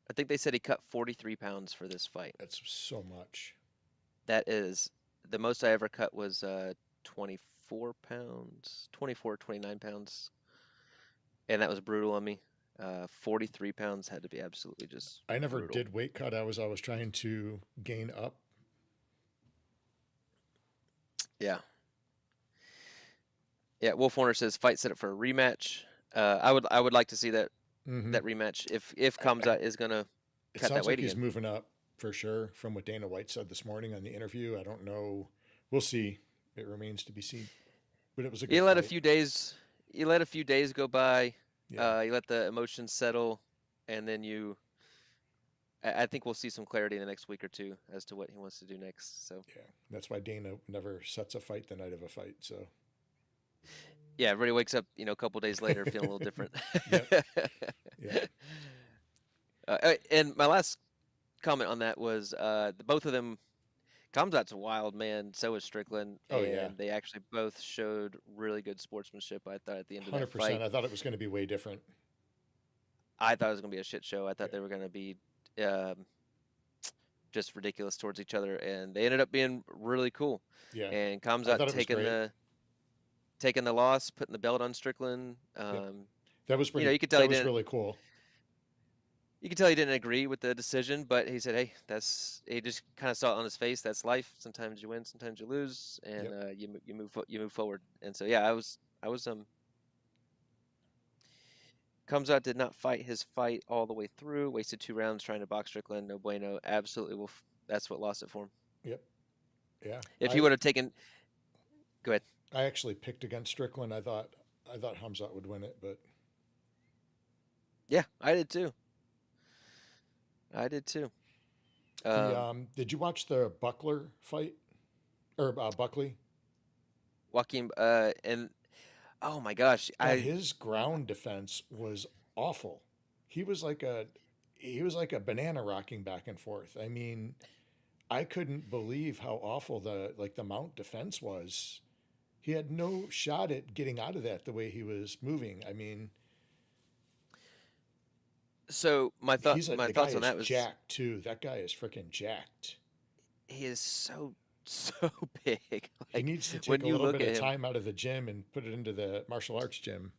S3: I think they said he cut 43 pounds for this fight.
S2: That's so much.
S3: That is the most I ever cut was 24 pounds, 24, 29 pounds, and that was brutal on me. 43 pounds had to be absolutely just.
S2: I never
S3: brutal.
S2: did weight cut. I was trying to gain up.
S3: Yeah. Yeah. Wolf Warner says fight set up for a rematch. I would like to see that that rematch if Kamzat is gonna cut that weight
S2: again. He's
S3: again.
S2: moving up for sure. From what Dana White said this morning on the interview, I don't know. We'll see. It remains to be seen. But it was a good.
S3: You let
S2: fight.
S3: a few days. You let a few days go by.
S2: Yeah.
S3: You let the emotions settle, and then you I think we'll see some clarity in the next week or two as to what he wants to do next. So
S2: Yeah, that's why Dana never sets a fight the night of a fight. So
S3: yeah, everybody wakes up, a couple days later feeling a little different.
S2: yep, yep.
S3: And my last comment on that was both of them. Kamzat's a wild man, so is Strickland,
S2: Oh yeah,
S3: and they actually both showed really good sportsmanship. I thought at the end of that
S2: 100%.
S3: fight,
S2: I thought it was going to be way different.
S3: I thought it was gonna be a shit show. I thought
S2: Yeah,
S3: they were gonna be um, just ridiculous towards each other, and they ended up being really cool.
S2: yeah.
S3: And
S2: I
S3: Kamzat
S2: thought it was great.
S3: taking the loss, putting the belt on Strickland.
S2: Yep. That was pretty.
S3: You could tell
S2: That was really cool.
S3: you could tell he didn't agree with the decision, but he said, "Hey, he just kind of saw it on his face. That's life. Sometimes you win, sometimes you lose, and
S2: Yep.
S3: you move forward." And so yeah, I was comes out, did not fight his fight all the way through. Wasted 2 rounds trying to box Strickland. No bueno. Absolutely, that's what lost it for him.
S2: Yep. Yeah.
S3: If he would have taken, go ahead.
S2: I actually picked against Strickland. I thought Hamzat would win it, but
S3: Yeah, I did too. I did too.
S2: did you watch the Buckler fight or Buckley?
S3: Joaquin, and oh my gosh,
S2: God, his ground defense was awful. He was like a banana rocking back and forth. I mean, I couldn't believe how awful the mount defense was. He had no shot at getting out of that the way he was moving. I mean,
S3: so my
S2: the
S3: thoughts
S2: guy
S3: on that
S2: is
S3: was
S2: jacked too. That guy is freaking jacked.
S3: he is so big.
S2: He
S3: Like
S2: needs to
S3: when
S2: take a
S3: you
S2: little
S3: look
S2: bit
S3: at
S2: of
S3: him,
S2: time out of the gym and put it into the martial arts gym.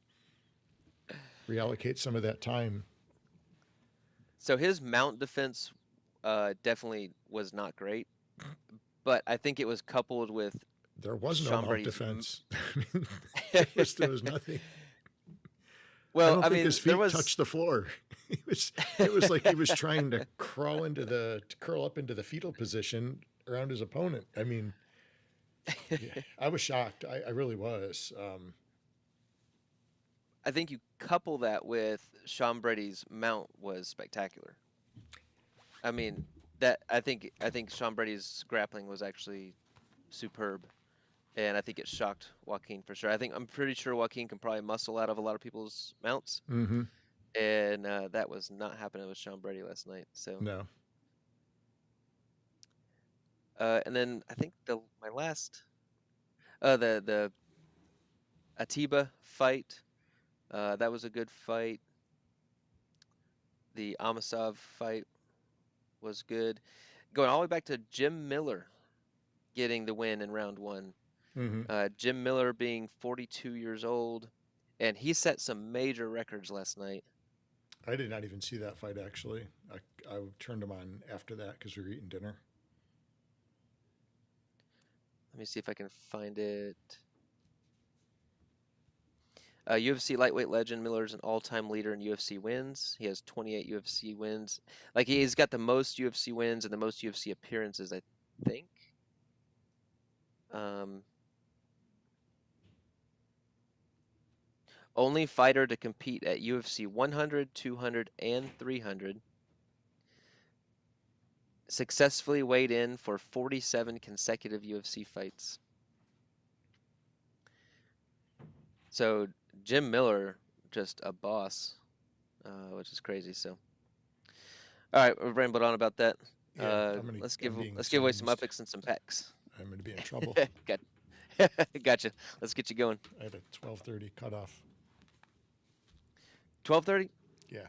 S2: Reallocate some of that time.
S3: so his mount defense definitely was not great, but I think it was coupled with
S2: There was no
S3: Sean
S2: mount
S3: Brady's.
S2: defense. I mean, there was nothing. I
S3: Well,
S2: don't
S3: I
S2: think
S3: mean,
S2: his
S3: there
S2: feet
S3: was
S2: touched the floor. It was like he was trying to curl up into the fetal position around his opponent. I mean, yeah, I was shocked. I really was.
S3: I think you couple that with Sean Brady's mount was spectacular. I mean, that I think Sean Brady's grappling was actually superb, and I think it shocked Joaquin for sure. I'm pretty sure Joaquin can probably muscle out of a lot of people's mounts,
S2: Mm-hmm.
S3: and that was not happening with Sean Brady last night. So,
S2: No.
S3: and then I think my last the Atiba fight, that was a good fight. The Amasov fight was good. Going all the way back to Jim Miller getting the win in round 1.
S2: Mm-hmm.
S3: Jim Miller being 42 years old, and he set some major records last night.
S2: I did not even see that fight actually. I turned him on after that because we were eating dinner.
S3: Let me see if I can find it. UFC lightweight legend Miller's an all-time leader in UFC wins. He has 28 UFC wins. Like he's got the most UFC wins and the most UFC appearances, I think. Only fighter to compete at UFC 100, 200, and 300. Successfully weighed in for 47 consecutive UFC fights. So Jim Miller, just a boss, which is crazy. So, all right, we've rambled on about that.
S2: Yeah,
S3: Let's
S2: I'm
S3: give
S2: being
S3: away some
S2: sized.
S3: upics and some packs.
S2: I'm going to be in trouble.
S3: Gotcha. Let's get you going.
S2: I had a 12:30 cutoff.
S3: 12:30.
S2: Yeah.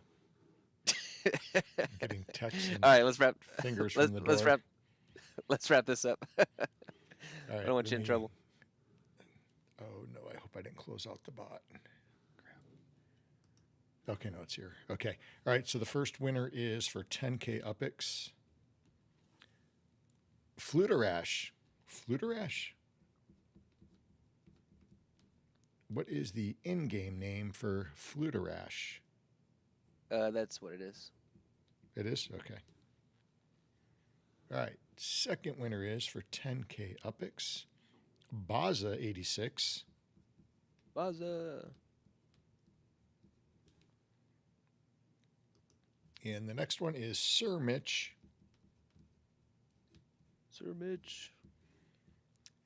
S2: I'm getting texts and
S3: All right, let's wrap.
S2: fingers from the door.
S3: Let's wrap this up.
S2: All
S3: I
S2: right,
S3: don't want you in trouble.
S2: Oh no, I hope I didn't close out the bot. Crap. Okay, no, it's here. Okay. All right, so the first winner is for 10K Upix. Fluterash. Fluterash? What is the in-game name for Fluterash?
S3: That's what it is.
S2: It is? Okay. All right. Second winner is for 10K Upix. Baza86.
S3: Baza.
S2: And the next one is Sir Mitch.
S3: Sir Mitch.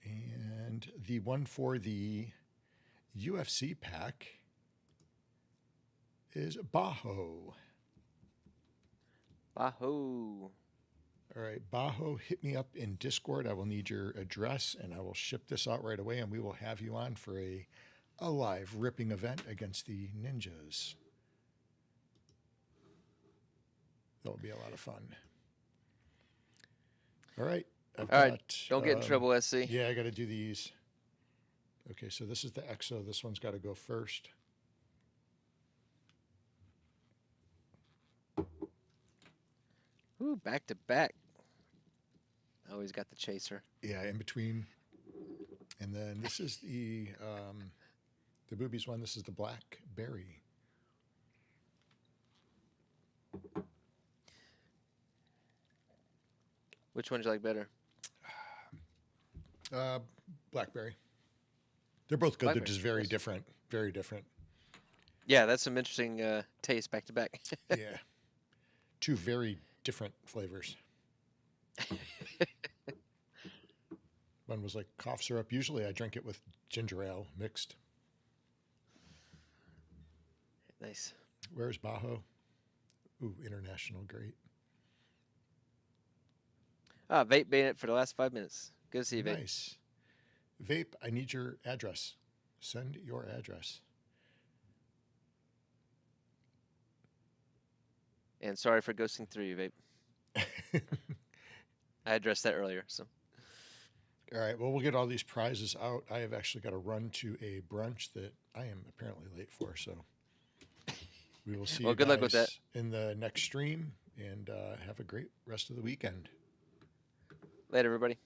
S2: And the one for the UFC pack is Baho.
S3: Baho.
S2: All right, Baho, hit me up in Discord. I will need your address, and I will ship this out right away, and we will have you on for a live ripping event against the Ninjas. That will be a lot of fun. All right.
S3: All right, don't get in trouble, SC.
S2: Yeah, I got to do these. Okay, so this is the EXO. This one's got to go first.
S3: Ooh, back to back. Always got the chaser.
S2: Yeah, in between. And then this is the boobies one. This is the blackberry.
S3: Which one do you like better?
S2: Blackberry. They're both good.
S3: Blackberry,
S2: They're just very
S3: nice.
S2: different. Very different.
S3: Yeah, that's some interesting taste back to back.
S2: Yeah. Two very different flavors. One was like cough syrup. Usually I drink it with ginger ale mixed.
S3: Nice.
S2: Where's Baho? Ooh, international, great.
S3: Vape been it for the last 5 minutes. Good to see you, Vape.
S2: Nice. Vape, I need your address. Send your address.
S3: And sorry for ghosting through you, Vape. I addressed that earlier, so.
S2: All right, well, we'll get all these prizes out. I have actually got to run to a brunch that I am apparently late for, so we will see
S3: Well,
S2: you
S3: good luck with
S2: guys in the next stream, and have a great rest of the weekend.
S3: Later, everybody.